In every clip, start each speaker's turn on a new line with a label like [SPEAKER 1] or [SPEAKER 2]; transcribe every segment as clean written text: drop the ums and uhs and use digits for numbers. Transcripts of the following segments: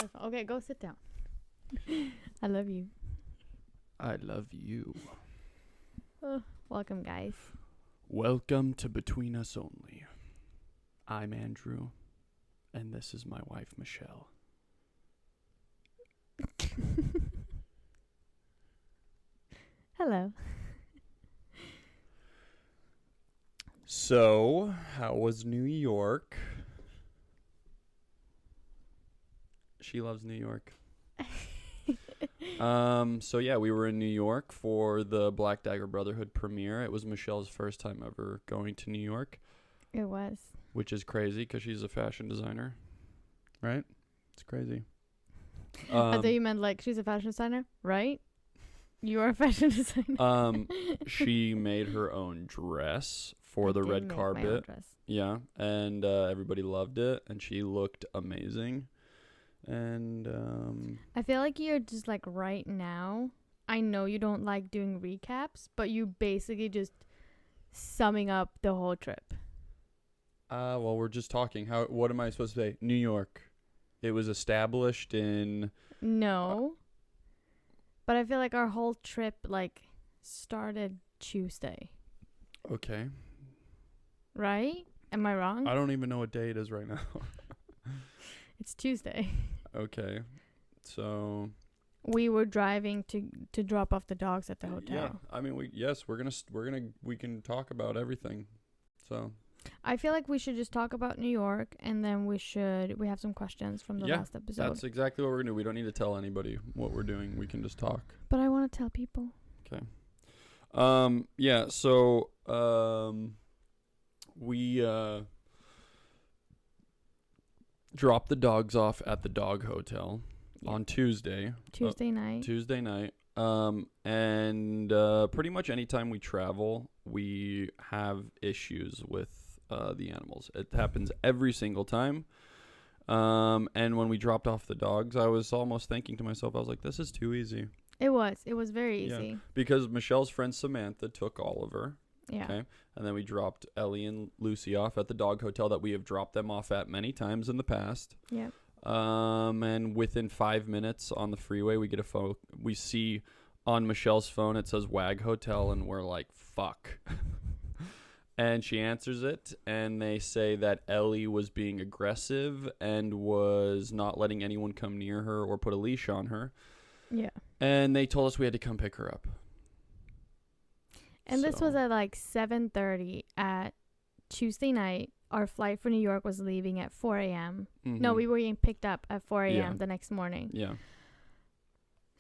[SPEAKER 1] Okay, go sit down. I love you.
[SPEAKER 2] I love you.
[SPEAKER 1] Welcome, guys.
[SPEAKER 2] Welcome to Between Us Only. I'm Andrew, and this is my wife, Michelle.
[SPEAKER 1] Hello.
[SPEAKER 2] So, how was New York? She loves New York. So yeah, we were in New York for the Black Dagger Brotherhood premiere. It was Michelle's first time ever going to New York.
[SPEAKER 1] It was.
[SPEAKER 2] Which is crazy because she's a fashion designer, right? It's crazy.
[SPEAKER 1] I thought you meant like she's a fashion designer, right? You are a fashion designer.
[SPEAKER 2] She made her own dress for the red carpet. Yeah, and everybody loved it, and she looked amazing. And
[SPEAKER 1] I feel like you're just like right now. I know you don't like doing recaps, but you basically just summing up the whole trip.
[SPEAKER 2] Well, we're just talking. What am I supposed to say? New York. It was established in...
[SPEAKER 1] No. But I feel like our whole trip, like, started Tuesday.
[SPEAKER 2] Okay.
[SPEAKER 1] Right? Am I wrong?
[SPEAKER 2] I don't even know what day it is right now.
[SPEAKER 1] It's Tuesday.
[SPEAKER 2] Okay. So...
[SPEAKER 1] We were driving to drop off the dogs at the hotel.
[SPEAKER 2] Yeah. I mean, we can talk about everything. So...
[SPEAKER 1] I feel like we should just talk about New York, and then we have some questions from the last episode.
[SPEAKER 2] That's exactly what we're going to do. We don't need to tell anybody what we're doing. We can just talk.
[SPEAKER 1] But I want to tell people.
[SPEAKER 2] Okay. Yeah, so we dropped the dogs off at the dog hotel on Tuesday.
[SPEAKER 1] Tuesday night.
[SPEAKER 2] And pretty much anytime we travel, we have issues with the animals. It happens every single time. And when we dropped off the dogs, I was almost thinking to myself, I was like, this is too easy.
[SPEAKER 1] It was very easy.
[SPEAKER 2] Yeah, because Michelle's friend Samantha took Oliver.
[SPEAKER 1] Yeah.
[SPEAKER 2] Okay. And then we dropped Ellie and Lucy off at the dog hotel that we have dropped them off at many times in the past.
[SPEAKER 1] Yeah.
[SPEAKER 2] And within 5 minutes on the freeway, we get we see on Michelle's phone, it says WAG Hotel, and we're like, fuck. And she answers it, and they say that Ellie was being aggressive and was not letting anyone come near her or put a leash on her.
[SPEAKER 1] Yeah.
[SPEAKER 2] And they told us we had to come pick her up.
[SPEAKER 1] And this was at like 7:30 at Tuesday night. Our flight for New York was leaving at 4 a.m. Mm-hmm. No, we were getting picked up at 4 a.m. the next morning.
[SPEAKER 2] Yeah.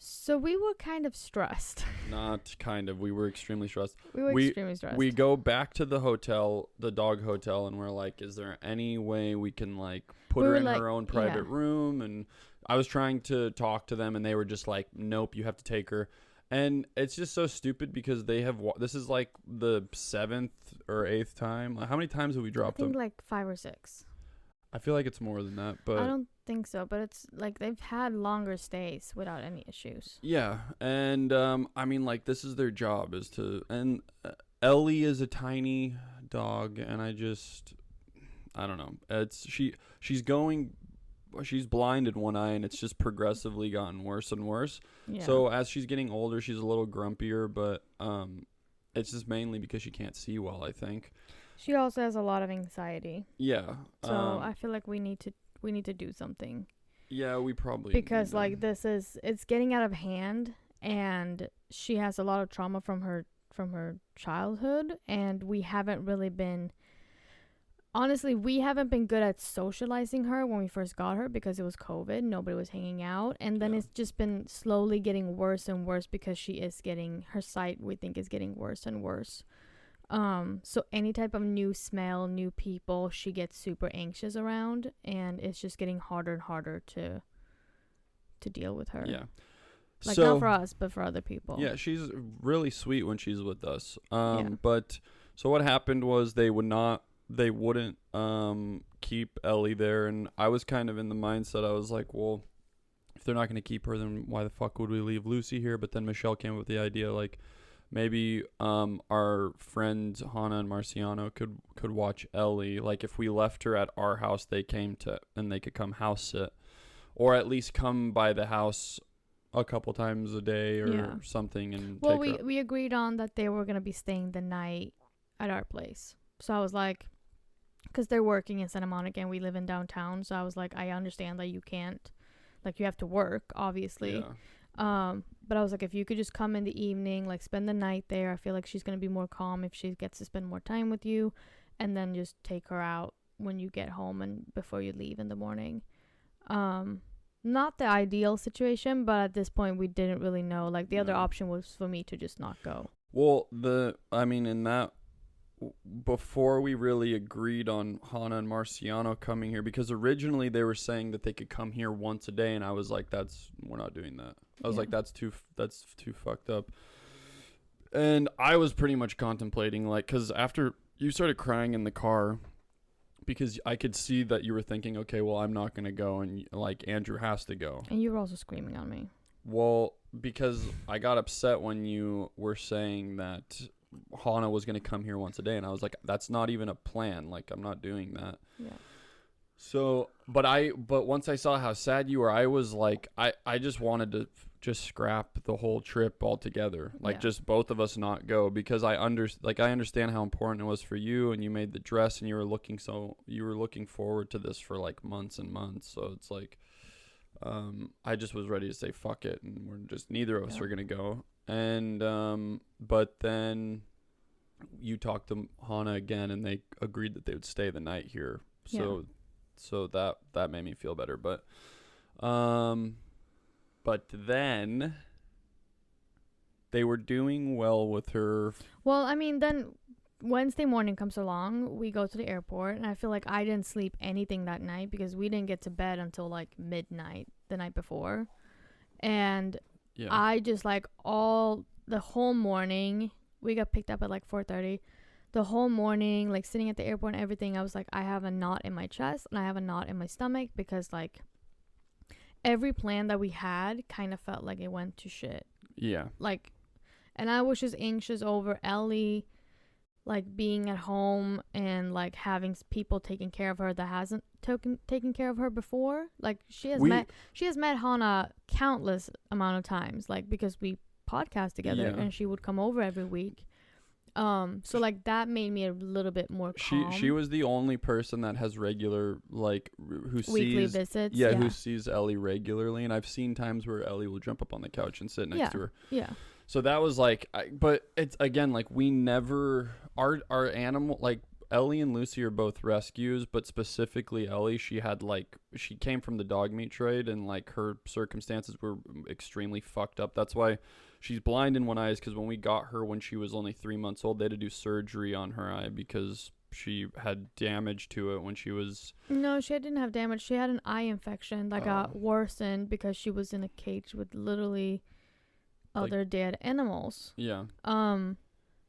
[SPEAKER 1] So we were kind of stressed.
[SPEAKER 2] Not kind of. We were extremely stressed.
[SPEAKER 1] Extremely stressed.
[SPEAKER 2] We go back to the hotel, the dog hotel, and we're like, is there any way we can, like, put her in her own private room? And I was trying to talk to them, and they were just like, nope, you have to take her. And it's just so stupid because they have... This is, like, the 7th or 8th time. How many times have we dropped them?
[SPEAKER 1] I think, like, 5 or 6.
[SPEAKER 2] I feel like it's more than that, but...
[SPEAKER 1] I don't think so, but it's like they've had longer stays without any issues.
[SPEAKER 2] Yeah, and I mean, like, this is their job, is to... And Ellie is a tiny dog, and I don't know. She's blind in one eye, and it's just progressively gotten worse and worse. Yeah. So as she's getting older, she's a little grumpier, but it's just mainly because she can't see well, I think.
[SPEAKER 1] She also has a lot of anxiety.
[SPEAKER 2] Yeah.
[SPEAKER 1] So I feel like we need to do something.
[SPEAKER 2] Yeah, we probably
[SPEAKER 1] because like it's getting out of hand, and she has a lot of trauma from her childhood, and we haven't been good at socializing her when we first got her because it was COVID. Nobody was hanging out, and then it's just been slowly getting worse and worse because her sight, we think, is getting worse and worse. So any type of new smell, new people, she gets super anxious around, and it's just getting harder and harder to deal with her.
[SPEAKER 2] Yeah.
[SPEAKER 1] Like, not for us, but for other people.
[SPEAKER 2] Yeah, she's really sweet when she's with us. But so what happened was they wouldn't keep Ellie there, and I was kind of in the mindset, I was like, well, if they're not going to keep her, then why the fuck would we leave Lucy here? But then Michelle came up with the idea, like, maybe our friends Hanna and Marciano could watch Ellie. Like, if we left her at our house, they could come house sit or at least come by the house a couple times a day or something. And
[SPEAKER 1] well, we agreed on that they were gonna be staying the night at our place. So I was like, because they're working in Santa Monica and we live in downtown, so I was like, I understand that you can't, like, you have to work, obviously. But I was like, if you could just come in the evening, like, spend the night there, I feel like she's gonna be more calm if she gets to spend more time with you, and then just take her out when you get home and before you leave in the morning. Not the ideal situation, but at this point we didn't really know. Like, the other option was for me to just not go.
[SPEAKER 2] Well, in that, before we really agreed on Hanna and Marciano coming here, because originally they were saying that they could come here once a day, and I was like, we're not doing that. I was like, that's too fucked up. And I was pretty much contemplating, like, because after you started crying in the car, because I could see that you were thinking, okay, well, I'm not going to go, and, like, Andrew has to go.
[SPEAKER 1] And you were also screaming on me.
[SPEAKER 2] Well, because I got upset when you were saying that Hanna was going to come here once a day, and I was like, that's not even a plan. Like, I'm not doing that.
[SPEAKER 1] Yeah.
[SPEAKER 2] So, but once I saw how sad you were, I was like, I just wanted to just scrap the whole trip altogether. Like, just both of us not go, because I understand how important it was for you, and you made the dress, and you were looking forward to this for like months and months. So it's like, I just was ready to say fuck it, and we're just, neither of us are gonna go. And but then you talked to Hanna again, and they agreed that they would stay the night here. So that made me feel better. But then they were doing well with her.
[SPEAKER 1] Well, I mean, then Wednesday morning comes along, we go to the airport, and I feel like I didn't sleep anything that night because we didn't get to bed until like midnight the night before. And I just, like, the whole morning, we got picked up at like 4:30. The whole morning, like, sitting at the airport and everything, I was like, I have a knot in my chest and I have a knot in my stomach, because, like, every plan that we had kind of felt like it went to shit. Yeah. Like, and I was just anxious over Ellie, like, being at home and, like, having people taking care of her that hasn't taken care of her before. Like, she has met Hanna countless amount of times, like, because we podcast together and she would come over every week. So, like, that made me a little bit more calm.
[SPEAKER 2] She was the only person that has regular, like, who
[SPEAKER 1] weekly
[SPEAKER 2] sees
[SPEAKER 1] visits.
[SPEAKER 2] Who sees Ellie regularly, and I've seen times where Ellie will jump up on the couch and sit next to her. Yeah. So that was like, but it's, again, like, we never, our animal, like, Ellie and Lucy are both rescues, but specifically Ellie, she came from the dog meat trade, and, like, her circumstances were extremely fucked up. That's why she's blind in one eye, because when we got her when she was only 3 months old, they had to do surgery on her eye because she had damage to it when she was...
[SPEAKER 1] No, she didn't have damage. She had an eye infection that got worsened because she was in a cage with literally other dead animals. Yeah.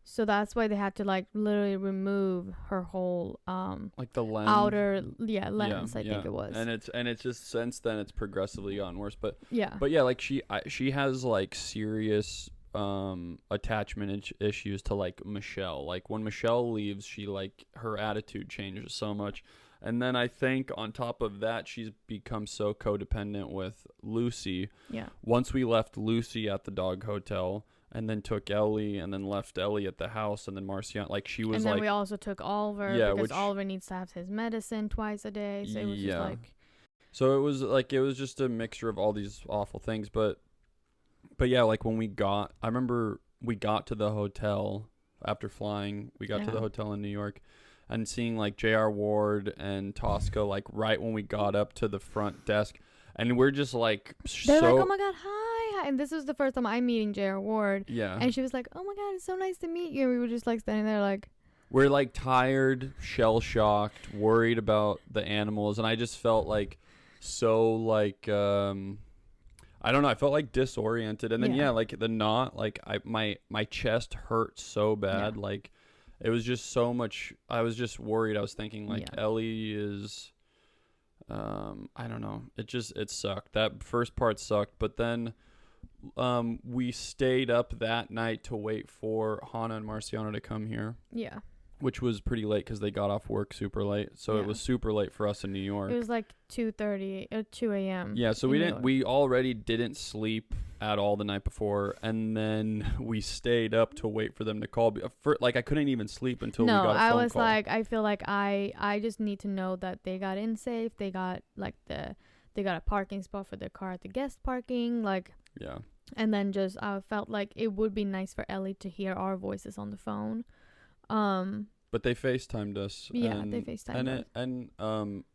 [SPEAKER 1] So that's why they had to, like, literally remove her whole like the lens, lens. I think it was.
[SPEAKER 2] And it's just, since then it's progressively gotten worse. But like, she has, like, serious attachment issues to, like, Michelle. Like, when Michelle leaves, she, like, her attitude changes so much. And then I think on top of that, she's become so codependent with Lucy. Yeah. Once we left Lucy at the dog hotel, and then took Ellie, and then left Ellie at the house, and then Marciano, like, she was, like...
[SPEAKER 1] And then we also took Oliver, because Oliver needs to have his medicine twice a day, so it was just, like...
[SPEAKER 2] So it was just a mixture of all these awful things, but yeah, like, when I remember we got to the hotel after flying, we got to the hotel in New York, and seeing, like, J.R. Ward and Tosca, like, right when we got up to the front desk, and we're just, like,
[SPEAKER 1] they're like, oh my God, hi. And this was the first time I'm meeting J.R. Ward. Yeah. And she was like, oh my God, it's so nice to meet you. And we were just, like, standing there, like...
[SPEAKER 2] We're, like, tired, shell-shocked, worried about the animals. And I just felt, like, so, like, I don't know. I felt, like, disoriented. And then, like, the knot, like, my chest hurt so bad. Yeah. Like, it was just so much... I was just worried. I was thinking, like, Ellie is... I don't know. It sucked. That first part sucked. But then... we stayed up that night to wait for Hanna and Marciano to come here.
[SPEAKER 1] Yeah.
[SPEAKER 2] which was pretty late because they got off work super late. So it was super late for us in New York.
[SPEAKER 1] It was like 2:30 or 2 a.m.
[SPEAKER 2] Yeah, so we already didn't sleep at all the night before, and then we stayed up to wait for them to call. I couldn't even sleep until we got a phone call.
[SPEAKER 1] No, I was like, I feel like I just need to know that they got in safe. They got like they got a parking spot for their car at the guest parking, like.
[SPEAKER 2] Yeah.
[SPEAKER 1] And then just I felt like it would be nice for Ellie to hear our voices on the phone.
[SPEAKER 2] But they FaceTimed us.
[SPEAKER 1] Yeah, they FaceTimed us.
[SPEAKER 2] And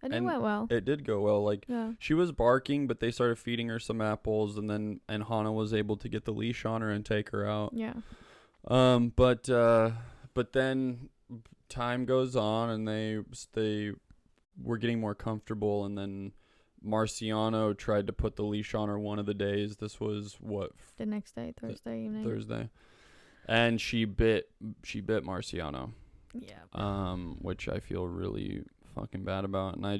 [SPEAKER 1] it went well.
[SPEAKER 2] It did go well. Like, she was barking, but they started feeding her some apples, and Hanna was able to get the leash on her and take her out.
[SPEAKER 1] Yeah.
[SPEAKER 2] But then time goes on, and they were getting more comfortable, and then Marciano tried to put the leash on her one of the days. This was
[SPEAKER 1] the next day, Thursday evening.
[SPEAKER 2] Thursday. And she bit Marciano.
[SPEAKER 1] Yeah.
[SPEAKER 2] Which I feel really fucking bad about, and I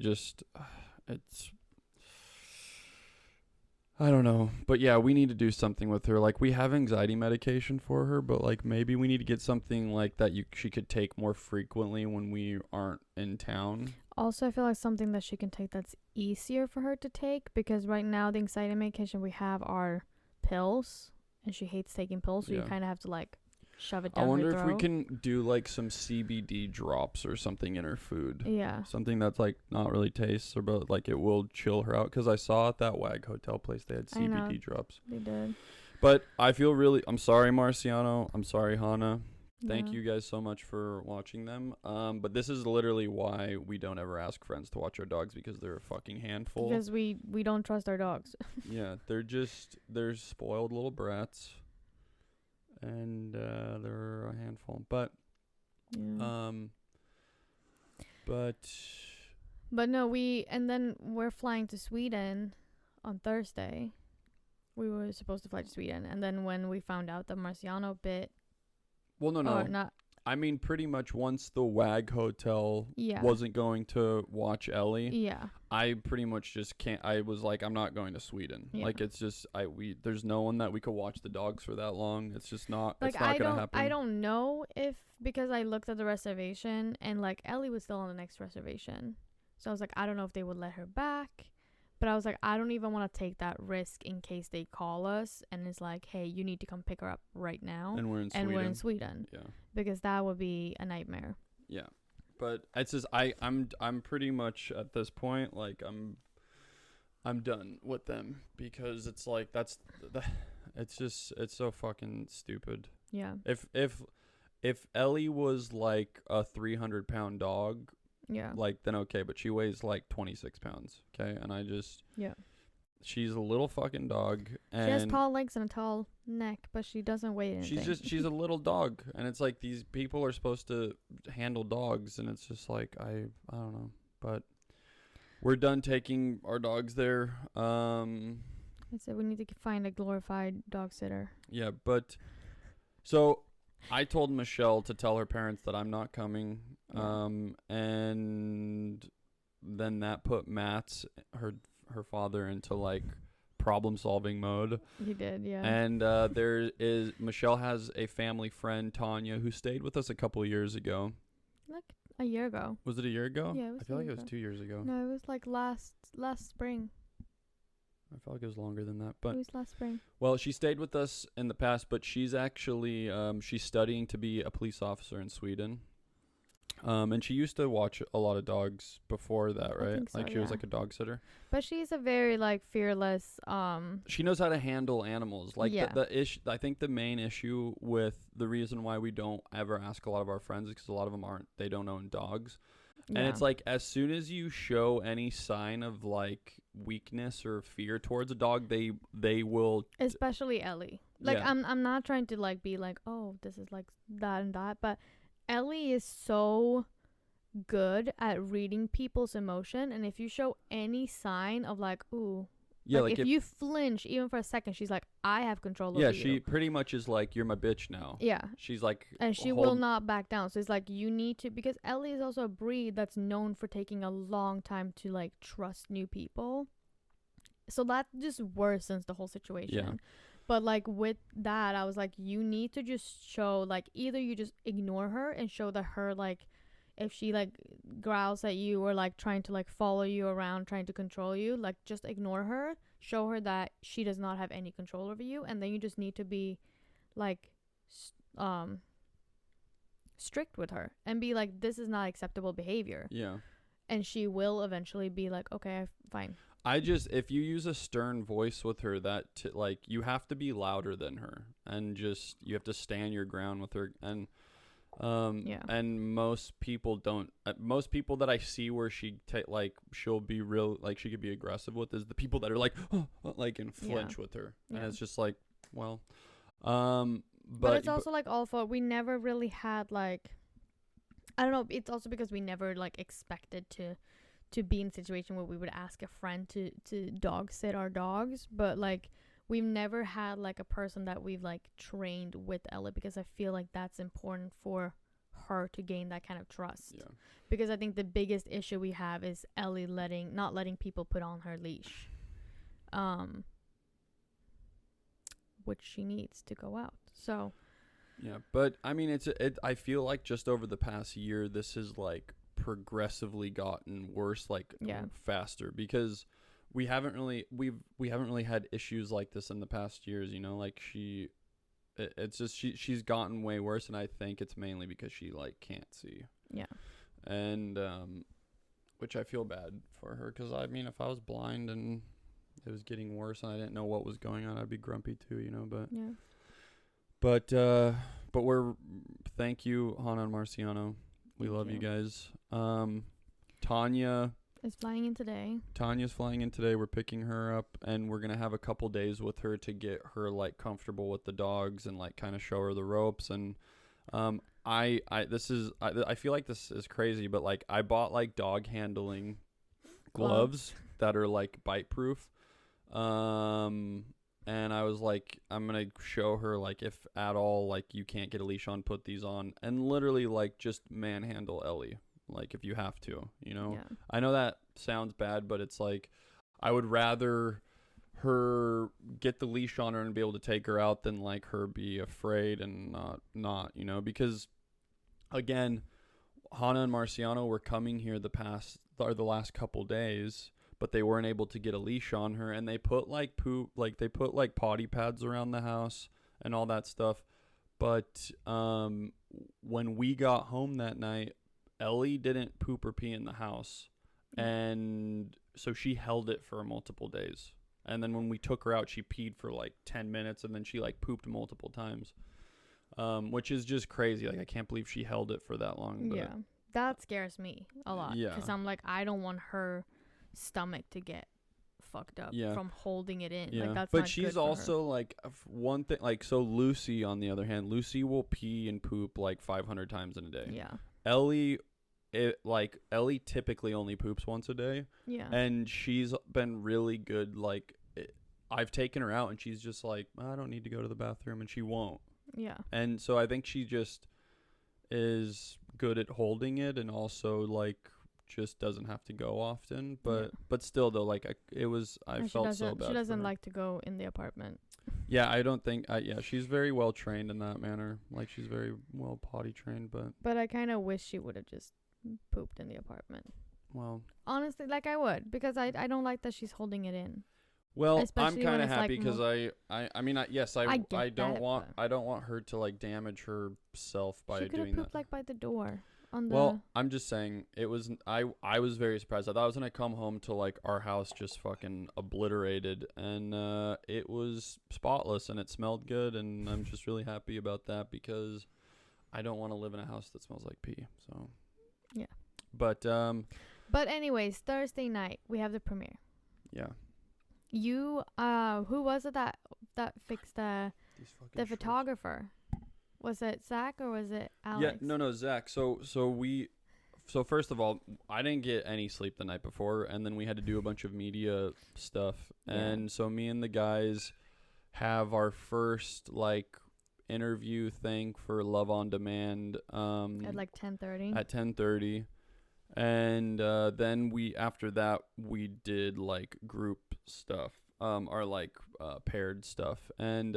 [SPEAKER 2] don't know, but yeah, we need to do something with her. Like, we have anxiety medication for her, but like maybe we need to get something like that she could take more frequently when we aren't in town.
[SPEAKER 1] Also, I feel like something that she can take that's easier for her to take, because right now the anxiety medication we have are pills, and she hates taking pills, so you kind of have to like shove it down her throat.
[SPEAKER 2] I wonder if we can do like some CBD drops or something in her food.
[SPEAKER 1] Yeah.
[SPEAKER 2] Something that's like not really tastes, but like it will chill her out. Because I saw at that WAG hotel place they had CBD drops.
[SPEAKER 1] They did.
[SPEAKER 2] But I'm sorry, Marciano. I'm sorry, Hanna. Thank you guys so much for watching them. But this is literally why we don't ever ask friends to watch our dogs, because they're a fucking handful.
[SPEAKER 1] Because we don't trust our dogs.
[SPEAKER 2] Yeah, they're spoiled little brats. And they're a handful. But
[SPEAKER 1] But no, and then we're flying to Sweden on Thursday. We were supposed to fly to Sweden, and then when we found out that Marciano bit.
[SPEAKER 2] Well, no. I mean, pretty much once the WAG hotel wasn't going to watch Ellie.
[SPEAKER 1] Yeah.
[SPEAKER 2] I pretty much just can't. I was like, I'm not going to Sweden. Yeah. Like, it's just there's no one that we could watch the dogs for that long. It's just not. Like, it's not gonna happen.
[SPEAKER 1] I don't know because I looked at the reservation and like Ellie was still on the next reservation, so I was like, I don't know if they would let her back. But I was like, I don't even want to take that risk in case they call us and it's like, hey, you need to come pick her up right now.
[SPEAKER 2] And we're in Sweden.
[SPEAKER 1] Yeah. Because that would be a nightmare.
[SPEAKER 2] Yeah. But it's just I'm pretty much at this point, like I'm done with them, because it's like it's so fucking stupid.
[SPEAKER 1] Yeah.
[SPEAKER 2] If Ellie was like a 300-pound dog, like, then okay, but she weighs like 26 pounds, okay? And she's a little fucking dog, and
[SPEAKER 1] she has tall legs and a tall neck, but she doesn't weigh anything.
[SPEAKER 2] She's a little dog, and it's like these people are supposed to handle dogs, and it's just like I don't know, but we're done taking our dogs there.
[SPEAKER 1] I said we need to find a glorified dog sitter.
[SPEAKER 2] Yeah, but so I told Michelle to tell her parents that I'm not coming, and then that put her father into like problem solving mode.
[SPEAKER 1] He did, yeah.
[SPEAKER 2] And Michelle has a family friend, Tanya, who stayed with us a couple of years ago.
[SPEAKER 1] Like a year ago.
[SPEAKER 2] Was it a year ago?
[SPEAKER 1] Yeah, I
[SPEAKER 2] feel like it was 2 years ago.
[SPEAKER 1] No, it was like last spring.
[SPEAKER 2] I felt like it was longer than that, but
[SPEAKER 1] it was last spring.
[SPEAKER 2] Well, she stayed with us in the past, but she's actually she's studying to be a police officer in Sweden. And she used to watch a lot of dogs before that, right? I think so, like she was like a dog sitter.
[SPEAKER 1] But she's a very like fearless.
[SPEAKER 2] She knows how to handle animals. Like the issue. I think the main issue with the reason why we don't ever ask a lot of our friends is because a lot of them they don't own dogs. And it's like, as soon as you show any sign of like weakness or fear towards a dog, they will. Especially
[SPEAKER 1] Ellie. Like I'm not trying to like be like, oh, this is like that and that, but Ellie is so good at reading people's emotion, and if you show any sign of like, ooh. Yeah, like if you flinch even for a second, she's like, I have control over you. Yeah,
[SPEAKER 2] she pretty much is like, you're my bitch now.
[SPEAKER 1] Yeah.
[SPEAKER 2] She's like...
[SPEAKER 1] And she will not back down. So it's like, you need to... Because Ellie is also a breed that's known for taking a long time to, like, trust new people. So that just worsens the whole situation. Yeah. But like with that, I was like, you need to just show like either you just ignore her and show that her like if she like growls at you or like trying to like follow you around, trying to control you, like just ignore her, show her that she does not have any control over you, and then you just need to be like strict with her and be like, this is not acceptable behavior.
[SPEAKER 2] Yeah.
[SPEAKER 1] And she will eventually be like, okay, fine.
[SPEAKER 2] If you use a stern voice with her, like you have to be louder than her, and just you have to stand your ground with her. And and most people don't. Most people that I see where she'll be real, like she could be aggressive with, is the people that are like, like and flinch with her, and it's just like, well, but
[SPEAKER 1] it's also like all for we never really had like, I don't know. It's also because we never like expected to be in a situation where we would ask a friend to dog sit our dogs, but like we've never had like a person that we've like trained with Ellie, because I feel like that's important for her to gain that kind of trust.
[SPEAKER 2] Yeah.
[SPEAKER 1] Because I think the biggest issue we have is Ellie not letting people put on her leash, which she needs to go out. So
[SPEAKER 2] yeah, but I mean I feel like just over the past year this has like progressively gotten worse, like faster, because we haven't really had issues like this in the past years, you know, like she's gotten way worse, and I think it's mainly because she like can't see.
[SPEAKER 1] Yeah.
[SPEAKER 2] And which I feel bad for her, because I mean if I was blind and it was getting worse and I didn't know what was going on, I'd be grumpy too, you know. But
[SPEAKER 1] yeah.
[SPEAKER 2] But thank you, Hanna and Marciano. We love you guys. Tanya
[SPEAKER 1] is flying in today.
[SPEAKER 2] Tanya's flying in today. We're picking her up, and we're gonna have a couple days with her to get her like comfortable with the dogs and like kind of show her the ropes. And I feel like this is crazy, but like I bought like dog handling gloves that are like bite proof. And I was like, I'm going to show her, like, if at all, like, you can't get a leash on, put these on. And literally, like, just manhandle Ellie, like, if you have to, you know?
[SPEAKER 1] Yeah.
[SPEAKER 2] I know that sounds bad, but it's like, I would rather her get the leash on her and be able to take her out than, like, her be afraid and not, you know? Because, again, Hanna and Marciano were coming here the last couple days, but they weren't able to get a leash on her, and they put like potty pads around the house and all that stuff. But when we got home that night, Ellie didn't poop or pee in the house, and so she held it for multiple days. And then when we took her out, she peed for like 10 minutes, and then she like pooped multiple times, which is just crazy. Like I can't believe she held it for that long. But,
[SPEAKER 1] yeah, that scares me a lot.
[SPEAKER 2] Yeah,
[SPEAKER 1] because I'm like, I don't want her stomach to get fucked up from holding it in. Like that's
[SPEAKER 2] but
[SPEAKER 1] not
[SPEAKER 2] she's
[SPEAKER 1] good
[SPEAKER 2] also like one thing, like, so Lucy on the other hand, Lucy will pee and poop like 500 times in a day.
[SPEAKER 1] Yeah.
[SPEAKER 2] Ellie typically only poops once a day.
[SPEAKER 1] Yeah.
[SPEAKER 2] And she's been really good. Like I've taken her out and she's just like, I don't need to go to the bathroom, and she won't.
[SPEAKER 1] Yeah.
[SPEAKER 2] And so I think she just is good at holding it, and also like just doesn't have to go often, but still though, like I felt so bad.
[SPEAKER 1] She doesn't like to go in the apartment.
[SPEAKER 2] Yeah, I don't think. She's very well trained in that manner. Like she's very well potty trained, but
[SPEAKER 1] I kind of wish she would have just pooped in the apartment.
[SPEAKER 2] Well,
[SPEAKER 1] honestly, like I would, because I don't like that she's holding it in.
[SPEAKER 2] Well,
[SPEAKER 1] especially
[SPEAKER 2] I'm kind of happy because I don't want her to like damage herself by doing that. She could have
[SPEAKER 1] pooped like by the door.
[SPEAKER 2] Well, I'm just saying it was. I was very surprised. I thought I was gonna come home to like our house just fucking obliterated, and it was spotless and it smelled good, and I'm just really happy about that because I don't want to live in a house that smells like pee. So
[SPEAKER 1] yeah.
[SPEAKER 2] But
[SPEAKER 1] anyways, Thursday night we have the premiere.
[SPEAKER 2] Yeah.
[SPEAKER 1] You who was it that fixed the photographer? Was it Zach or was it Alex?
[SPEAKER 2] Yeah, no, Zach. So first of all, I didn't get any sleep the night before, and then we had to do a bunch of media stuff. Yeah. And so me and the guys have our first like interview thing for Love on Demand
[SPEAKER 1] at like 10:30.
[SPEAKER 2] At 10:30. And then after that we did like group stuff. our like paired stuff, and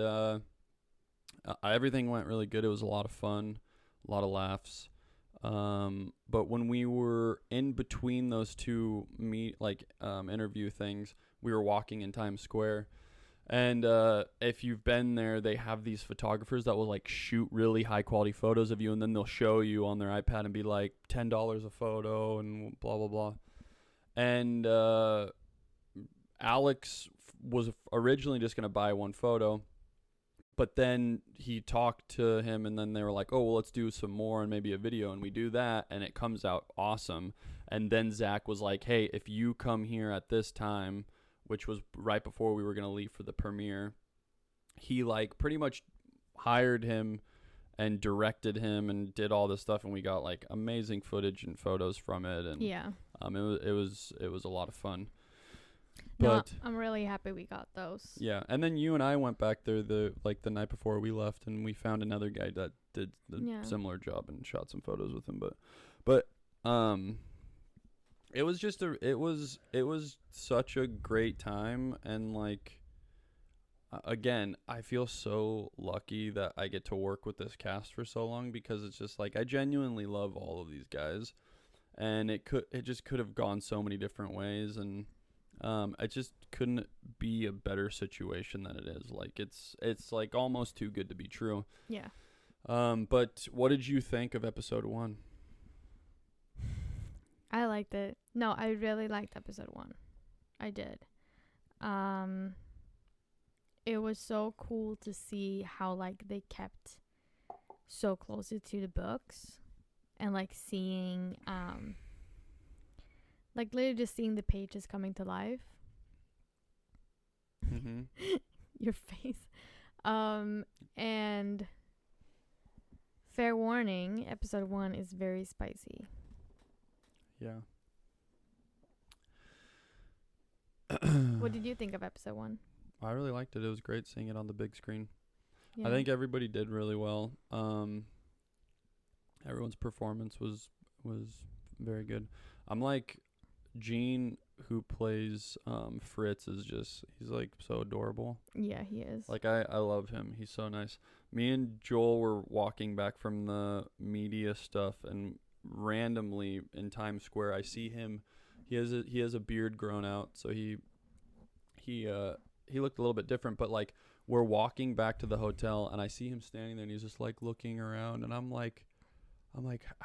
[SPEAKER 2] everything went really good. It was a lot of fun, a lot of laughs. But when we were in between those two interview things, we were walking in Times Square. And if you've been there, they have these photographers that will like shoot really high quality photos of you, and then they'll show you on their iPad and be like $10 a photo and blah blah blah. And Alex was originally just gonna buy one photo, but then he talked to him, and then they were like, "Oh, well, let's do some more and maybe a video," and we do that, and it comes out awesome. And then Zach was like, "Hey, if you come here at this time," which was right before we were going to leave for the premiere, he like pretty much hired him and directed him and did all this stuff, and we got like amazing footage and photos from it, and it was a lot of fun. But
[SPEAKER 1] I'm really happy we got those.
[SPEAKER 2] Yeah, and then you and I went back there the night before we left, and we found another guy that did the similar job and shot some photos with him, but it was just it was such a great time, and like again, I feel so lucky that I get to work with this cast for so long, because it's just like I genuinely love all of these guys, and it just could have gone so many different ways, and it just couldn't be a better situation than it is. Like it's like almost too good to be true.
[SPEAKER 1] Yeah.
[SPEAKER 2] But what did you think of episode 1?
[SPEAKER 1] I liked it. No, I really liked episode 1. I did. It was so cool to see how like they kept so closer to the books, and like seeing like literally just seeing the pages coming to life.
[SPEAKER 2] Mm-hmm.
[SPEAKER 1] Your face. And fair warning, episode 1 is very spicy.
[SPEAKER 2] Yeah.
[SPEAKER 1] What did you think of episode 1?
[SPEAKER 2] I really liked it. It was great seeing it on the big screen.
[SPEAKER 1] Yeah.
[SPEAKER 2] I think everybody did really well. Everyone's performance was very good. I'm like, Gene, who plays Fritz, he's like so adorable.
[SPEAKER 1] Yeah, he is.
[SPEAKER 2] Like I love him. He's so nice. Me and Joel were walking back from the media stuff, and randomly in Times Square I see him. He has a beard grown out, so he looked a little bit different, but like we're walking back to the hotel, and I see him standing there, and he's just like looking around, and I'm like,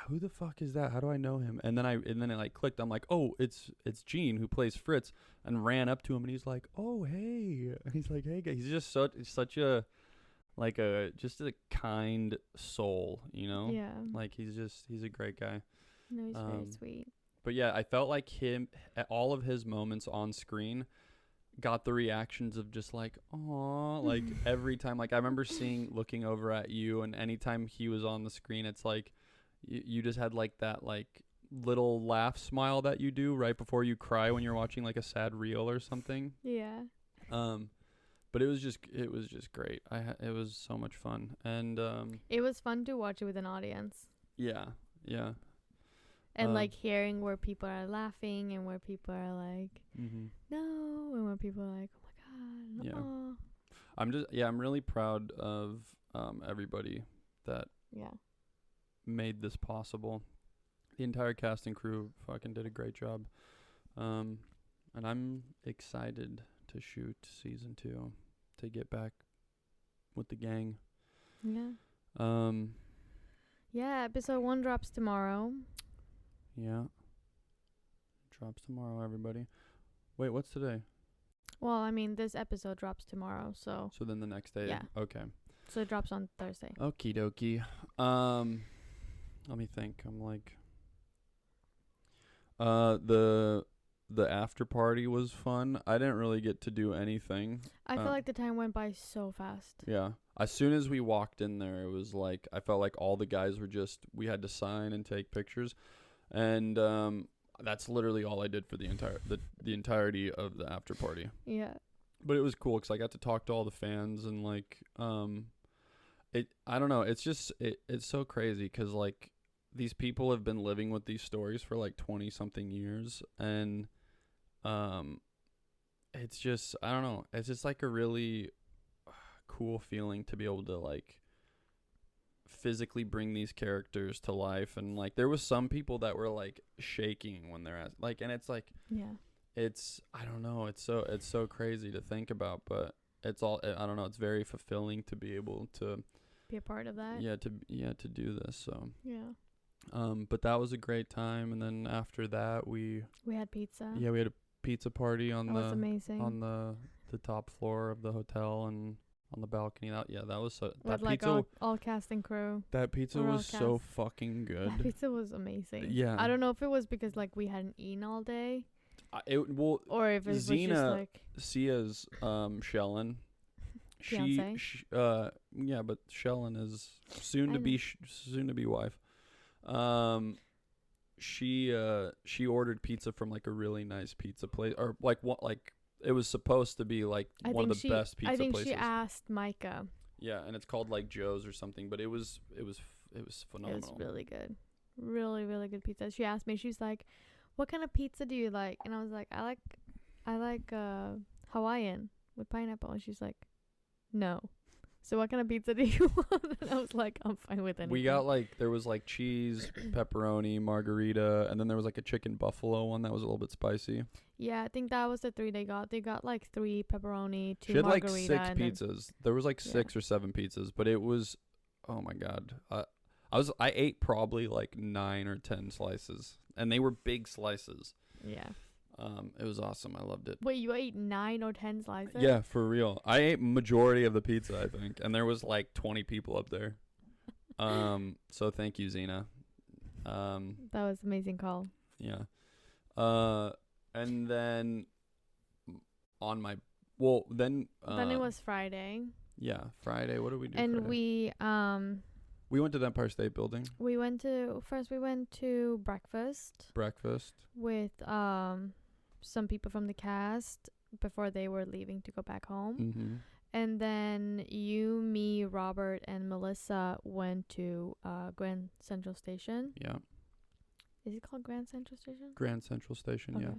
[SPEAKER 2] who the fuck is that? How do I know him? And then it like clicked. I'm like, oh, it's Gene, who plays Fritz, and ran up to him, and he's like, oh, hey. He's like, hey, guy. He's just such a like just a kind soul, you know?
[SPEAKER 1] Yeah.
[SPEAKER 2] Like he's a great guy.
[SPEAKER 1] No, he's very sweet.
[SPEAKER 2] But yeah, I felt like all of his moments on screen got the reactions of just like, aw, like every time. Like I remember looking over at you, and anytime he was on the screen, it's like you just had like that like little laugh smile that you do right before you cry when you're watching like a sad reel or something.
[SPEAKER 1] Yeah.
[SPEAKER 2] But it was just great. It was so much fun, and
[SPEAKER 1] it was fun to watch it with an audience.
[SPEAKER 2] Yeah.
[SPEAKER 1] And like hearing where people are laughing and where people are like, no, and where people are like, oh my god, no.
[SPEAKER 2] Yeah. I'm really proud of everybody that made this possible. The entire cast and crew fucking did a great job. And I'm excited to shoot season 2, to get back with the gang.
[SPEAKER 1] Yeah. Yeah, episode 1 drops tomorrow.
[SPEAKER 2] Yeah. Drops tomorrow, everybody. Wait, what's today?
[SPEAKER 1] Well, I mean, this episode drops tomorrow, so.
[SPEAKER 2] So then the next day.
[SPEAKER 1] Yeah.
[SPEAKER 2] Okay.
[SPEAKER 1] So it drops on Thursday.
[SPEAKER 2] Okie dokie. Let me think. I'm like, the after party was fun. I didn't really get to do anything.
[SPEAKER 1] I feel like the time went by so fast.
[SPEAKER 2] Yeah. As soon as we walked in there, it was like, I felt like all the guys were we had to sign and take pictures. And that's literally all I did for the entirety of the after party.
[SPEAKER 1] Yeah.
[SPEAKER 2] But it was cool because I got to talk to all the fans, and like I don't know, it's just it's so crazy because like these people have been living with these stories for like 20 something years, and it's just, I don't know. It's just like a really cool feeling to be able to like physically bring these characters to life. And like there was some people that were like shaking when they're like, and it's like, it's, I don't know. It's so crazy to think about, but it's all, I don't know. It's very fulfilling to be able to
[SPEAKER 1] be a part of that.
[SPEAKER 2] To do this. So
[SPEAKER 1] yeah.
[SPEAKER 2] But that was a great time. And then after that, we
[SPEAKER 1] had pizza.
[SPEAKER 2] Yeah, we had a pizza party on
[SPEAKER 1] was amazing.
[SPEAKER 2] on the top floor of the hotel and on the balcony. That was so.
[SPEAKER 1] With like
[SPEAKER 2] pizza,
[SPEAKER 1] all cast and crew.
[SPEAKER 2] That pizza was so fucking good.
[SPEAKER 1] That pizza was amazing.
[SPEAKER 2] Yeah.
[SPEAKER 1] I don't know if it was because like we hadn't eaten all day.
[SPEAKER 2] Or
[SPEAKER 1] if it was just like
[SPEAKER 2] Sia's Shellen. She yeah, but Shellen is soon to be wife. She ordered pizza from like a really nice pizza place, or like what, like it was supposed to be like one of the best pizza places. I think
[SPEAKER 1] she asked Micah.
[SPEAKER 2] Yeah, and it's called like Joe's or something, but it was phenomenal. It was
[SPEAKER 1] really good. Really, really good pizza. She asked me, she's like, "What kind of pizza do you like?" And I was like, I like Hawaiian with pineapple. And she's like, "No. So what kind of pizza do you want?" And I was like, I'm fine with anything.
[SPEAKER 2] We got like, there was like cheese, pepperoni, margarita, and then there was like a chicken buffalo one that was a little bit spicy.
[SPEAKER 1] Yeah, I think that was the 3 they got. They got like 3 pepperoni, 2
[SPEAKER 2] she had
[SPEAKER 1] margarita.
[SPEAKER 2] Like 6 pizzas. There was like 6 or 7 pizzas, but it was, oh my God. I ate probably like 9 or 10 slices, and they were big slices.
[SPEAKER 1] Yeah.
[SPEAKER 2] It was awesome. I loved it.
[SPEAKER 1] Wait, you ate 9 or 10 slices?
[SPEAKER 2] Yeah, for real. I ate majority of the pizza, I think, and there was like 20 people up there. So thank you, Zena.
[SPEAKER 1] That was an amazing call.
[SPEAKER 2] Yeah. And then then
[SPEAKER 1] it was Friday.
[SPEAKER 2] Yeah, Friday. What did we do?
[SPEAKER 1] And
[SPEAKER 2] Friday? We went to the Empire State Building.
[SPEAKER 1] We went to breakfast. With some people from the cast before they were leaving to go back home.
[SPEAKER 2] Mm-hmm.
[SPEAKER 1] And then you, me, Robert, and Melissa went to Grand Central Station.
[SPEAKER 2] Yeah.
[SPEAKER 1] Is it called Grand Central Station?
[SPEAKER 2] Grand Central Station, okay. Yeah.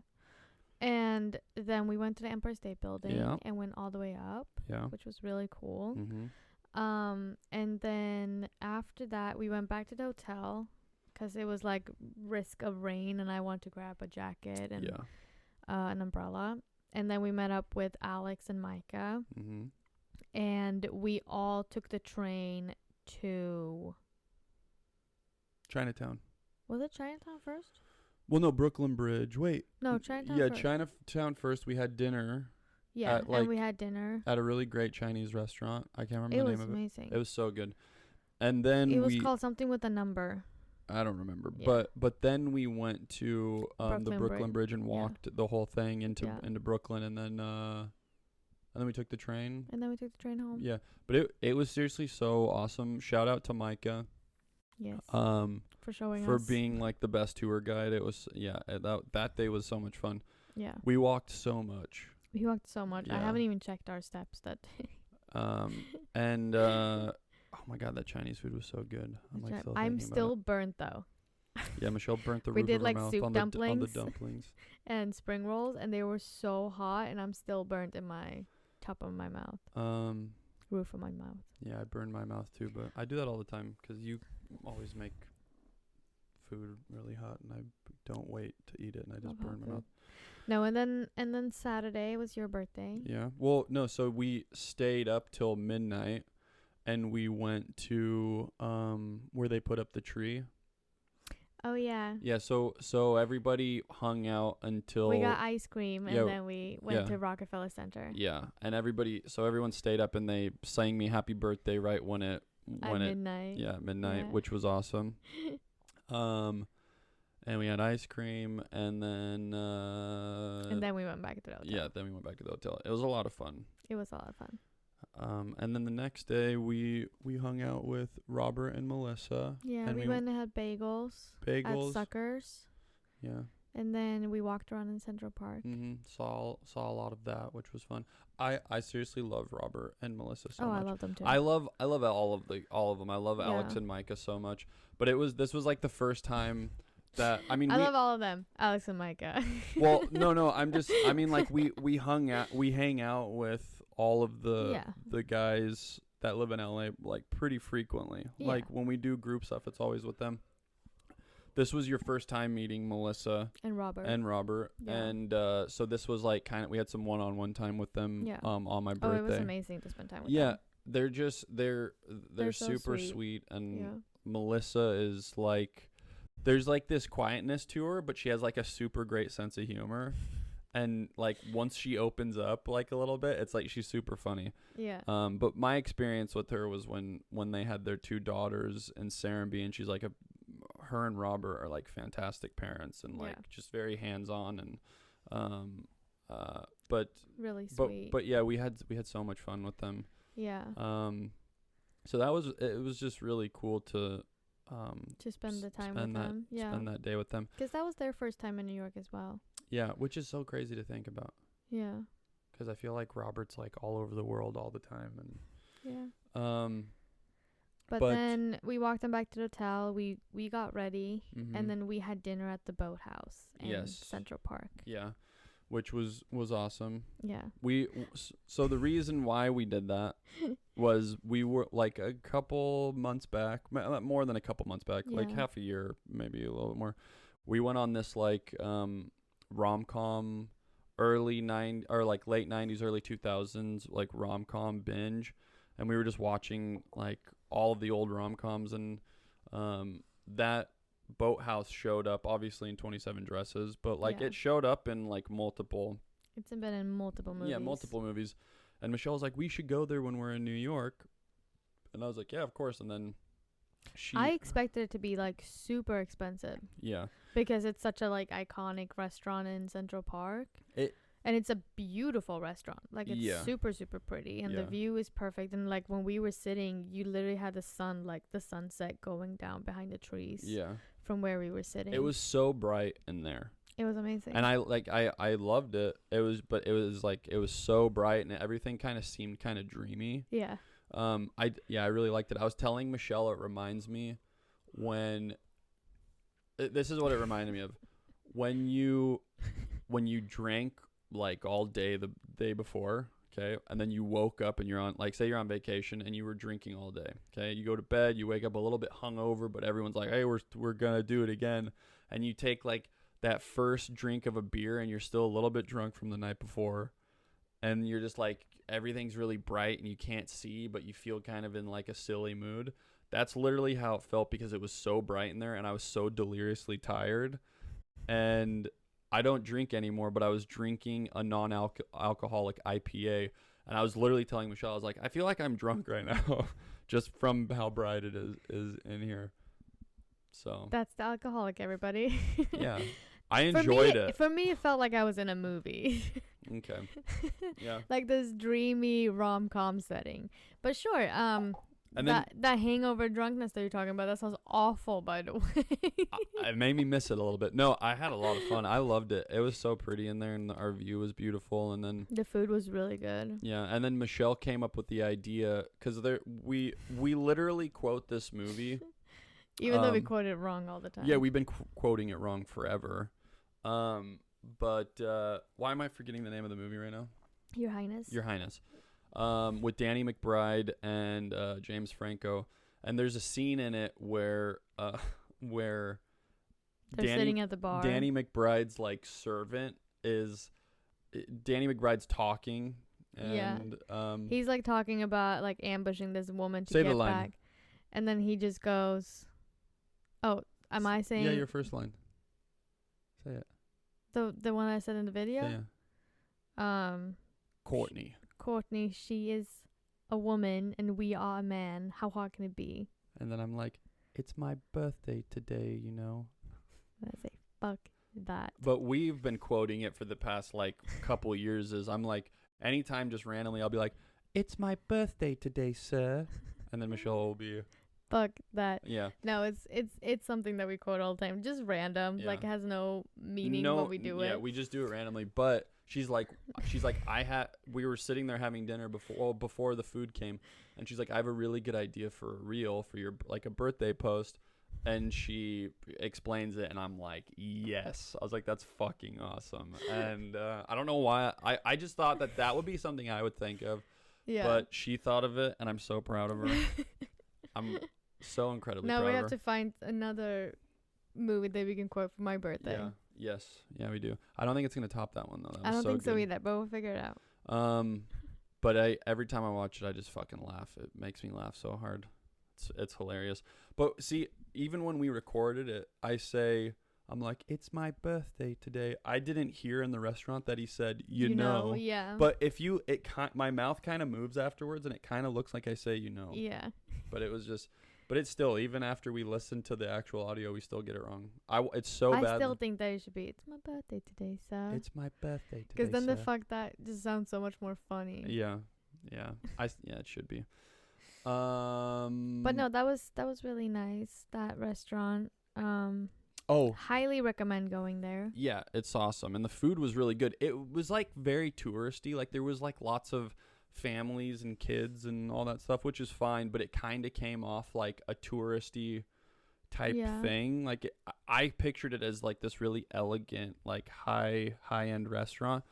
[SPEAKER 1] And then we went to the Empire State Building and went all the way up, which was really cool.
[SPEAKER 2] Mm-hmm.
[SPEAKER 1] And then after that, we went back to the hotel because it was like risk of rain, and I wanted to grab a jacket and an umbrella. And then we met up with Alex and Micah.
[SPEAKER 2] Mm-hmm.
[SPEAKER 1] And we all took the train to
[SPEAKER 2] Chinatown.
[SPEAKER 1] Was it Chinatown first?
[SPEAKER 2] Well, no, Brooklyn Bridge. Wait.
[SPEAKER 1] No, Chinatown first.
[SPEAKER 2] Chinatown first. We had dinner.
[SPEAKER 1] Yeah, and we had dinner
[SPEAKER 2] at a really great Chinese restaurant. I can't remember the name of it.
[SPEAKER 1] It was amazing.
[SPEAKER 2] It was so good. And then
[SPEAKER 1] it was called something with a number.
[SPEAKER 2] I don't remember. Yeah. But then we went to the Brooklyn Bridge and walked the whole thing into Brooklyn, and then we took the train. And then we took the train home. Yeah, but it was seriously so awesome. Shout out to Micah.
[SPEAKER 1] Yes. For showing
[SPEAKER 2] for being like the best tour guide. It was that day was so much fun.
[SPEAKER 1] Yeah.
[SPEAKER 2] We walked so much.
[SPEAKER 1] Yeah. I haven't even checked our steps that day.
[SPEAKER 2] And oh my God, that Chinese food was so good.
[SPEAKER 1] I'm still burnt though.
[SPEAKER 2] Yeah, Michelle burnt the
[SPEAKER 1] roof
[SPEAKER 2] of her
[SPEAKER 1] like
[SPEAKER 2] mouth
[SPEAKER 1] soup
[SPEAKER 2] on
[SPEAKER 1] dumplings,
[SPEAKER 2] the dumplings
[SPEAKER 1] and spring rolls, and they were so hot, and I'm still burnt in my top of my mouth. Roof of my mouth.
[SPEAKER 2] Yeah, I burned my mouth too, but I do that all the time because you always make food really hot, and I don't wait to eat it, and I just burn my mouth.
[SPEAKER 1] No, and then Saturday was your birthday.
[SPEAKER 2] Yeah. Well, no, so we stayed up till midnight, and we went to where they put up the tree. Oh yeah. Yeah, so everybody hung out until
[SPEAKER 1] we got ice cream, and then we went to Rockefeller Center.
[SPEAKER 2] Yeah, and everyone stayed up, and they sang me happy birthday right when it midnight. Yeah, midnight, which was awesome. And we had ice cream, and then
[SPEAKER 1] we went back to the hotel.
[SPEAKER 2] Yeah, then we went back to the hotel. It was a lot of fun. And then the next day we hung out with Robert and Melissa.
[SPEAKER 1] Yeah, and we went and had bagels at Suckers.
[SPEAKER 2] Yeah.
[SPEAKER 1] And then we walked around in Central Park.
[SPEAKER 2] Mm-hmm. Saw a lot of that, which was fun. I seriously love Robert and Melissa so much.
[SPEAKER 1] I love them too.
[SPEAKER 2] I love all of them. I love Alex and Micah so much. But this was like the first time that. I mean,
[SPEAKER 1] I love all of them, Alex and Micah.
[SPEAKER 2] Well, no. I mean, like we hang out with all of the guys that live in LA like pretty frequently.
[SPEAKER 1] Yeah.
[SPEAKER 2] Like when we do group stuff, it's always with them. This was your first time meeting Melissa
[SPEAKER 1] and Robert.
[SPEAKER 2] Yeah. And so this was like kind of, we had some one-on-one time with them.
[SPEAKER 1] Yeah.
[SPEAKER 2] On my birthday.
[SPEAKER 1] Oh, it was amazing to spend time with them.
[SPEAKER 2] Yeah, they're
[SPEAKER 1] so
[SPEAKER 2] super sweet, and
[SPEAKER 1] yeah.
[SPEAKER 2] Melissa is like, there's like this quietness to her, but she has like a super great sense of humor. And like once she opens up like a little bit, it's like she's super funny.
[SPEAKER 1] Yeah.
[SPEAKER 2] But my experience with her was when they had their 2 daughters in Serenbe, and she's like her and Robert are like fantastic parents, and like just very hands-on, and but
[SPEAKER 1] really sweet.
[SPEAKER 2] But yeah, we had so much fun with them.
[SPEAKER 1] Yeah.
[SPEAKER 2] So it was just really cool to
[SPEAKER 1] spend the time with them. Yeah.
[SPEAKER 2] Spend that day with them.
[SPEAKER 1] Because that was their first time in New York as well.
[SPEAKER 2] Yeah, which is so crazy to think about.
[SPEAKER 1] Yeah.
[SPEAKER 2] Because I feel like Robert's like all over the world all the time, and
[SPEAKER 1] yeah. But then we walked them back to the hotel. We got ready, and then we had dinner at the boathouse in Central Park.
[SPEAKER 2] Yeah, which was awesome.
[SPEAKER 1] Yeah.
[SPEAKER 2] So the reason why we did that was we were like a couple months back, more than a couple months back, like half a year, maybe a little bit more. We went on this like rom-com late 90s, early 2000s, like rom-com binge, and we were just watching like all of the old rom-coms, and that boathouse showed up obviously in 27 Dresses, but like it showed up in like multiple.
[SPEAKER 1] It's been in multiple movies.
[SPEAKER 2] Yeah, multiple movies. And Michelle was like, we should go there when we're in New York. And I was like, yeah, of course. And then
[SPEAKER 1] I expected it to be like super expensive.
[SPEAKER 2] Yeah.
[SPEAKER 1] Because it's such a like iconic restaurant in Central Park. And it's a beautiful restaurant. Like it's super, super pretty. And the view is perfect. And like when we were sitting, you literally had the sun, like the sunset going down behind the trees. Yeah. From where we were sitting. It
[SPEAKER 2] was so bright in there.
[SPEAKER 1] It was amazing.
[SPEAKER 2] And I loved it. It was so bright, and everything kind of seemed kind of dreamy.
[SPEAKER 1] Yeah.
[SPEAKER 2] I really liked it. I was telling Michelle, it reminds me this is what it reminded me of. When you drank like all day the day before, okay, and then you woke up and you're on, like, say you're on vacation and you were drinking all day, okay, you go to bed, you wake up a little bit hungover, but everyone's like, hey, we're gonna do it again, and you take like that first drink of a beer and you're still a little bit drunk from the night before, and you're just like, everything's really bright and you can't see, but you feel kind of in like a silly mood. That's literally how it felt, because it was so bright in there and I was so deliriously tired. And I don't drink anymore, but I was drinking a non-alcoholic IPA, and I was literally telling Michelle, I was like, I feel like I'm drunk right now just from how bright it is in here. So
[SPEAKER 1] that's the alcoholic, everybody.
[SPEAKER 2] Yeah. I enjoyed it.
[SPEAKER 1] For me, it felt like I was in a movie.
[SPEAKER 2] Okay. Yeah.
[SPEAKER 1] Like this dreamy rom-com setting. But sure, and that hangover drunkenness that you're talking about, that sounds awful, by the way.
[SPEAKER 2] It made me miss it a little bit. No, I had a lot of fun. I loved it. It was so pretty in there, and our view was beautiful. And then
[SPEAKER 1] the food was really good.
[SPEAKER 2] Yeah, and then Michelle came up with the idea, because we literally quote this movie.
[SPEAKER 1] Even though we quote it wrong all the time.
[SPEAKER 2] Yeah, we've been quoting it wrong forever. But why am I forgetting the name of the movie right now?
[SPEAKER 1] Your Highness.
[SPEAKER 2] Your Highness. With Danny McBride and James Franco, and there's a scene in it where
[SPEAKER 1] they're sitting at the bar.
[SPEAKER 2] Danny McBride's like servant is Danny McBride's talking, and
[SPEAKER 1] he's like talking about like ambushing this woman to
[SPEAKER 2] say
[SPEAKER 1] get
[SPEAKER 2] the line.
[SPEAKER 1] back, and then he just goes, "Oh, am I saying?"
[SPEAKER 2] Yeah, your first line. Say it.
[SPEAKER 1] The one I said in the video.
[SPEAKER 2] Yeah. Courtney,
[SPEAKER 1] she is a woman and we are a man. How hard can it be?
[SPEAKER 2] And then I'm like, it's my birthday today, you know.
[SPEAKER 1] I say, fuck that.
[SPEAKER 2] But we've been quoting it for the past like couple years. I'm like, anytime just randomly, I'll be like, it's my birthday today, sir. And then Michelle will be,
[SPEAKER 1] fuck that.
[SPEAKER 2] Yeah.
[SPEAKER 1] No, it's something that we quote all the time. Just random. Yeah. Like, it has no meaning when we do it.
[SPEAKER 2] Yeah, we just do it randomly. But she's like, we were sitting there having dinner before the food came, and she's like, I have a really good idea for a reel for your, like, a birthday post. And she explains it, and I'm like, yes. I was like, that's fucking awesome. And I don't know why. I just thought that would be something I would think of. Yeah. But she thought of it, and I'm so proud of her. I'm so incredibly proud of her.
[SPEAKER 1] Now we have to find another movie that we can quote for my birthday.
[SPEAKER 2] Yeah. Yes. Yeah, we do. I don't think it's going to top that one, though.
[SPEAKER 1] I don't think so either, but we'll figure it out.
[SPEAKER 2] But every time I watch it, I just fucking laugh. It makes me laugh so hard. It's hilarious. But see, even when we recorded it, I'm like, it's my birthday today. I didn't hear in the restaurant that he said, you know.
[SPEAKER 1] Yeah.
[SPEAKER 2] But my mouth kind of moves afterwards, and it kind of looks like I say, you know.
[SPEAKER 1] Yeah.
[SPEAKER 2] But it's still, even after we listen to the actual audio, we still get it wrong. It's so bad.
[SPEAKER 1] I still think that it should be, it's my birthday today, sir.
[SPEAKER 2] It's my birthday today,
[SPEAKER 1] because then the fuck that just sounds so much more funny.
[SPEAKER 2] Yeah. Yeah. It should be.
[SPEAKER 1] But no, that was really nice, that restaurant. Highly recommend going there.
[SPEAKER 2] Yeah, it's awesome, and the food was really good. It was like very touristy, like there was like lots of families and kids and all that stuff, which is fine, but it kind of came off like a touristy type thing. Like I pictured it as like this really elegant, like high-end restaurant,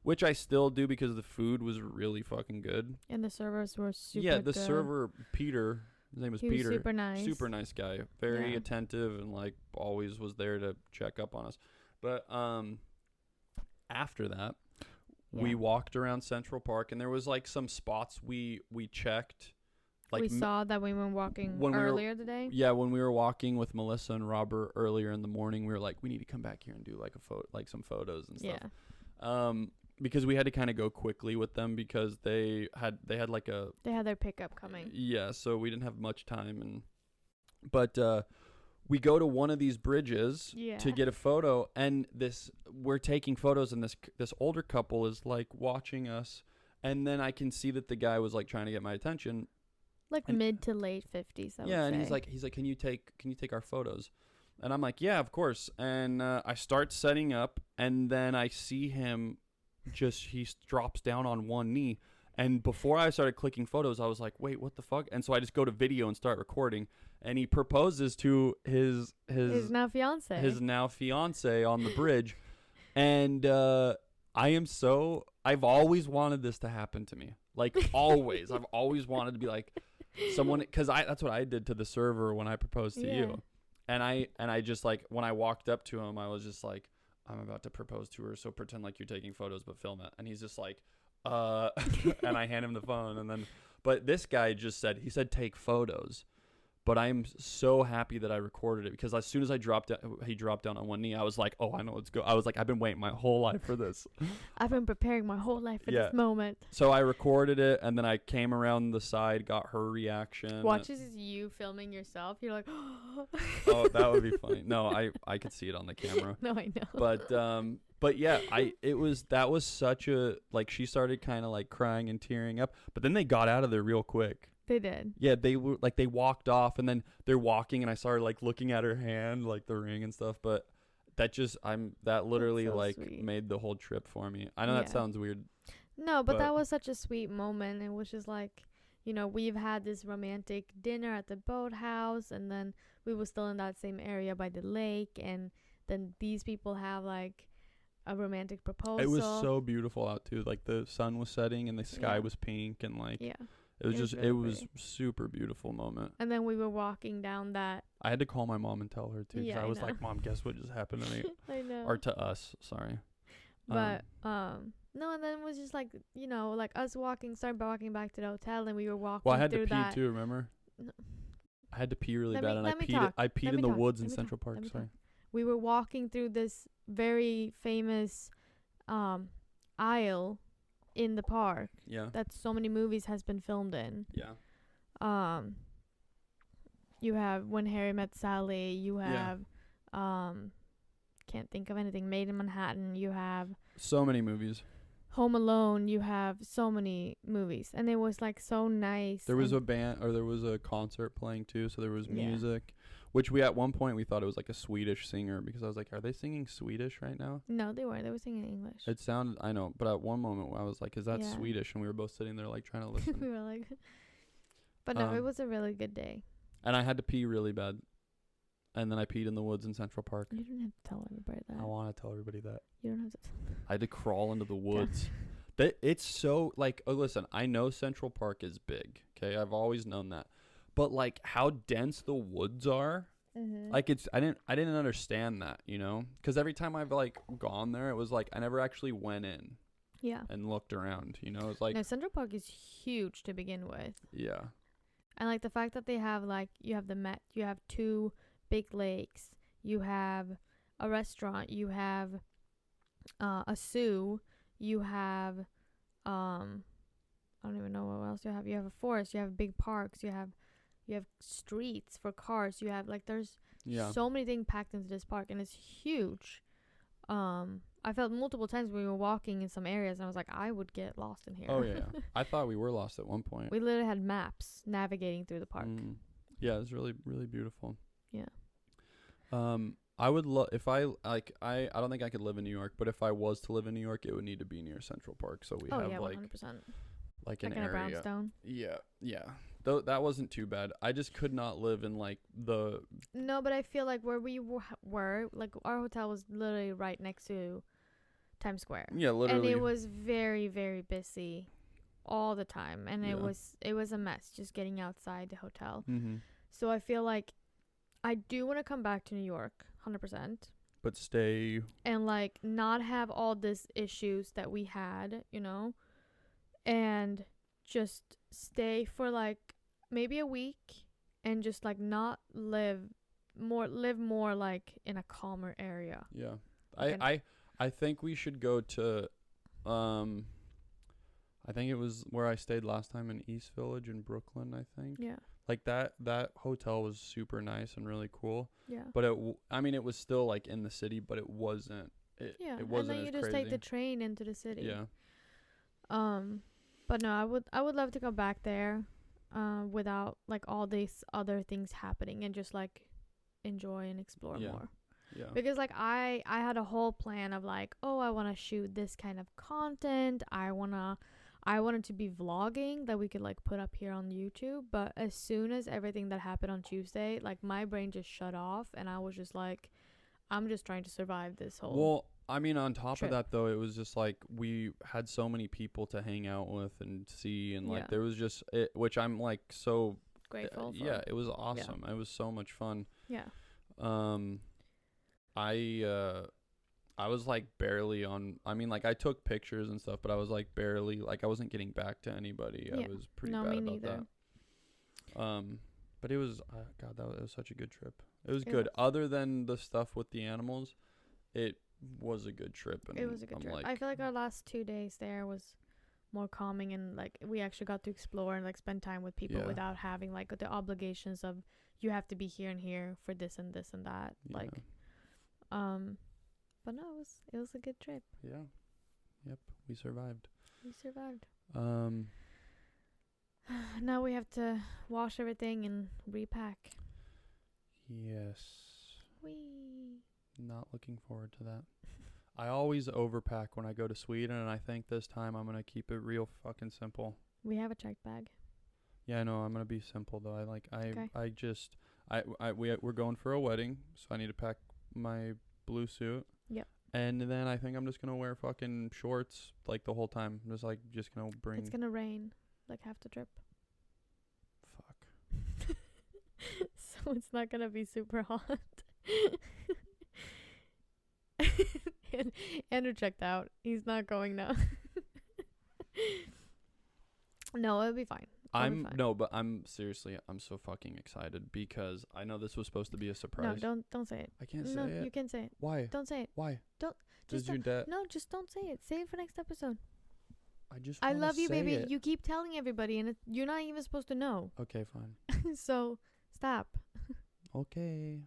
[SPEAKER 2] which I still do because the food was really fucking good.
[SPEAKER 1] And the servers were super good.
[SPEAKER 2] Yeah, the server, Peter, his name was Peter.
[SPEAKER 1] Was super nice.
[SPEAKER 2] Super nice guy. Very attentive and like always was there to check up on us. But after that, we walked around Central Park, and there was like some spots we checked. Like
[SPEAKER 1] we saw that we were walking earlier today.
[SPEAKER 2] Yeah, when we were walking with Melissa and Robert earlier in the morning, we were like, we need to come back here and do like some photos and stuff. Yeah. Because we had to kind of go quickly with them because they had
[SPEAKER 1] their pickup coming.
[SPEAKER 2] Yeah, so we didn't have much time, but we go to one of these bridges to get a photo, and we're taking photos, and this older couple is like watching us, and then I can see that the guy was like trying to get my attention.
[SPEAKER 1] Like mid to late 50s, I would say.
[SPEAKER 2] And he's like, can you take our photos? And I'm like, yeah, of course. And I start setting up, and then I see him he drops down on one knee. And before I started clicking photos, I was like, wait, what the fuck? And so I just go to video and start recording. And he proposes to his
[SPEAKER 1] now fiance.
[SPEAKER 2] His now fiance on the bridge. And I've always wanted this to happen to me. Like always. I've always wanted to be like someone, because that's what I did to the server when I proposed to you. And I just like, when I walked up to him, I was just like, I'm about to propose to her, so pretend like you're taking photos, but film it. And he's just like, and I hand him the phone, but this guy he said take photos. But I'm so happy that I recorded it, because as soon as he dropped down on one knee, I was like, oh, I know, let's go. I was like, I've been waiting my whole life for this.
[SPEAKER 1] I've been preparing my whole life for this moment.
[SPEAKER 2] So I recorded it, and then I came around the side, got her reaction.
[SPEAKER 1] Watches you filming yourself. You're like,
[SPEAKER 2] oh, that would be funny. No, I could see it on the camera.
[SPEAKER 1] No, I know.
[SPEAKER 2] But yeah, that was such a, like, she started kind of like crying and tearing up, but then they got out of there real quick.
[SPEAKER 1] They did.
[SPEAKER 2] Yeah, they were like, they walked off, and then they're walking, and I started like looking at her hand, like the ring and stuff. But that literally so like sweet. Made the whole trip for me. I know that sounds weird.
[SPEAKER 1] No, but that was such a sweet moment. It was just like, we've had this romantic dinner at the boathouse, and then we were still in that same area by the lake, and then these people have like a romantic proposal.
[SPEAKER 2] It was so beautiful out too. Like the sun was setting, and the sky was pink, and like it was super beautiful moment.
[SPEAKER 1] And then we were walking down that.
[SPEAKER 2] I had to call my mom and tell her too, because I was like, Mom, guess what just happened to me?
[SPEAKER 1] I know.
[SPEAKER 2] Or to us, sorry.
[SPEAKER 1] But no, and then it was just like, like us started walking back to the hotel, and we were walking.
[SPEAKER 2] Well, I had to pee too, remember? No. I had to pee really bad, and I peed in the woods in Central Park. Sorry.
[SPEAKER 1] We were walking through this very famous aisle in the park that so many movies has been filmed in. You have When Harry Met Sally, you have can't think of anything, Made in Manhattan, you have
[SPEAKER 2] so many movies,
[SPEAKER 1] Home Alone, you have so many movies, and it was like so nice.
[SPEAKER 2] There was a band, or there was a concert playing too, so there was music, which we at one point we thought it was like a Swedish singer, because I was like, are they singing Swedish right now?
[SPEAKER 1] No, they weren't. They were singing English.
[SPEAKER 2] It sounded, I know, but at one moment I was like, is that Swedish? And we were both sitting there like trying to listen.
[SPEAKER 1] We were like, but no, it was a really good day.
[SPEAKER 2] And I had to pee really bad. and then I peed in the woods in Central Park.
[SPEAKER 1] You don't have to tell anybody that.
[SPEAKER 2] I want to tell everybody that.
[SPEAKER 1] You don't have to.
[SPEAKER 2] I had to crawl into the woods. It's so like, oh, listen, I know Central Park is big. Okay, I've always known that, but like how dense the woods are, like I didn't understand that, you know, because every time I've like gone there, it was like I never actually went in.
[SPEAKER 1] Yeah.
[SPEAKER 2] And looked around, you know, it's like.
[SPEAKER 1] No, Central Park is huge to begin with.
[SPEAKER 2] Yeah.
[SPEAKER 1] And like the fact that they have like you have you have 2 big lakes, you have a restaurant, you have a zoo, you have I don't even know what else you have. You have a forest, you have big parks, you have streets for cars, you have like there's so many things packed into this park, and it's huge. I felt multiple times when we were walking in some areas, and I was like, I would get lost in here.
[SPEAKER 2] Oh yeah. I thought we were lost at one point.
[SPEAKER 1] We literally had maps navigating through the park.
[SPEAKER 2] Yeah, it's really, really beautiful.
[SPEAKER 1] Yeah.
[SPEAKER 2] I would love if I don't think I could live in New York, but if I was to live in New York, it would need to be near Central Park, so we have
[SPEAKER 1] 100%.
[SPEAKER 2] like an
[SPEAKER 1] in a
[SPEAKER 2] area.
[SPEAKER 1] brownstone.
[SPEAKER 2] Yeah. Though that wasn't too bad. I just could not live in like the.
[SPEAKER 1] No, but I feel like where we were like our hotel was literally right next to Times Square.
[SPEAKER 2] Yeah, literally.
[SPEAKER 1] And it was very, very busy all the time, and it was a mess just getting outside the hotel. So I feel like I do want to come back to New York 100%,
[SPEAKER 2] but stay
[SPEAKER 1] and like not have all these issues that we had, you know, and just stay for like maybe a week and just like not live more like in a calmer area.
[SPEAKER 2] Yeah. I think we should go to I think it was where I stayed last time in East Village in Brooklyn, I think.
[SPEAKER 1] Yeah.
[SPEAKER 2] Like that hotel was super nice and really cool.
[SPEAKER 1] Yeah.
[SPEAKER 2] But it was still like in the city, but it wasn't. It wasn't.
[SPEAKER 1] And then you just take the train into the city.
[SPEAKER 2] Yeah.
[SPEAKER 1] But no, I would love to go back there, without like all these other things happening, and just like enjoy and explore more.
[SPEAKER 2] Yeah.
[SPEAKER 1] Because like I had a whole plan of like, oh, I want to shoot this kind of content. I wanted to be vlogging that we could like put up here on YouTube. But as soon as everything that happened on Tuesday, like my brain just shut off, and I was just like, I'm just trying to survive this whole.
[SPEAKER 2] Well, I mean, on top
[SPEAKER 1] trip.
[SPEAKER 2] of that though, it was just like we had so many people to hang out with and see, and like there was just it, which I'm like so
[SPEAKER 1] grateful for.
[SPEAKER 2] Yeah, it was awesome. It was so much fun.
[SPEAKER 1] Yeah.
[SPEAKER 2] I was like barely on. I mean, like I took pictures and stuff, but I was like barely like I wasn't getting back to anybody. I was pretty bad
[SPEAKER 1] me
[SPEAKER 2] about
[SPEAKER 1] neither.
[SPEAKER 2] that. But it was God, that was such a good trip. It was good. Other than the stuff with the animals, it was a good trip. And
[SPEAKER 1] it was a good trip.
[SPEAKER 2] like,
[SPEAKER 1] I feel like our last 2 days there was more calming, and like we actually got to explore and like spend time with people without having like the obligations of you have to be here and here for this and this and that.
[SPEAKER 2] Yeah.
[SPEAKER 1] Like, but no, it was a good trip.
[SPEAKER 2] Yeah. Yep. We survived.
[SPEAKER 1] Now we have to wash everything and repack.
[SPEAKER 2] Yes.
[SPEAKER 1] Whee.
[SPEAKER 2] Not looking forward to that. I always overpack when I go to Sweden, and I think this time I'm gonna keep it real fucking simple.
[SPEAKER 1] We have a checked bag.
[SPEAKER 2] Yeah, I know. I'm gonna be simple though. We're going for a wedding, so I need to pack my blue suit.
[SPEAKER 1] Yep.
[SPEAKER 2] And then I think I'm just gonna wear fucking shorts like the whole time. Just gonna bring.
[SPEAKER 1] It's gonna rain like half the trip.
[SPEAKER 2] Fuck.
[SPEAKER 1] So it's not gonna be super hot. Andrew checked out. He's not going now. No, it'll be fine.
[SPEAKER 2] But I'm seriously, I'm so fucking excited because I know this was supposed to be a surprise.
[SPEAKER 1] No, don't say it.
[SPEAKER 2] I can't say it.
[SPEAKER 1] You can say it.
[SPEAKER 2] Why?
[SPEAKER 1] Don't say it.
[SPEAKER 2] Why?
[SPEAKER 1] Don't.
[SPEAKER 2] Just your dad.
[SPEAKER 1] No, just don't say it. Say it for next episode.
[SPEAKER 2] I
[SPEAKER 1] love you, baby.
[SPEAKER 2] It.
[SPEAKER 1] You keep telling everybody, and you're not even supposed to know.
[SPEAKER 2] Okay, fine.
[SPEAKER 1] So stop.
[SPEAKER 2] Okay.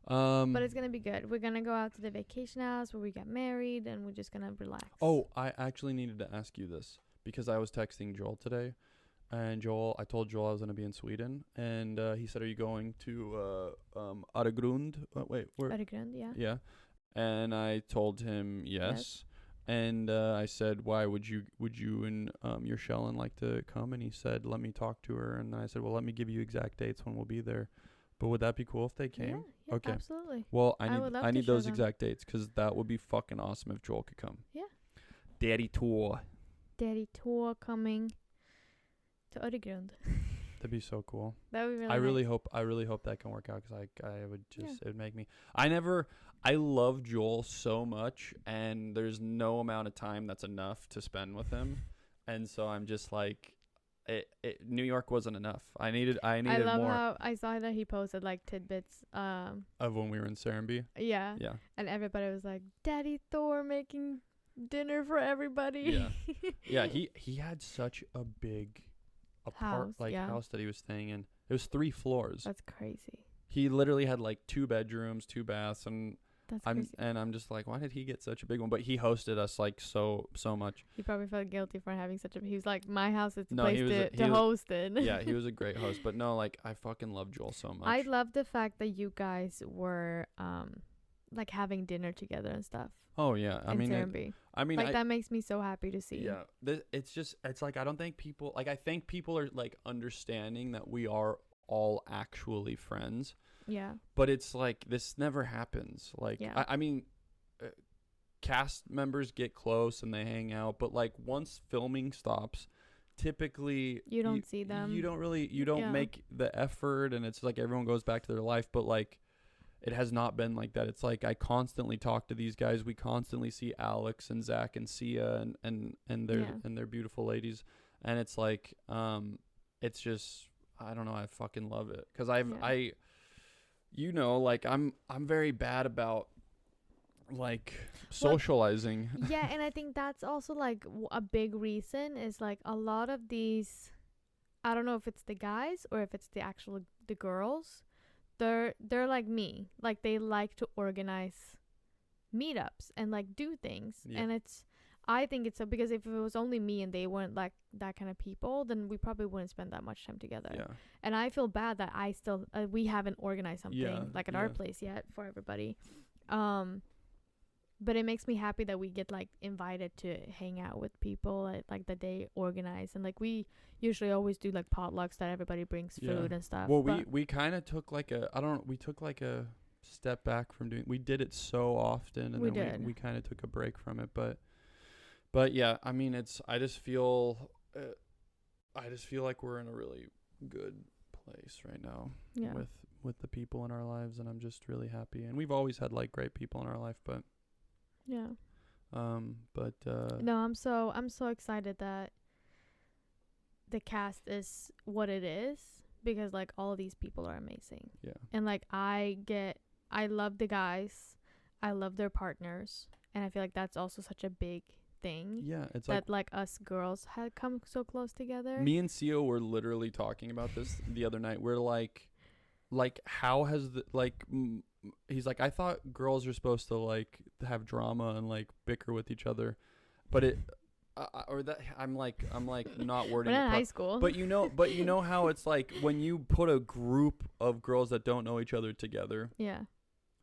[SPEAKER 1] But it's gonna be good. We're gonna go out to the vacation house where we get married, and we're just gonna relax.
[SPEAKER 2] Oh, I actually needed to ask you this because I was texting Joel today, and I told Joel I was gonna be in Sweden, and he said, "Are you going to Öregrund?" Wait, where?
[SPEAKER 1] Öregrund, yeah.
[SPEAKER 2] Yeah, and I told him yes. And I said, "Why would you and your Shellen like to come?" And he said, "Let me talk to her." And I said, "Well, let me give you exact dates when we'll be there." But would that be cool if they came?
[SPEAKER 1] Yeah,
[SPEAKER 2] okay.
[SPEAKER 1] Absolutely.
[SPEAKER 2] Well,
[SPEAKER 1] would love
[SPEAKER 2] I
[SPEAKER 1] to
[SPEAKER 2] need
[SPEAKER 1] show
[SPEAKER 2] those
[SPEAKER 1] them.
[SPEAKER 2] exact dates because that would be fucking awesome if Joel could come.
[SPEAKER 1] Yeah.
[SPEAKER 2] Daddy tour.
[SPEAKER 1] Daddy tour coming to Öregrund.
[SPEAKER 2] That'd be so cool.
[SPEAKER 1] That would be really
[SPEAKER 2] I really
[SPEAKER 1] nice.
[SPEAKER 2] hope that can work out because I would just it would make me. I love Joel so much, and there's no amount of time that's enough to spend with him, and so I'm just like, New York wasn't enough. I needed
[SPEAKER 1] I love
[SPEAKER 2] more.
[SPEAKER 1] how I saw that he posted like tidbits.
[SPEAKER 2] Of when we were in Serenby.
[SPEAKER 1] Yeah.
[SPEAKER 2] Yeah.
[SPEAKER 1] And everybody was like, Daddy Thor making dinner for everybody.
[SPEAKER 2] Yeah. Yeah. He had such a big
[SPEAKER 1] House
[SPEAKER 2] that he was staying in. It was 3 floors.
[SPEAKER 1] That's crazy.
[SPEAKER 2] He literally had like 2 bedrooms, 2 baths, and
[SPEAKER 1] That's crazy.
[SPEAKER 2] I'm just like, why did he get such a big one? But he hosted us like so much.
[SPEAKER 1] He probably felt guilty for having such a. He was like, my house is the
[SPEAKER 2] No,
[SPEAKER 1] place to host it.
[SPEAKER 2] Yeah, he was a great host. But no, like I fucking love Joel so much.
[SPEAKER 1] I love the fact that you guys were like having dinner together and stuff.
[SPEAKER 2] Oh yeah, I mean,
[SPEAKER 1] like that makes me so happy to see.
[SPEAKER 2] Yeah, it's like I don't think people like I think people are like understanding that we are all actually friends.
[SPEAKER 1] Yeah.
[SPEAKER 2] But it's like this never happens. Like I mean, cast members get close and they hang out, but like once filming stops, typically
[SPEAKER 1] you don't see them.
[SPEAKER 2] You don't make the effort, and it's like everyone goes back to their life. But like it has not been like that. It's like I constantly talk to these guys. We constantly see Alex and Zach and Sia and their beautiful ladies, and it's like it's just I don't know. I fucking love it because like I'm very bad about like socializing.
[SPEAKER 1] Yeah, and I think that's also like a big reason is like a lot of these, I don't know if it's the guys or if it's the girls, they're like me, like they like to organize meetups and like do things. And I think it's because if it was only me and they weren't like that kind of people, then we probably wouldn't spend that much time together.
[SPEAKER 2] Yeah.
[SPEAKER 1] And I feel bad that I still we haven't organized something like at our place yet for everybody. But it makes me happy that we get like invited to hang out with people at like the day organized, and like we usually always do like potlucks that everybody brings food and stuff.
[SPEAKER 2] Well, we kind of took like a step back from doing. We did it so often, and we kind of took a break from it. But yeah, I mean, I just feel like we're in a really good place right now with the people in our lives, and I'm just really happy. And we've always had like great people in our life, but.
[SPEAKER 1] Yeah.
[SPEAKER 2] No,
[SPEAKER 1] I'm so excited that the cast is what it is, because like all of these people are amazing.
[SPEAKER 2] Yeah.
[SPEAKER 1] And like I love the guys. I love their partners, and I feel like that's also such a big thing.
[SPEAKER 2] Yeah, it's
[SPEAKER 1] that like us girls had come so close together.
[SPEAKER 2] Me and Sio were literally talking about this the other night. We're like how has he's like, I thought girls are supposed to like have drama and like bicker with each other, but I'm like not wording.
[SPEAKER 1] We're in high school,
[SPEAKER 2] but you know how it's like when you put a group of girls that don't know each other together.
[SPEAKER 1] Yeah.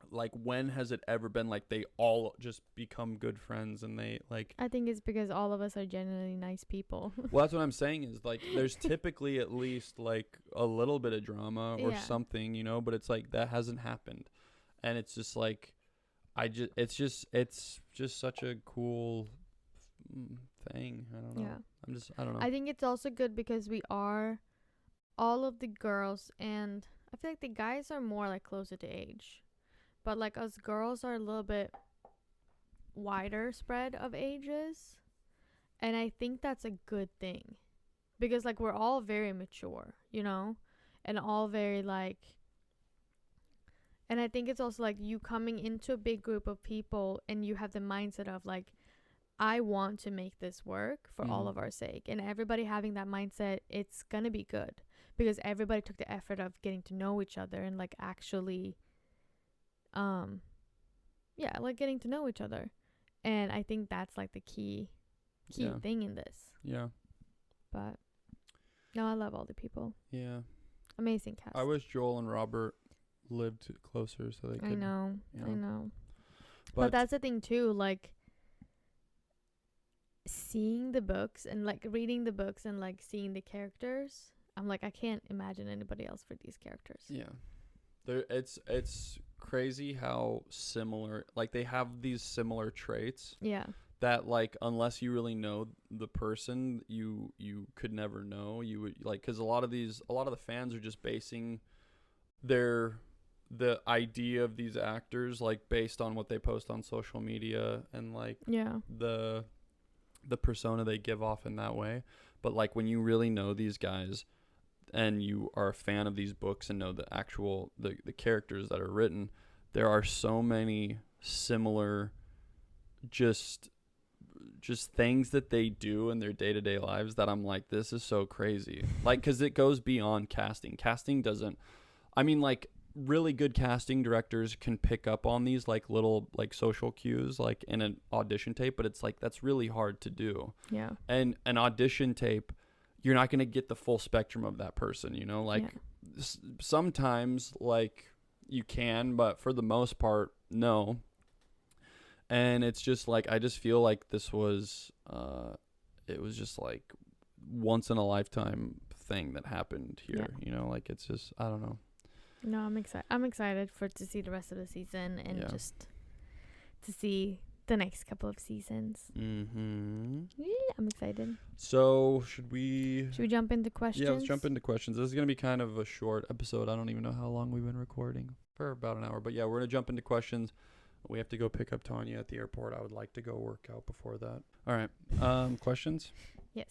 [SPEAKER 2] Like when has it ever been like they all just become good friends and they like?
[SPEAKER 1] I think it's because all of us are genuinely nice people.
[SPEAKER 2] Well, that's what I'm saying is like there's typically at least like a little bit of drama or something, you know, but it's like that hasn't happened. And it's just like it's just such a cool thing. I don't know.
[SPEAKER 1] Yeah.
[SPEAKER 2] I don't know.
[SPEAKER 1] I think it's also good because we are all of the girls, and I feel like the guys are more like closer to age. But like us girls are a little bit wider spread of ages. And I think that's a good thing. Because like we're all very mature, you know? And all very like... And I think it's also like you coming into a big group of people and you have the mindset of like, I want to make this work for all of our sake. And everybody having that mindset, it's going to be good. Because everybody took the effort of getting to know each other and like actually... like getting to know each other, and I think that's like the key thing in this.
[SPEAKER 2] Yeah.
[SPEAKER 1] But no, I love all the people.
[SPEAKER 2] Yeah.
[SPEAKER 1] Amazing cast.
[SPEAKER 2] I wish Joel and Robert lived closer so they could.
[SPEAKER 1] I know. But that's the thing too, like seeing the books and like reading the books and like seeing the characters. I'm like, I can't imagine anybody else for these characters.
[SPEAKER 2] Yeah. It's crazy how similar, like, they have these similar traits.
[SPEAKER 1] Yeah.
[SPEAKER 2] That, like, unless you really know the person, you could never know. You would, like, because a lot of the fans are just basing the idea of these actors, like, based on what they post on social media and, like, the persona they give off in that way. But, like, when you really know these guys and you are a fan of these books and know the actual the characters that are written, there are so many similar just things that they do in their day-to-day lives that I'm like, this is so crazy. Like, because it goes beyond casting. Casting doesn't, I mean, like, really good casting directors can pick up on these, like, little, like, social cues, like, in an audition tape, but it's like, that's really hard to do.
[SPEAKER 1] Yeah.
[SPEAKER 2] And an audition tape, you're not going to get the full spectrum of that person, you know? Like, sometimes, like, you can, but for the most part, no. And it's just like, I just feel like this was it was just like once in a lifetime thing that happened here. You know, like, it's just, I don't know.
[SPEAKER 1] No, I'm excited to see the rest of the season and just to see the next couple of seasons. I'm excited.
[SPEAKER 2] So should we
[SPEAKER 1] jump into questions?
[SPEAKER 2] Yeah, let's jump into questions. This is gonna be kind of a short episode. I don't even know how long we've been recording. For about an hour. But yeah, we're gonna jump into questions. We have to go pick up Tanya at the airport. I would like to go work out before that. All right. Questions?
[SPEAKER 1] Yes.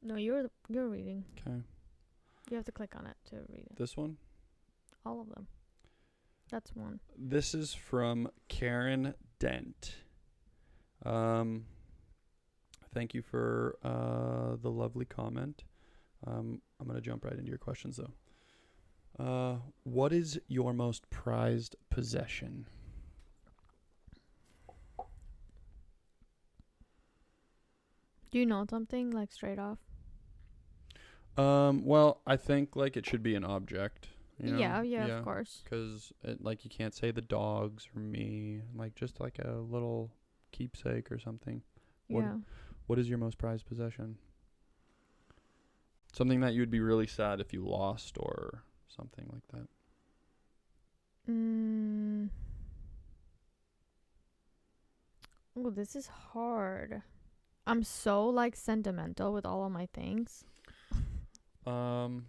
[SPEAKER 1] No, you're reading. Okay. You have to click on it to read it.
[SPEAKER 2] This one?
[SPEAKER 1] All of them. That's one.
[SPEAKER 2] This is from Karen Dent. Thank you for the lovely comment. I'm going to jump right into your questions, though. What is your most prized possession?
[SPEAKER 1] Do you know something, like, straight off?
[SPEAKER 2] Well, I think, like, it should be an object. You know?
[SPEAKER 1] Yeah, of course.
[SPEAKER 2] Because, like, you can't say the dogs or me. Like, just, like, a little keepsake or something. What is your most prized possession? Something that you'd be really sad if you lost or something like that.
[SPEAKER 1] Oh, this is hard. I'm so, like, sentimental with all of my things.
[SPEAKER 2] I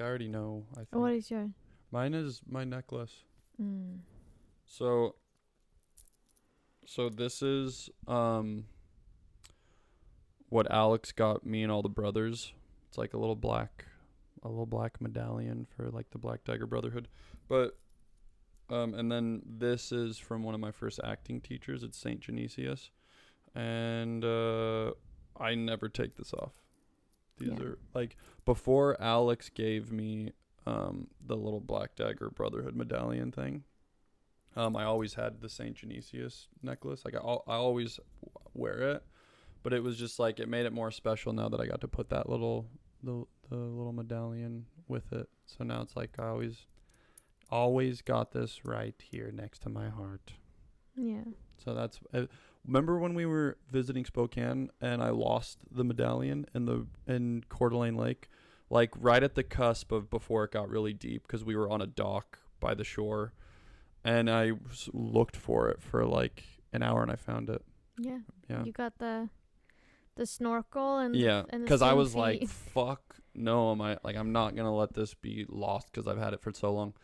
[SPEAKER 2] already know. I think.
[SPEAKER 1] What is yours?
[SPEAKER 2] Mine is my necklace. So this is what Alex got me and all the brothers. It's like a little black medallion for, like, the Black Dagger Brotherhood. But and then this is from one of my first acting teachers. It's St. Genesius. And I never take this off. These are, like, before Alex gave me the little Black Dagger Brotherhood medallion thing, I always had the St. Genesius necklace. Like, I always wear it, but it was just like, it made it more special now that I got to put that the little medallion with it. So now it's like, I always got this right here next to my heart.
[SPEAKER 1] Yeah.
[SPEAKER 2] So that's remember when we were visiting Spokane and I lost the medallion in Coeur d'Alene Lake, like right at the cusp of before it got really deep, because we were on a dock by the shore, and I looked for it for like an hour and I found it.
[SPEAKER 1] Yeah. You got the snorkel and
[SPEAKER 2] because I was like, fuck no, I'm not gonna let this be lost because I've had it for so long.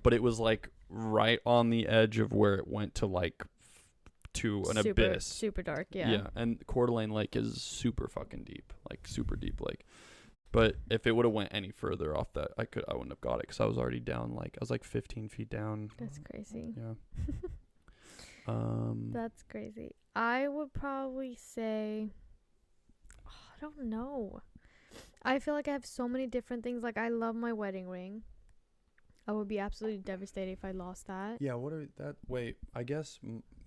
[SPEAKER 2] But it was like right on the edge of where it went to, like, to an abyss.
[SPEAKER 1] Super dark, yeah.
[SPEAKER 2] And Coeur d'Alene Lake is super fucking deep, like super deep lake. But if it would have went any further off that, I wouldn't have got it because I was already down, like, I was like 15 feet down.
[SPEAKER 1] That's crazy.
[SPEAKER 2] Yeah.
[SPEAKER 1] That's crazy. I would probably say, I don't know. I feel like I have so many different things. Like, I love my wedding ring. I would be absolutely devastated if I lost that.
[SPEAKER 2] Yeah, wait, I guess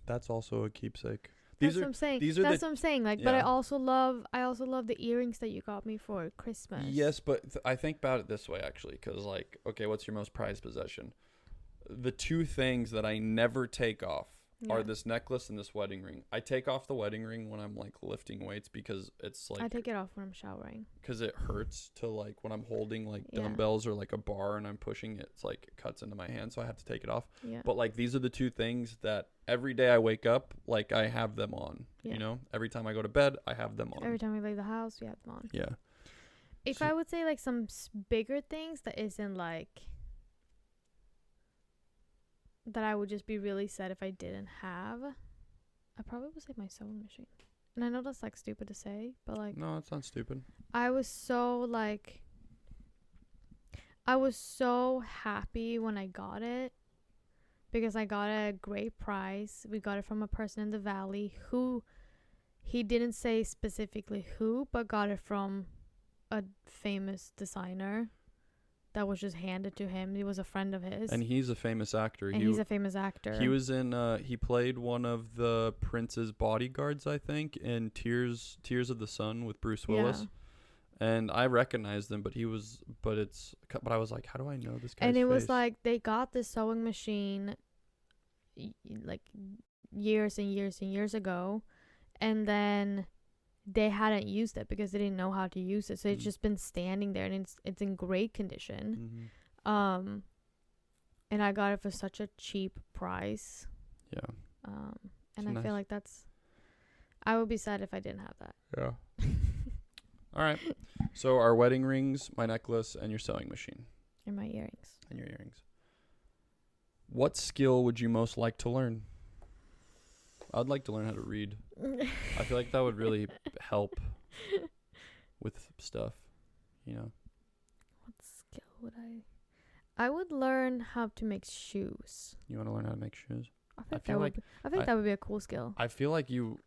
[SPEAKER 2] that's also a keepsake.
[SPEAKER 1] That's what I'm saying. That's what I'm saying. Like, but I also love the earrings that you got me for Christmas.
[SPEAKER 2] Yes, but I think about it this way, actually, because, like, okay, what's your most prized possession? The two things that I never take off are this necklace and this wedding ring. I take off the wedding ring when I'm like lifting weights because it's like
[SPEAKER 1] I take it off when I'm showering.
[SPEAKER 2] Because it hurts to like when I'm holding like dumbbells or like a bar and I'm pushing it, it's like it cuts into my hand, so I have to take it off.
[SPEAKER 1] Yeah.
[SPEAKER 2] But like these are the two things that every day I wake up, like I have them on. You know, every time I go to bed, I have them on.
[SPEAKER 1] Every time we leave the house, we have them on.
[SPEAKER 2] Yeah.
[SPEAKER 1] If I would say like some bigger things that isn't like that I would just be really sad if I didn't have, I probably would say my sewing machine. And I know that's like stupid to say, but like
[SPEAKER 2] no, it's not stupid.
[SPEAKER 1] I was so happy when I got it because I got it at a great price. We got it from a person in the valley who he didn't say specifically who, but got it from a famous designer that was just handed to him. He was a friend of his.
[SPEAKER 2] And he's a famous actor.
[SPEAKER 1] And he's a famous actor.
[SPEAKER 2] He was in he played one of the Prince's bodyguards, I think, in Tears of the Sun with Bruce Willis. Yeah. And I recognized him, but I was like, how do I know this guy's
[SPEAKER 1] And it
[SPEAKER 2] face?
[SPEAKER 1] was like they got this sewing machine like years and years and years ago, and then they hadn't used it because they didn't know how to use it, so it's just been standing there, and it's in great condition. And I got it for such a cheap price. And I feel like I would be sad if I didn't have that.
[SPEAKER 2] Yeah. All right, so our wedding rings, my necklace, and your sewing machine,
[SPEAKER 1] and my earrings.
[SPEAKER 2] And your earrings. What skill would you most like to learn? I'd like to learn how to read. I feel like that would really help with stuff, you know.
[SPEAKER 1] What skill would I would learn how to make shoes.
[SPEAKER 2] You want to learn how to make shoes?
[SPEAKER 1] I think that would be a cool skill.
[SPEAKER 2] I feel like you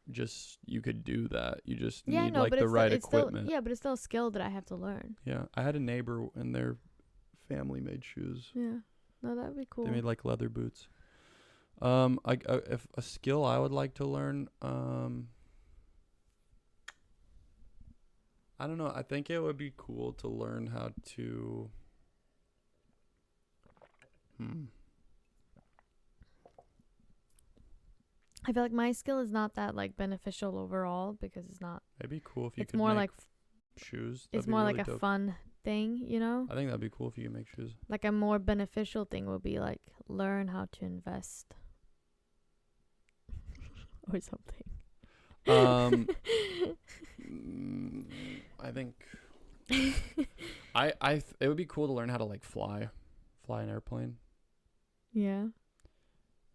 [SPEAKER 2] could do that. You just need like the right equipment.
[SPEAKER 1] But it's still a skill that I have to learn.
[SPEAKER 2] Yeah, I had a neighbor and their family made shoes.
[SPEAKER 1] Yeah, no, that would be cool.
[SPEAKER 2] They made like leather boots. If a skill I would like to learn, I don't know. I think it would be cool to learn how to.
[SPEAKER 1] I feel like my skill is not that like beneficial overall because it's not.
[SPEAKER 2] It'd be cool if you could.
[SPEAKER 1] It's more
[SPEAKER 2] make
[SPEAKER 1] like
[SPEAKER 2] shoes.
[SPEAKER 1] It's more really like a fun thing, you know.
[SPEAKER 2] I think that'd be cool if you could make shoes.
[SPEAKER 1] Like a more beneficial thing would be like learn how to invest. Or something.
[SPEAKER 2] I think it would be cool to learn how to like fly an airplane.
[SPEAKER 1] Yeah.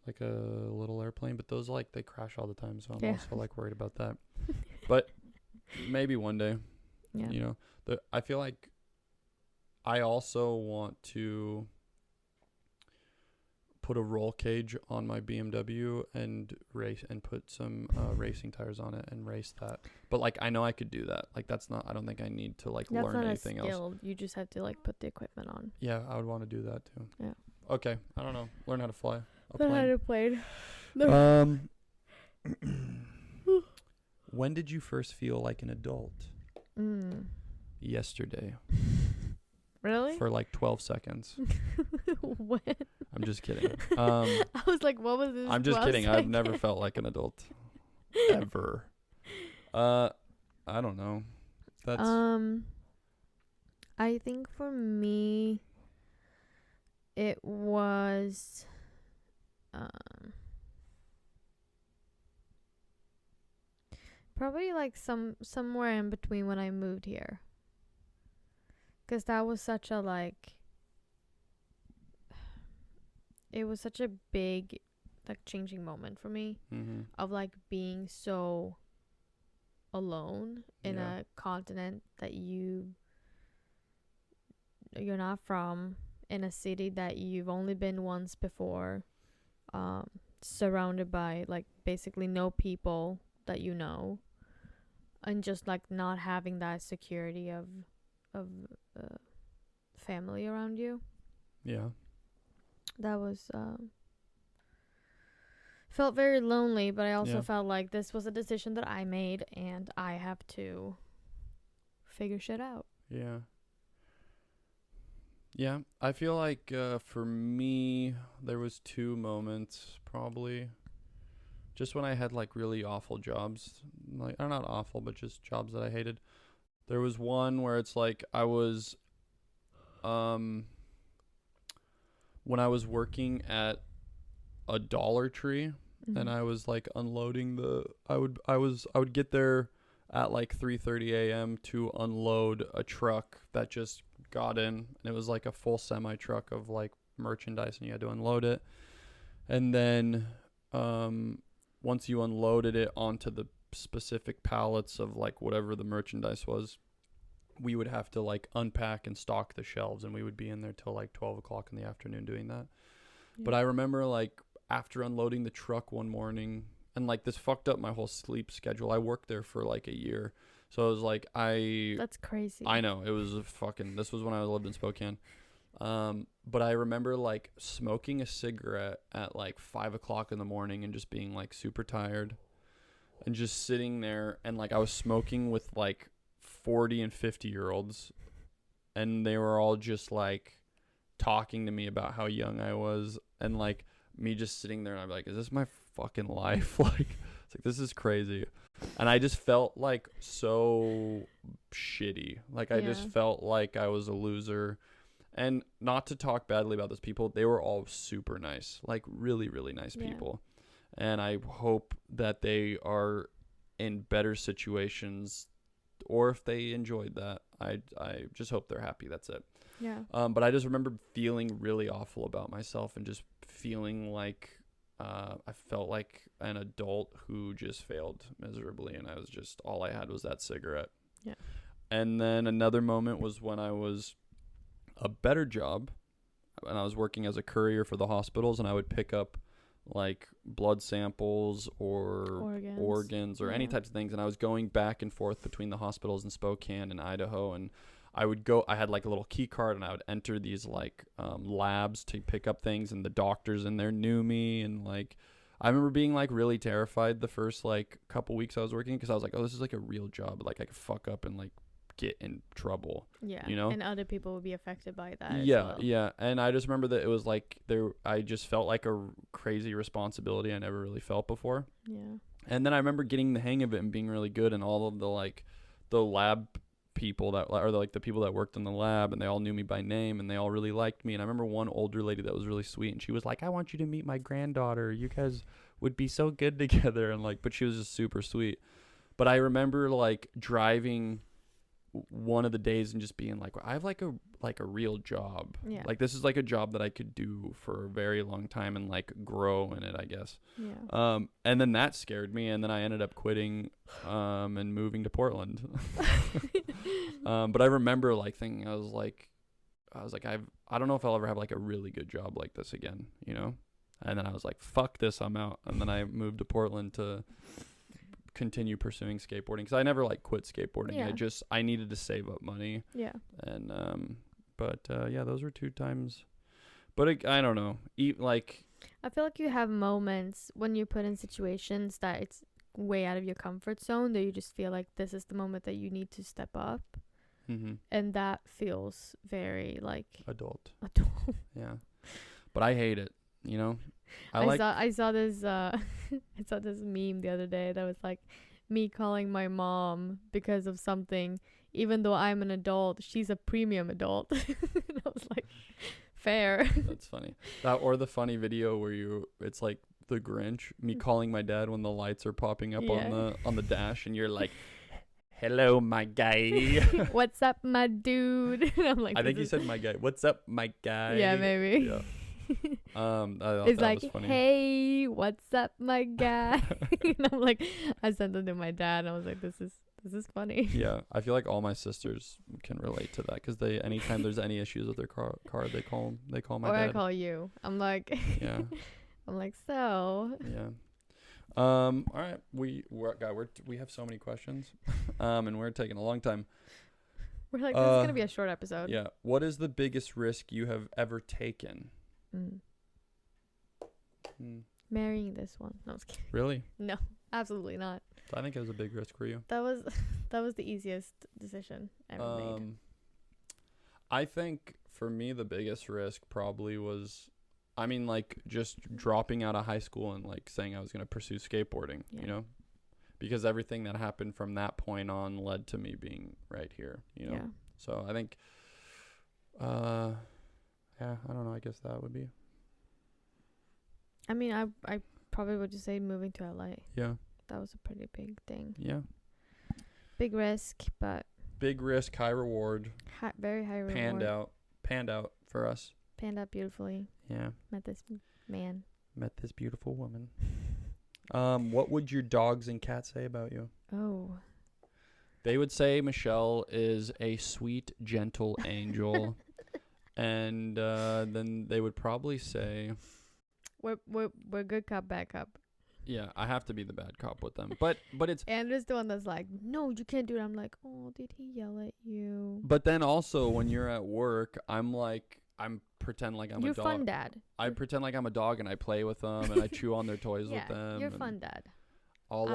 [SPEAKER 2] Like a little airplane, but those like they crash all the time, so I'm also like worried about that. But maybe one day. Yeah. You know, I feel like I also want to put a roll cage on my BMW and race and put some racing tires on it and race that. But like I know I could do that. Like I don't think I need to like learn anything else.
[SPEAKER 1] You just have to like put the equipment on.
[SPEAKER 2] Yeah, I would want to do that too.
[SPEAKER 1] Yeah.
[SPEAKER 2] Okay, I don't know. Learn how to fly a
[SPEAKER 1] plane. Learn how to plane.
[SPEAKER 2] When did you first feel like an adult? Yesterday.
[SPEAKER 1] Really?
[SPEAKER 2] For like 12 seconds.
[SPEAKER 1] When?
[SPEAKER 2] I'm just kidding.
[SPEAKER 1] I was like, what was this?
[SPEAKER 2] I'm just kidding. Seconds? I've never felt like an adult. Ever. I don't know. That's
[SPEAKER 1] I think for me it was probably like somewhere in between when I moved here. 'Cause that was such a like it was such a big like changing moment for me of like being so alone in a continent that you're not from, in a city that you've only been once before, surrounded by like basically no people that you know, and just like not having that security of family around you.
[SPEAKER 2] Yeah.
[SPEAKER 1] That was felt very lonely, but I also felt like this was a decision that I made and I have to figure shit out.
[SPEAKER 2] Yeah. Yeah, I feel like for me there was two moments probably. just when I had like really awful jobs, like not awful, but just jobs that I hated. There was one where it's like I was, when I was working at a Dollar Tree, and I was like unloading I would get there at like 3:30 a.m. to unload a truck that just got in, and it was like a full semi truck of like merchandise, and you had to unload it. And then once you unloaded it onto the specific pallets of like whatever the merchandise was, we would have to like unpack and stock the shelves, and we would be in there till like 12 o'clock in the afternoon doing that. Yeah. But I remember like after unloading the truck one morning, and like this fucked up my whole sleep schedule. I worked there for like a year. So it was like that's crazy. I know. It was this was when I lived in Spokane. But I remember like smoking a cigarette at like 5 o'clock in the morning and just being like super tired and just sitting there, and like I was smoking with like 40 and 50-year-olds, and they were all just like talking to me about how young I was, and like me just sitting there, and I'm like, is this my fucking life? Like, it's like, this is crazy. And I just felt like so shitty. Like I just felt like I was a loser. And not to talk badly about those people, they were all super nice, like really, really nice people. And I hope that they are in better situations, or if they enjoyed that, I just hope they're happy. That's it. Yeah. But I just remember feeling really awful about myself, and just feeling like I felt like an adult who just failed miserably, and I was just, all I had was that cigarette. Yeah. And then another moment was when I was a better job, and I was working as a courier for the hospitals, and I would pick up like blood samples or organs or any types of things, and I was going back and forth between the hospitals in Spokane and Idaho, and I had like a little key card, and I would enter these like labs to pick up things, and the doctors in there knew me, and like I remember being like really terrified the first like couple weeks I was working, because I was like, oh, this is like a real job, like I could fuck up and like get in trouble. Yeah. You know? And other people would be affected by that. Yeah, as well. Yeah. And I just remember that it was like I just felt like a crazy responsibility I never really felt before. Yeah. And then I remember getting the hang of it and being really good, and all of the like the lab people that, or like the people that worked in the lab, and they all knew me by name, and they all really liked me. And I remember one older lady that was really sweet, and she was like, I want you to meet my granddaughter. You guys would be so good together. And like, but she was just super sweet. But I remember like driving one of the days and just being like, I have like a real job. Yeah. Like this is like a job that I could do for a very long time and like grow in it, I guess. Yeah. And then that scared me, and then I ended up quitting and moving to Portland. But I remember like thinking, I was like I don't know if I'll ever have like a really good job like this again, you know? And then I was like, fuck this, I'm out. And then I moved to Portland to continue pursuing skateboarding, because I never like quit skateboarding. Yeah. I needed to save up money. Yeah. And yeah, those were 2 times. But I don't know. I feel like you have moments when you put in situations that it's way out of your comfort zone, that you just feel like this is the moment that you need to step up. Mm-hmm. And that feels very like adult. Yeah. But I hate it, you know. I saw this meme the other day that was like me calling my mom because of something, even though I'm an adult, she's a premium adult. And I was like, fair. That's funny. That, or the funny video where it's like the Grinch, me calling my dad when the lights are popping up on the dash, and you're like, hello, my guy. What's up, my dude? And I'm like, I think you said my guy. What's up, my guy? Yeah, maybe. Yeah. It's like, hey, what's up, my guy? And I'm like, I sent it to my dad, and I was like, this is funny. Yeah, I feel like all my sisters can relate to that, because anytime there's any issues with their car, they call my dad. Or I call you. I'm like, yeah. I'm like, so. Yeah. All right. We have so many questions, and we're taking a long time. We're like, this is gonna be a short episode. Yeah. What is the biggest risk you have ever taken? Marrying this one. No, I was kidding. Really? No, absolutely not. I think it was a big risk for you. That was the easiest decision ever made. I think for me the biggest risk probably was I mean, like, just dropping out of high school and, like, saying I was going to pursue skateboarding, you know? Because everything that happened from that point on led to me being right here, you know?
[SPEAKER 1] Yeah.
[SPEAKER 2] So I think, yeah, I don't know. I guess that would be.
[SPEAKER 1] I mean, I probably would just say moving to LA.
[SPEAKER 2] Yeah.
[SPEAKER 1] That was a pretty big thing.
[SPEAKER 2] Yeah.
[SPEAKER 1] Big risk, but.
[SPEAKER 2] Big risk, high reward.
[SPEAKER 1] Very high reward.
[SPEAKER 2] Panned out for us.
[SPEAKER 1] Panned out beautifully.
[SPEAKER 2] Yeah.
[SPEAKER 1] Met this man.
[SPEAKER 2] Met this beautiful woman. What would your dogs and cats say about you?
[SPEAKER 1] Oh.
[SPEAKER 2] They would say Michelle is a sweet, gentle angel. And then they would probably say...
[SPEAKER 1] We're good cop, bad cop.
[SPEAKER 2] Yeah, I have to be the bad cop with them. But it's...
[SPEAKER 1] Andrew's the one that's like, no, you can't do it. I'm like, oh, did he yell at you?
[SPEAKER 2] But then also, when you're at work, I'm pretend like I'm a dog.
[SPEAKER 1] You're fun dad.
[SPEAKER 2] I pretend like I'm a dog and I play with them and I chew on their toys with them.
[SPEAKER 1] You're fun dad.
[SPEAKER 2] I'll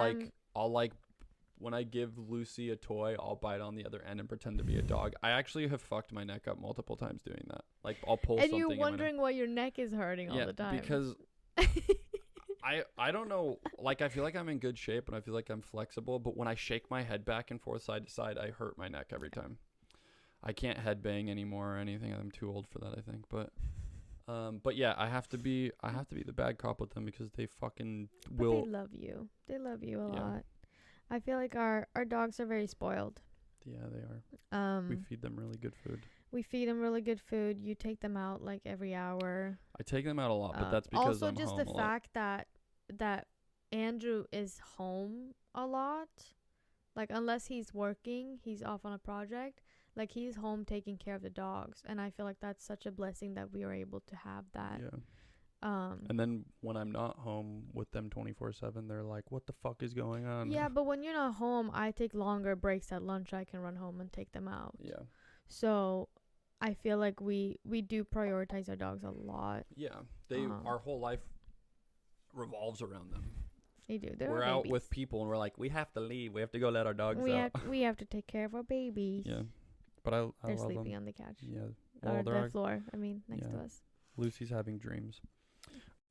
[SPEAKER 2] when I give Lucy a toy, I'll bite on the other end and pretend to be a dog. I actually have fucked my neck up multiple times doing that. Like, I'll pull something.
[SPEAKER 1] And you're wondering why your neck is hurting all the time.
[SPEAKER 2] Because I don't know. Like, I feel like I'm in good shape and I feel like I'm flexible. But when I shake my head back and forth side to side, I hurt my neck every time. I can't headbang anymore or anything. I'm too old for that, I think. But yeah, I have to be the bad cop with them because they fucking will.
[SPEAKER 1] But they love you. They love you a lot. I feel like our dogs are very spoiled.
[SPEAKER 2] Yeah, they are. We feed them really good food. You take them out like every hour. I take them out a lot, but that's because
[SPEAKER 1] also
[SPEAKER 2] I'm
[SPEAKER 1] just
[SPEAKER 2] home
[SPEAKER 1] the fact that Andrew is home a lot. Like, unless he's working, he's off on a project. Like, he's home taking care of the dogs, and I feel like that's such a blessing that we were able to have that.
[SPEAKER 2] Yeah. And then when I'm not home with them 24/7, they're like, "What the fuck is going on?"
[SPEAKER 1] Yeah, but when you're not home, I take longer breaks at lunch. I can run home and take them out.
[SPEAKER 2] Yeah.
[SPEAKER 1] So, I feel like we do prioritize our dogs a lot.
[SPEAKER 2] Yeah, our whole life revolves around them.
[SPEAKER 1] They do.
[SPEAKER 2] We're out with people, and we're like, we have to leave. We have to go let our dogs out.
[SPEAKER 1] We have to take care of our babies.
[SPEAKER 2] Yeah. But I
[SPEAKER 1] they're
[SPEAKER 2] love
[SPEAKER 1] sleeping
[SPEAKER 2] them.
[SPEAKER 1] on the couch.
[SPEAKER 2] Yeah.
[SPEAKER 1] Or the floor. I mean, next to us.
[SPEAKER 2] Lucy's having dreams.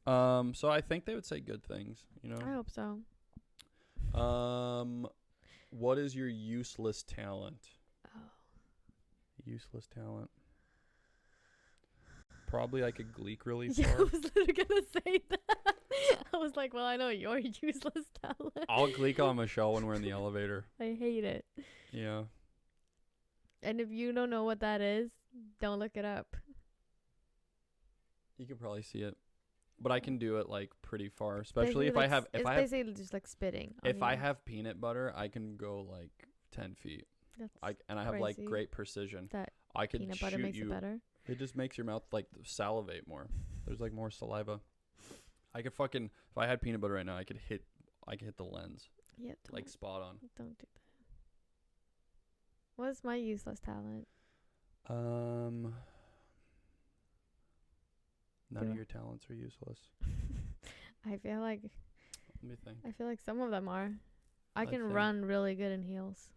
[SPEAKER 2] So I think they would say good things, you know?
[SPEAKER 1] I hope so.
[SPEAKER 2] What is your useless talent?
[SPEAKER 1] Oh.
[SPEAKER 2] Useless talent. Probably I could gleek really
[SPEAKER 1] Yeah,
[SPEAKER 2] far.
[SPEAKER 1] I was literally gonna say that. I was like, well, I know your useless talent.
[SPEAKER 2] I'll gleek on Michelle when we're in the elevator.
[SPEAKER 1] I hate it.
[SPEAKER 2] Yeah.
[SPEAKER 1] And if you don't know what that is, don't look it up.
[SPEAKER 2] You could probably see it. But I can do it like pretty far, especially if I have
[SPEAKER 1] basically just like spitting.
[SPEAKER 2] If I have peanut butter, I can go like 10 feet. I have like great precision. I could
[SPEAKER 1] peanut butter makes it better.
[SPEAKER 2] It just makes your mouth like salivate more. There's like more saliva. I could fucking, if I had peanut butter right now, I could hit the lens.
[SPEAKER 1] Yeah.
[SPEAKER 2] Like spot on.
[SPEAKER 1] Don't do that. What's my useless talent?
[SPEAKER 2] None of your talents are useless.
[SPEAKER 1] I feel like.
[SPEAKER 2] Let me think.
[SPEAKER 1] I feel like some of them are. I can run really good in heels.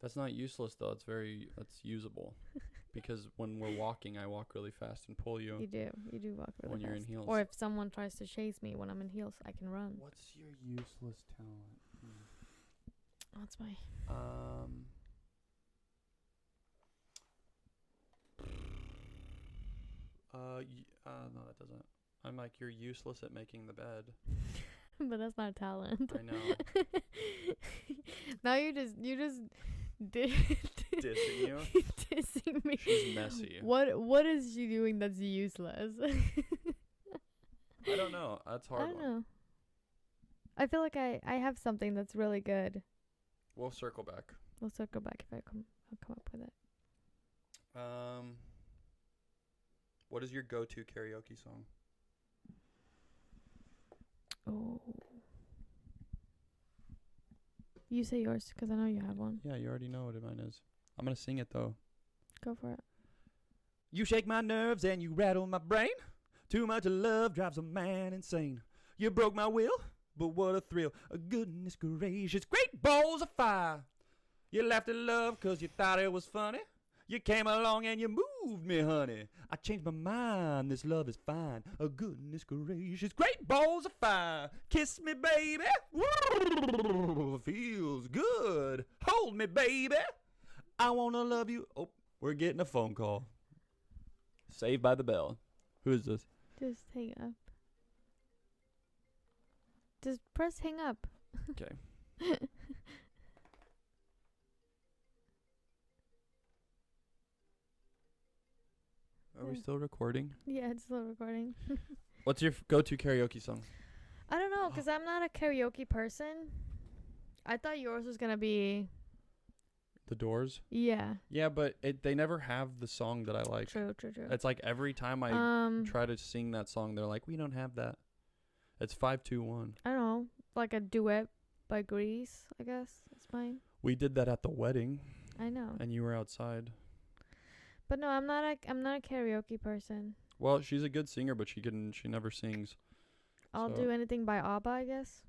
[SPEAKER 2] That's not useless though. That's usable. Because when we're walking, I walk really fast and pull you.
[SPEAKER 1] You do walk really fast.
[SPEAKER 2] When you're in heels.
[SPEAKER 1] Or if someone tries to chase me when I'm in heels, I can run.
[SPEAKER 2] What's your useless talent?
[SPEAKER 1] What's my?
[SPEAKER 2] No, that doesn't. I'm like, you're useless at making the bed.
[SPEAKER 1] But that's not talent.
[SPEAKER 2] I know.
[SPEAKER 1] Now you just
[SPEAKER 2] dissing you.
[SPEAKER 1] Dissing me.
[SPEAKER 2] She's messy.
[SPEAKER 1] What is she doing that's useless?
[SPEAKER 2] I don't know. That's hard.
[SPEAKER 1] I don't know. I feel like I have something that's really good.
[SPEAKER 2] We'll circle back.
[SPEAKER 1] I'll come up with it.
[SPEAKER 2] What is your go-to karaoke song?
[SPEAKER 1] Oh. You say yours, because I know you have one.
[SPEAKER 2] Yeah, you already know what mine is. I'm going to sing it, though.
[SPEAKER 1] Go for it.
[SPEAKER 2] You shake my nerves and you rattle my brain. Too much love drives a man insane. You broke my will, but what a thrill. Goodness gracious, great balls of fire. You laughed at love because you thought it was funny. You came along and you moved moved me, honey. I changed my mind. This love is fine. Oh, goodness gracious. Great balls of fire. Kiss me, baby. Woo, feels good. Hold me, baby. I want to love you. Oh, we're getting a phone call. Saved by the bell. Who is this?
[SPEAKER 1] Just hang up. Just press hang up.
[SPEAKER 2] Okay. Are we still recording?
[SPEAKER 1] Yeah, it's still recording.
[SPEAKER 2] What's your go-to karaoke song?
[SPEAKER 1] I don't know, because I'm not a karaoke person. I thought yours was going to be...
[SPEAKER 2] The Doors?
[SPEAKER 1] Yeah.
[SPEAKER 2] Yeah, but they never have the song that I like.
[SPEAKER 1] True.
[SPEAKER 2] It's like every time I try to sing that song, they're like, we don't have that. It's 5-2-1.
[SPEAKER 1] I don't know. Like a duet by Grease, I guess. That's mine.
[SPEAKER 2] We did that at the wedding.
[SPEAKER 1] I know.
[SPEAKER 2] And you were outside.
[SPEAKER 1] But no, I'm not a karaoke person.
[SPEAKER 2] Well, she's a good singer, but she never sings.
[SPEAKER 1] I'll do anything by ABBA, I guess.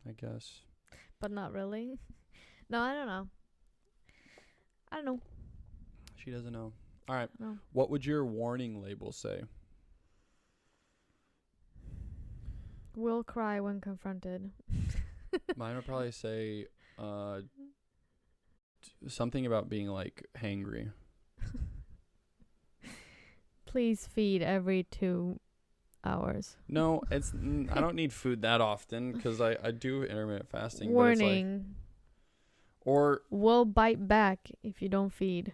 [SPEAKER 2] I guess.
[SPEAKER 1] But not really. No, I don't know.
[SPEAKER 2] She doesn't know. All right.
[SPEAKER 1] No.
[SPEAKER 2] What would your warning label say?
[SPEAKER 1] Will cry when confronted.
[SPEAKER 2] Mine would probably say something about being like hangry.
[SPEAKER 1] Please feed every 2 hours.
[SPEAKER 2] No, it's I don't need food that often because I do intermittent fasting.
[SPEAKER 1] Warning.
[SPEAKER 2] But it's like, or
[SPEAKER 1] will bite back if you don't feed.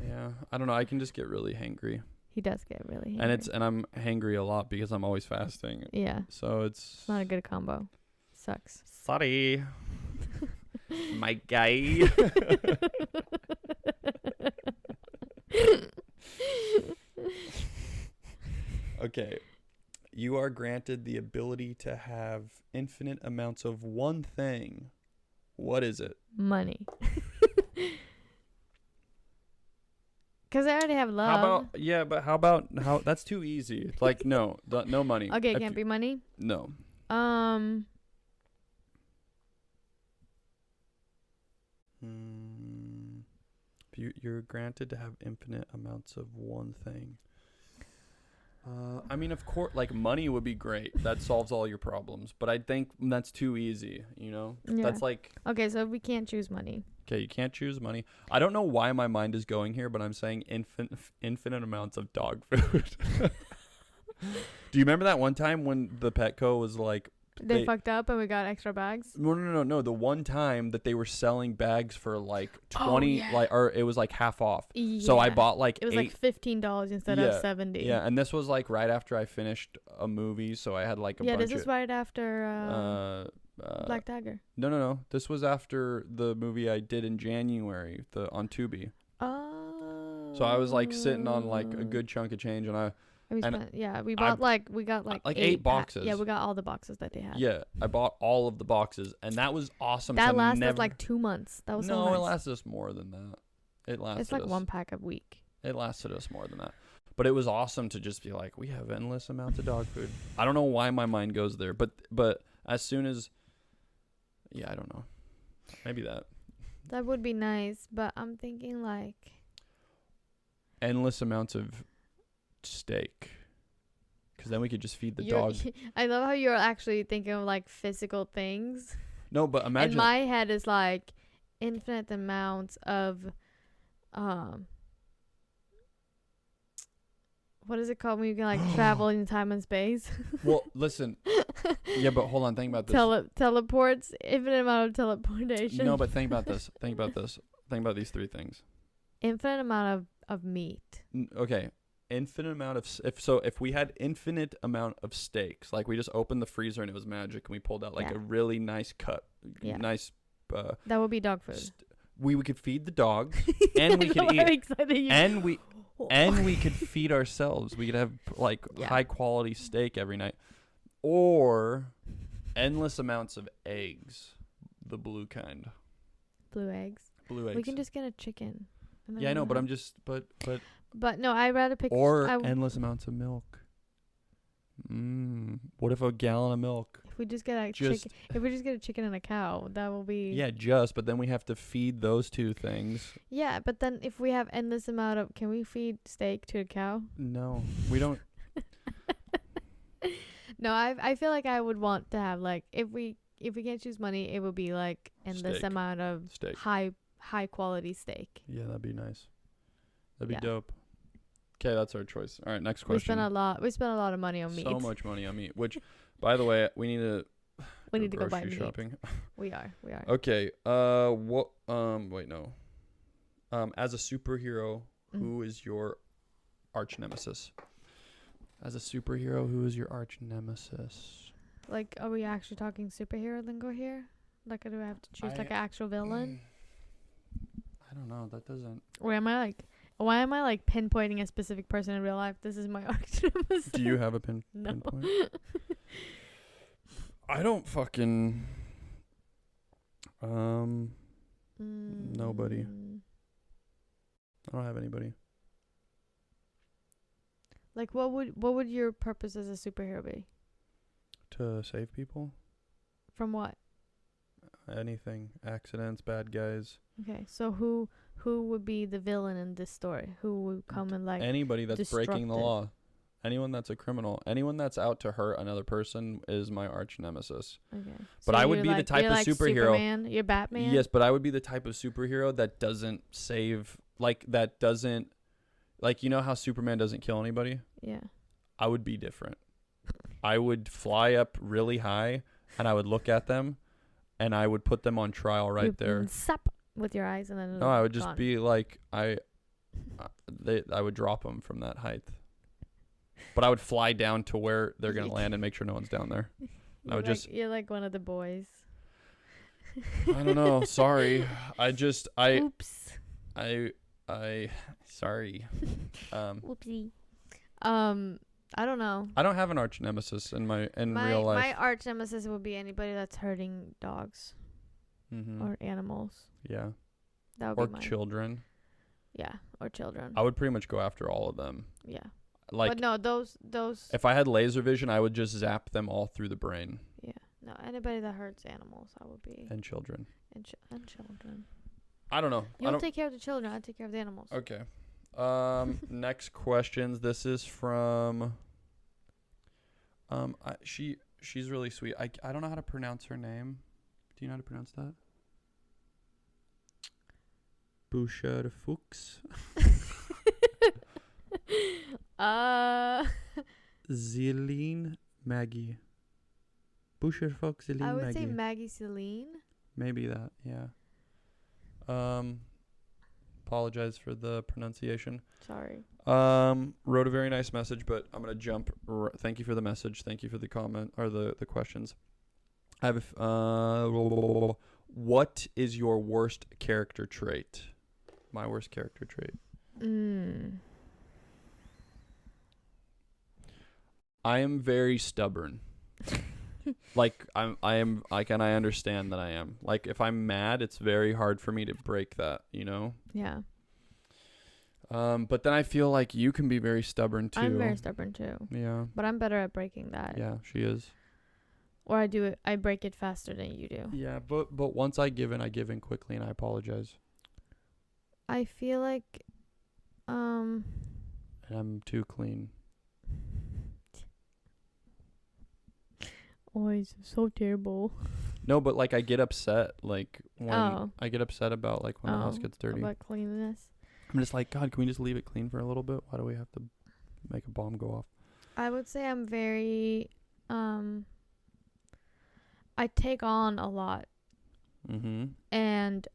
[SPEAKER 2] Yeah, I don't know. I can just get really hangry.
[SPEAKER 1] He does get really hangry.
[SPEAKER 2] And I'm hangry a lot because I'm always fasting.
[SPEAKER 1] Yeah.
[SPEAKER 2] So it's
[SPEAKER 1] not a good combo. Sucks.
[SPEAKER 2] Sorry. My guy. Okay. You are granted the ability to have infinite amounts of one thing. What is it?
[SPEAKER 1] Money. Because I already have love.
[SPEAKER 2] How about that's too easy. Like, no money.
[SPEAKER 1] Okay, it can't be money?
[SPEAKER 2] No. You're granted to have infinite amounts of one thing. I mean, of course, like, money would be great. That solves all your problems. But I think that's too easy, you know?
[SPEAKER 1] Yeah.
[SPEAKER 2] That's like...
[SPEAKER 1] Okay, so we can't choose money.
[SPEAKER 2] Okay, you can't choose money. I don't know why my mind is going here, but I'm saying infinite amounts of dog food. Do you remember that one time when the Petco was like...
[SPEAKER 1] They fucked up and we got extra bags?
[SPEAKER 2] No. The one time that they were selling bags for like 20, or it was like half off. Yeah. So I bought like
[SPEAKER 1] it was like $15 instead of $70.
[SPEAKER 2] Yeah, and this was like right after I finished a movie, so I had like a bunch of... Yeah,
[SPEAKER 1] this is right after Black Dagger.
[SPEAKER 2] No. This was after the movie I did in January, on Tubi.
[SPEAKER 1] Oh.
[SPEAKER 2] So I was like sitting on like a good chunk of change, and we got like
[SPEAKER 1] 8
[SPEAKER 2] boxes.
[SPEAKER 1] Yeah, we got all the boxes that they had.
[SPEAKER 2] Yeah, I bought all of the boxes, and that was awesome.
[SPEAKER 1] That lasted like 2 months. That was so nice.
[SPEAKER 2] It lasted us more than that.
[SPEAKER 1] It's like 1 pack a week.
[SPEAKER 2] It lasted us more than that. But it was awesome to just be like, we have endless amounts of dog food. I don't know why my mind goes there, but as soon as... Yeah, I don't know. Maybe that.
[SPEAKER 1] That would be nice, but I'm thinking like...
[SPEAKER 2] Endless amounts of steak. Because then we could just feed the dogs.
[SPEAKER 1] I love how you're actually thinking of like physical things.
[SPEAKER 2] No, but imagine...
[SPEAKER 1] In my head is like infinite amounts of... what is it called when you can like travel in time and space?
[SPEAKER 2] Well, listen. Yeah, but hold on. Think about this.
[SPEAKER 1] Teleports. Infinite amount of teleportation.
[SPEAKER 2] No, but think about this. Think about these 3 things.
[SPEAKER 1] Infinite amount of meat.
[SPEAKER 2] Okay. Infinite amount of... If we had infinite amount of steaks, like we just opened the freezer and it was magic and we pulled out like a really nice cut. Yeah. Nice...
[SPEAKER 1] that would be dog food.
[SPEAKER 2] We could feed the dogs and we could eat... And we could feed ourselves. We could have like high quality steak every night. Or endless amounts of eggs. The blue kind.
[SPEAKER 1] Blue eggs.
[SPEAKER 2] We
[SPEAKER 1] can just get a chicken.
[SPEAKER 2] Yeah, I know, but I'm just
[SPEAKER 1] But no, I'd rather pick...
[SPEAKER 2] Or endless amounts of milk. What if a gallon of milk?
[SPEAKER 1] If we just get a chicken, if we just get a chicken and a cow, that will be.
[SPEAKER 2] Yeah, but then we have to feed those two things.
[SPEAKER 1] Yeah, but then if we have endless amount of, can we feed steak to a cow?
[SPEAKER 2] No, we don't.
[SPEAKER 1] No, I feel like I would want to have like if we can't choose money, it would be like endless amount of high quality steak.
[SPEAKER 2] Yeah, that'd be nice. That'd be dope. Okay, that's our choice. All right, next question.
[SPEAKER 1] We spent a lot of money on meat.
[SPEAKER 2] So much money on meat. Which, by the way, we need to.
[SPEAKER 1] We need to go buy meat.
[SPEAKER 2] Shopping.
[SPEAKER 1] We are.
[SPEAKER 2] Okay. What? Wait, no. As a superhero, who is your arch nemesis? As a superhero, who is your arch nemesis?
[SPEAKER 1] Like, are we actually talking superhero lingo here? Like, do I have to choose like an actual villain?
[SPEAKER 2] I don't know. That doesn't.
[SPEAKER 1] Or am I like? Why am I like pinpointing a specific person in real life? This is my arch nemesis.
[SPEAKER 2] Do you have a pinpoint? I don't fucking. Nobody. I don't have anybody.
[SPEAKER 1] Like, what would your purpose as a superhero be?
[SPEAKER 2] To save people.
[SPEAKER 1] From what?
[SPEAKER 2] Anything. Accidents, bad guys.
[SPEAKER 1] Okay, so who would be the villain in this story? Who would come and like
[SPEAKER 2] anybody that's breaking the law? Anyone that's a criminal, anyone that's out to hurt another person is my arch nemesis. Okay. But I would be the type of superhero. Superman,
[SPEAKER 1] you're Batman?
[SPEAKER 2] Yes, but I would be the type of superhero that doesn't save, like, that doesn't, like, you know how Superman doesn't kill anybody?
[SPEAKER 1] Yeah.
[SPEAKER 2] I would be different. I would fly up really high and I would look at them and I would put them on trial right there.
[SPEAKER 1] Sap with your eyes and then.
[SPEAKER 2] No, I would just be like, I would drop them from that height. But I would fly down to where they're going to land and make sure no one's down there.
[SPEAKER 1] You're like one of the boys.
[SPEAKER 2] I don't know. Sorry.
[SPEAKER 1] Oops.
[SPEAKER 2] Sorry.
[SPEAKER 1] Whoopsie. I don't know.
[SPEAKER 2] I don't have an arch nemesis in real life.
[SPEAKER 1] My arch nemesis would be anybody that's hurting dogs or animals.
[SPEAKER 2] Yeah.
[SPEAKER 1] That would be mine.
[SPEAKER 2] Or children.
[SPEAKER 1] Yeah, or children.
[SPEAKER 2] I would pretty much go after all of them.
[SPEAKER 1] Yeah.
[SPEAKER 2] Like,
[SPEAKER 1] but no, those.
[SPEAKER 2] If I had laser vision, I would just zap them all through the brain.
[SPEAKER 1] Yeah. No, anybody that hurts animals, I would be.
[SPEAKER 2] And children.
[SPEAKER 1] And children.
[SPEAKER 2] I don't know.
[SPEAKER 1] You'll take care of the children. I'll take care of the animals.
[SPEAKER 2] Okay. Next questions. This is from. She's really sweet. I don't know how to pronounce her name. Do you know how to pronounce that? Bouchard Fuchs. Zéline Maggie. Bouchard Fuchs Zéline Maggie.
[SPEAKER 1] I would say Maggie Celine.
[SPEAKER 2] Maybe that, yeah. Apologize for the pronunciation.
[SPEAKER 1] Sorry.
[SPEAKER 2] Wrote a very nice message, but I'm gonna jump. Thank you for the message. Thank you for the comment or the questions. I have. What is your worst character trait? My worst character trait. I am very stubborn. Like I am like, and I understand that I am. Like, if I'm mad, it's very hard for me to break that, you know?
[SPEAKER 1] Yeah.
[SPEAKER 2] But then I feel like you can be very stubborn too.
[SPEAKER 1] I'm very stubborn too.
[SPEAKER 2] Yeah.
[SPEAKER 1] But I'm better at breaking that.
[SPEAKER 2] Yeah, she is.
[SPEAKER 1] Or I break it faster than you do.
[SPEAKER 2] Yeah, but once I give in quickly, and I apologize.
[SPEAKER 1] I feel like
[SPEAKER 2] and I'm too clean.
[SPEAKER 1] Oh, it's so terrible.
[SPEAKER 2] No, but like I get upset like when I get upset about like when the house gets dirty.
[SPEAKER 1] About cleanliness.
[SPEAKER 2] I'm just like, God, can we just leave it clean for a little bit? Why do we have to make a bomb go off?
[SPEAKER 1] I would say I'm very I take on a lot. And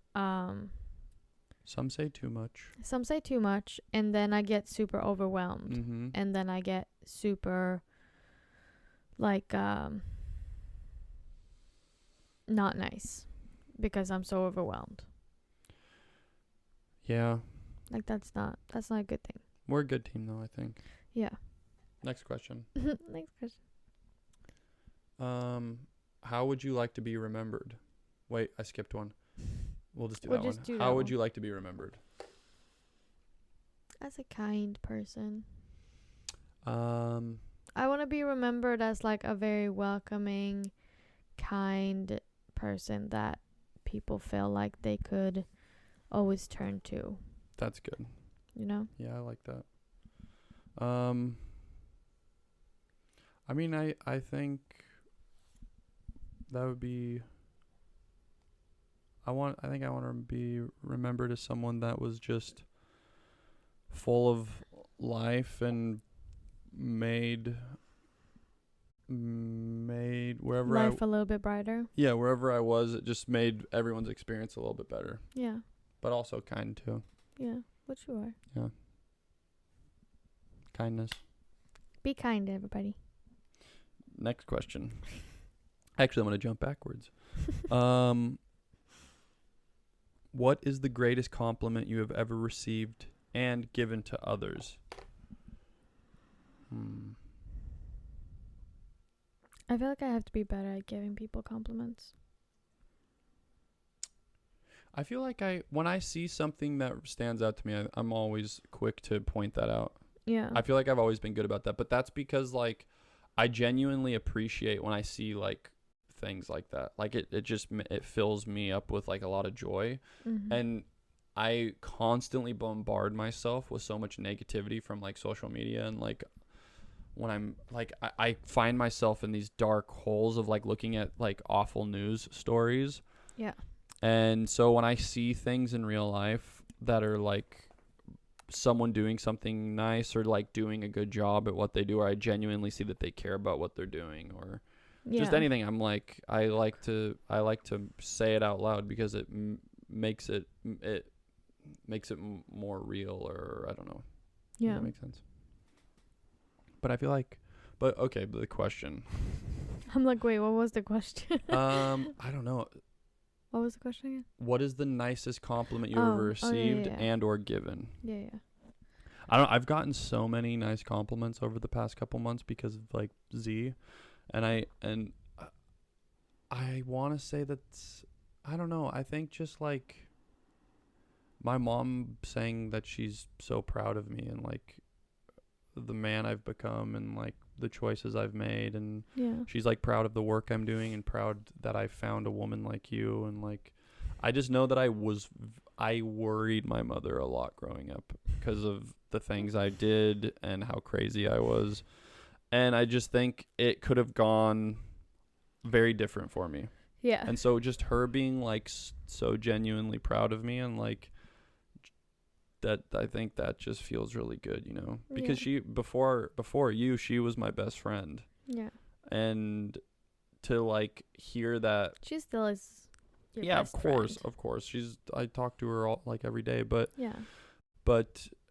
[SPEAKER 2] some say too much.
[SPEAKER 1] Some say too much, and then I get super overwhelmed. And then I get super like not nice because I'm so overwhelmed.
[SPEAKER 2] Yeah.
[SPEAKER 1] Like that's not a good thing.
[SPEAKER 2] We're a good team though, I think.
[SPEAKER 1] Yeah.
[SPEAKER 2] Next question.
[SPEAKER 1] Next question.
[SPEAKER 2] How would you like to be remembered? Wait, I skipped one. We'll just do that one. How would you like to be remembered?
[SPEAKER 1] As a kind person.
[SPEAKER 2] I
[SPEAKER 1] want to be remembered as like a very welcoming, kind person that people feel like they could always turn to.
[SPEAKER 2] That's good.
[SPEAKER 1] You know?
[SPEAKER 2] Yeah, I like that. I mean, I think that would be. I think I want to be remembered as someone that was just full of life and made wherever
[SPEAKER 1] life a little bit brighter.
[SPEAKER 2] Yeah, wherever I was, it just made everyone's experience a little bit better.
[SPEAKER 1] Yeah.
[SPEAKER 2] But also kind too.
[SPEAKER 1] Yeah, which you are.
[SPEAKER 2] Yeah. Kindness.
[SPEAKER 1] Be kind to everybody.
[SPEAKER 2] Next question. Actually, I'm going to jump backwards. What is the greatest compliment you have ever received and given to others?
[SPEAKER 1] I feel like I have to be better at giving people compliments.
[SPEAKER 2] I feel like when I see something that stands out to me, I'm always quick to point that out.
[SPEAKER 1] Yeah.
[SPEAKER 2] I feel like I've always been good about that, but that's because like I genuinely appreciate when I see like things like that. Like it fills me up with like a lot of joy.
[SPEAKER 1] Mm-hmm.
[SPEAKER 2] And I constantly bombard myself with so much negativity from like social media, and like when I'm like I find myself in these dark holes of like looking at like awful news stories.
[SPEAKER 1] Yeah.
[SPEAKER 2] And so when I see things in real life that are like someone doing something nice or like doing a good job at what they do, or I genuinely see that they care about what they're doing, or just anything, I'm like I like to say it out loud because it makes it more real, or I don't know.
[SPEAKER 1] Yeah.
[SPEAKER 2] Does that make sense? But I feel like, but the question.
[SPEAKER 1] I'm like, wait, what was the question?
[SPEAKER 2] I don't know.
[SPEAKER 1] What was the question again?
[SPEAKER 2] What is the nicest compliment you ever received and or given?
[SPEAKER 1] Yeah.
[SPEAKER 2] I've gotten so many nice compliments over the past couple months because of like Z, and I want to say that's, I don't know. I think just like my mom saying that she's so proud of me and like the man I've become and like the choices I've made, and she's like proud of the work I'm doing and proud that I found a woman like you, and like I just know that I worried my mother a lot growing up because of the things I did and how crazy I was, and I just think it could have gone very different for me.
[SPEAKER 1] Yeah.
[SPEAKER 2] And so just her being like so genuinely proud of me, and like that, I think that just feels really good, you know, because she before you, she was my best friend.
[SPEAKER 1] Yeah.
[SPEAKER 2] And to like hear that
[SPEAKER 1] she still is your best
[SPEAKER 2] of course I talk to her all, like every day, but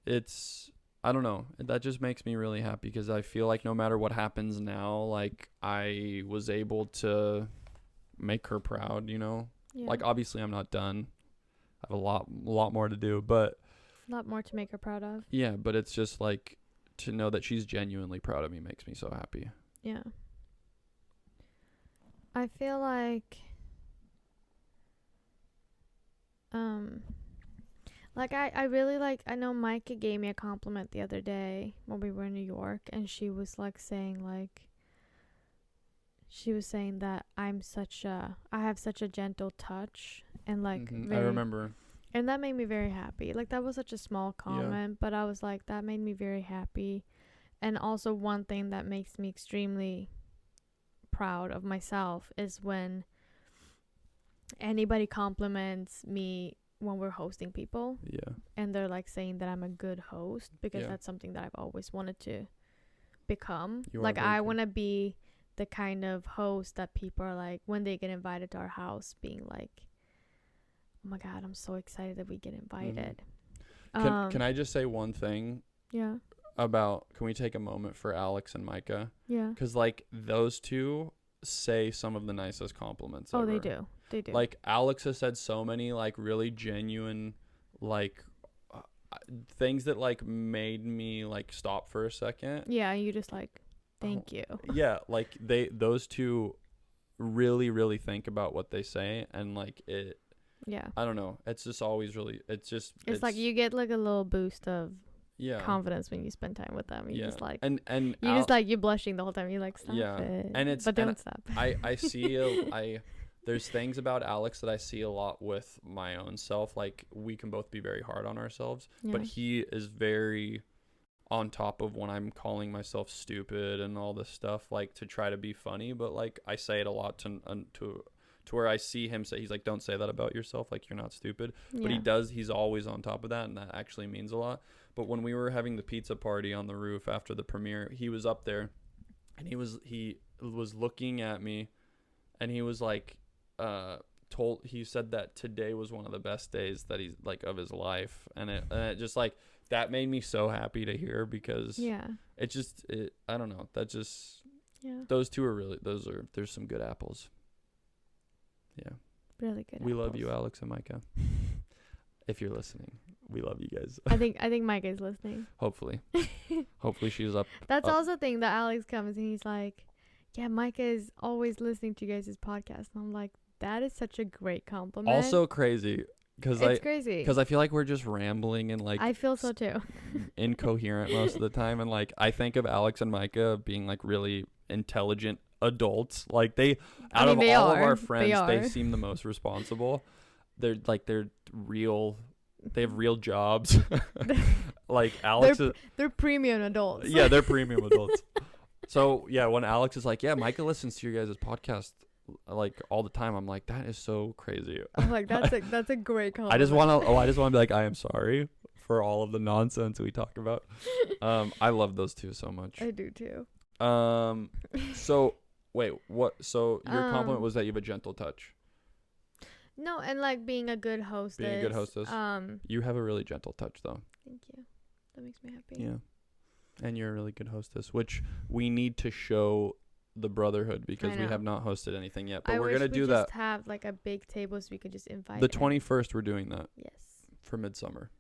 [SPEAKER 2] it's, I don't know, that just makes me really happy because I feel like no matter what happens now, like I was able to make her proud, you know. Like obviously I'm not done, I have a lot more to do, but
[SPEAKER 1] a lot more to make her proud of.
[SPEAKER 2] Yeah, but it's just like to know that she's genuinely proud of me makes me so happy.
[SPEAKER 1] Yeah. I feel like I really like, I know Micah gave me a compliment the other day when we were in New York, and she was like saying like, she was saying that I have such a gentle touch, and like
[SPEAKER 2] I remember.
[SPEAKER 1] And that made me very happy. Like, that was such a small comment, but I was like, that made me very happy. And also one thing that makes me extremely proud of myself is when anybody compliments me when we're hosting people. Yeah. And they're like saying that I'm a good host, because that's something that I've always wanted to become. Like, I want to be the kind of host that people are like, when they get invited to our house, being like, oh my God, I'm so excited that we get invited.
[SPEAKER 2] Can I just say one thing?
[SPEAKER 1] Yeah.
[SPEAKER 2] Can we take a moment for Alex and Micah? Yeah. Because like those two say some of the nicest compliments ever.
[SPEAKER 1] They do. They do.
[SPEAKER 2] Like Alex has said so many like really genuine like things that like made me like stop for a second.
[SPEAKER 1] Yeah, you just like, thank you.
[SPEAKER 2] Yeah, like those two really, really think about what they say, and like it. Yeah. I don't know. It's just always really, it's like you get like a little boost of
[SPEAKER 1] confidence when you spend time with them. You just like
[SPEAKER 2] and
[SPEAKER 1] you just like you're blushing the whole time. You're like stop it.
[SPEAKER 2] And it's
[SPEAKER 1] but don't stop.
[SPEAKER 2] I see there's things about Alex that I see a lot with my own self. Like we can both be very hard on ourselves, but he is very on top of when I'm calling myself stupid and all this stuff, like to try to be funny. But like I say it a lot to where I see him say, he's like, don't say that about yourself, like you're not stupid. But he's always on top of that, and that actually means a lot. But when we were having the pizza party on the roof after the premiere, he was up there and he was looking at me, and he was like he said that today was one of the best days that he's like of his life, and it just like that made me so happy to hear, because I don't know, that just those two are really there's some good apples. Yeah. Really good. We love you, Alex and Micah. If you're listening, we love you guys.
[SPEAKER 1] I think Micah is listening.
[SPEAKER 2] Hopefully she's up.
[SPEAKER 1] That's also the thing that Alex comes and he's like, yeah, Micah is always listening to you guys' podcast. And I'm like, that is such a great compliment.
[SPEAKER 2] Also crazy.
[SPEAKER 1] It's crazy.
[SPEAKER 2] Because I feel like we're just rambling and like.
[SPEAKER 1] I feel so too.
[SPEAKER 2] Incoherent most of the time. And like, I think of Alex and Micah being like really intelligent adults. Like of all of our friends, they seem the most responsible. They're real. They have real jobs. Like Alex
[SPEAKER 1] they're premium adults.
[SPEAKER 2] Yeah, they're premium adults. So yeah, when Alex is like, yeah, Micah listens to your guys' podcast like all the time, I'm like, that is so crazy.
[SPEAKER 1] I'm like, that's a great compliment.
[SPEAKER 2] I just want to be like, I am sorry for all of the nonsense we talk about. I love those two so much.
[SPEAKER 1] I do too.
[SPEAKER 2] So wait, what? So your compliment was that you have a gentle touch.
[SPEAKER 1] No, and like being a good hostess.
[SPEAKER 2] You have a really gentle touch, though.
[SPEAKER 1] Thank you. That makes me happy.
[SPEAKER 2] Yeah, and you're a really good hostess, which we need to show the Brotherhood, because we have not hosted anything yet. But we're gonna do that.
[SPEAKER 1] Just have like a big table so we could just invite.
[SPEAKER 2] The 21st, we're doing that.
[SPEAKER 1] Yes.
[SPEAKER 2] For Midsummer.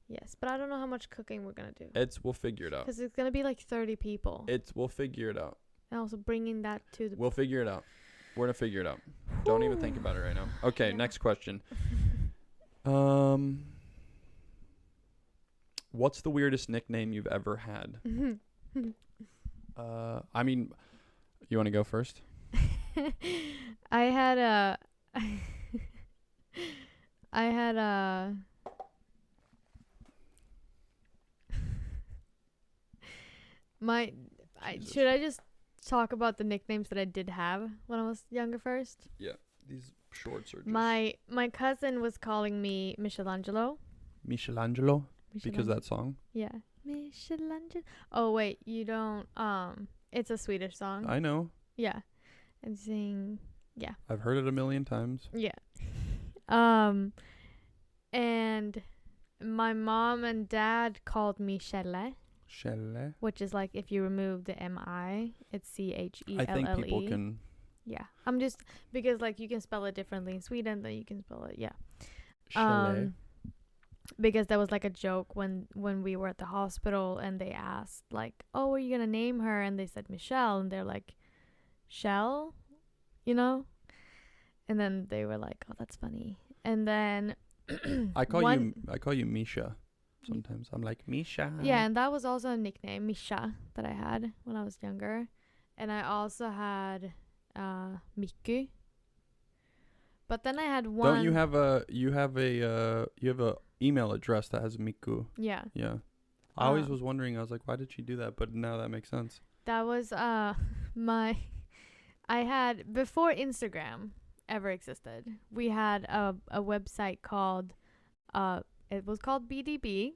[SPEAKER 1] Yes, but I don't know how much cooking we're gonna do.
[SPEAKER 2] We'll figure it out.
[SPEAKER 1] Because it's gonna be like 30 people.
[SPEAKER 2] We'll figure it out.
[SPEAKER 1] And also bringing that to the.
[SPEAKER 2] We'll figure it out. We're gonna figure it out. Don't even think about it right now. Okay, next question. What's the weirdest nickname you've ever had? I mean, you want to go first?
[SPEAKER 1] I had a should I just talk about the nicknames that I did have when I was younger first?
[SPEAKER 2] Yeah, these shorts are just...
[SPEAKER 1] My cousin was calling me Michelangelo.
[SPEAKER 2] Michelangelo? Because that song?
[SPEAKER 1] Yeah. Michelangelo. Oh, wait, you don't... It's a Swedish song.
[SPEAKER 2] I know.
[SPEAKER 1] Yeah. And sing... Yeah.
[SPEAKER 2] I've heard it a million times.
[SPEAKER 1] Yeah. And my mom and dad called me Kjelle.
[SPEAKER 2] Kjelle.
[SPEAKER 1] Which is like, if you remove the M-I, it's C-H-E-L-L-E.
[SPEAKER 2] I think people can...
[SPEAKER 1] Yeah. I'm just... Because, like, you can spell it differently in Sweden than you can spell it... Yeah.
[SPEAKER 2] Kjelle.
[SPEAKER 1] Because there was, like, a joke when we were at the hospital, and they asked, like, oh, are you going to name her? And they said Michelle. And they're like, Shell? You know? And then they were like, oh, that's funny. And then...
[SPEAKER 2] I call you Misha. Sometimes I'm like, Misha.
[SPEAKER 1] Yeah, and that was also a nickname, Misha, that I had when I was younger. And I also had Miku. But then I had one...
[SPEAKER 2] Don't you have a email address that has Miku?
[SPEAKER 1] Yeah.
[SPEAKER 2] Yeah. I always was wondering, I was like, why did she do that? But now that makes sense.
[SPEAKER 1] That was I had, before Instagram ever existed, we had a website called it was called BDB.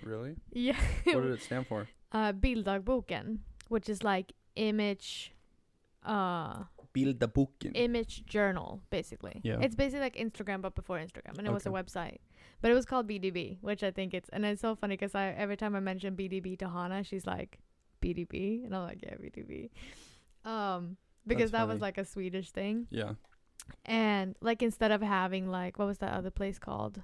[SPEAKER 2] Really?
[SPEAKER 1] Yeah.
[SPEAKER 2] What did it stand for?
[SPEAKER 1] Bilddagboken, which is like image
[SPEAKER 2] Bilddagboken.
[SPEAKER 1] Image journal, basically. Yeah. It's basically like Instagram, but before Instagram, and it was a website. But it was called BDB, which I think it's so funny because every time I mention BDB to Hanna, she's like, BDB? And I'm like, yeah, BDB. Because that was like a Swedish thing.
[SPEAKER 2] Yeah.
[SPEAKER 1] And like, instead of having like, what was that other place called?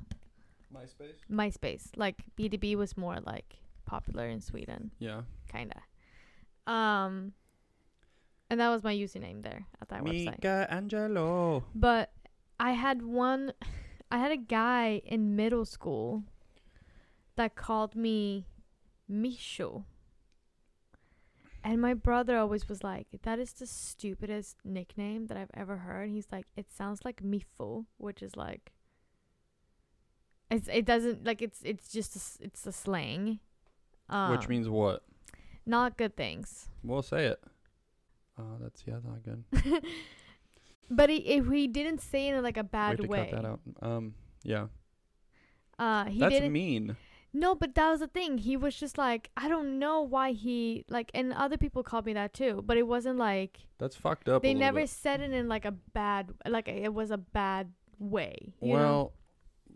[SPEAKER 1] MySpace. Like BDB was more like popular in Sweden.
[SPEAKER 2] Yeah.
[SPEAKER 1] Kinda. And that was my username there at that website.
[SPEAKER 2] Michelangelo.
[SPEAKER 1] But I had a guy in middle school that called me Misho. And my brother always was like, that is the stupidest nickname that I've ever heard. He's like, it sounds like Mifo, which is like, it doesn't, like, it's just, it's a slang.
[SPEAKER 2] Which means what?
[SPEAKER 1] Not good things.
[SPEAKER 2] We'll say it. That's not good.
[SPEAKER 1] But if he didn't say it in like a bad way.
[SPEAKER 2] Cut that out. Yeah.
[SPEAKER 1] He
[SPEAKER 2] That's
[SPEAKER 1] didn't.
[SPEAKER 2] mean.
[SPEAKER 1] No, but that was the thing. He was just like, I don't know why he, like, and other people called me that too, but it wasn't like.
[SPEAKER 2] That's fucked up.
[SPEAKER 1] They never said it in like a bad, like it was a bad way.
[SPEAKER 2] Well,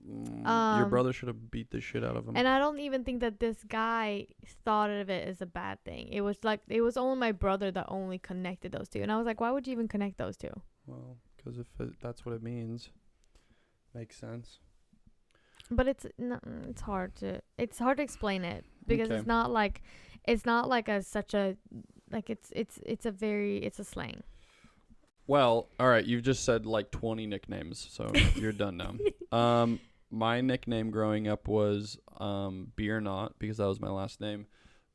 [SPEAKER 2] your brother should have beat the shit out of him.
[SPEAKER 1] And I don't even think that this guy thought of it as a bad thing. It was like, it was only my brother that only connected those two. And I was like, why would you even connect those two?
[SPEAKER 2] Well, because if that's what it means, makes sense.
[SPEAKER 1] But it's hard to explain it because it's not like a such a, like it's a slang.
[SPEAKER 2] Well, all right, you've just said like 20 nicknames, so you're done now. My nickname growing up was Biernat because that was my last name,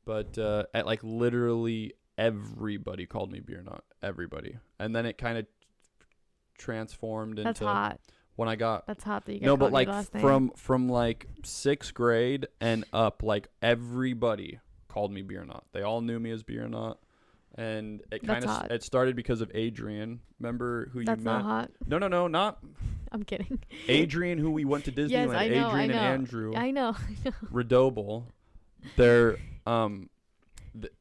[SPEAKER 2] but at like literally everybody called me Biernat, everybody, and then it kind of transformed into.
[SPEAKER 1] That's hot.
[SPEAKER 2] When I got
[SPEAKER 1] that's hot that you got called your last name.
[SPEAKER 2] from like 6th grade and up, like everybody called me Biernat. They all knew me as Biernat, and it kind of it started because of Adrian. Remember who
[SPEAKER 1] that's
[SPEAKER 2] you met?
[SPEAKER 1] That's not hot.
[SPEAKER 2] No, not.
[SPEAKER 1] I'm kidding.
[SPEAKER 2] Adrian, who we went to Disneyland.
[SPEAKER 1] Yes, I know,
[SPEAKER 2] Adrian
[SPEAKER 1] I know.
[SPEAKER 2] and Andrew.
[SPEAKER 1] I know.
[SPEAKER 2] Redouble. They're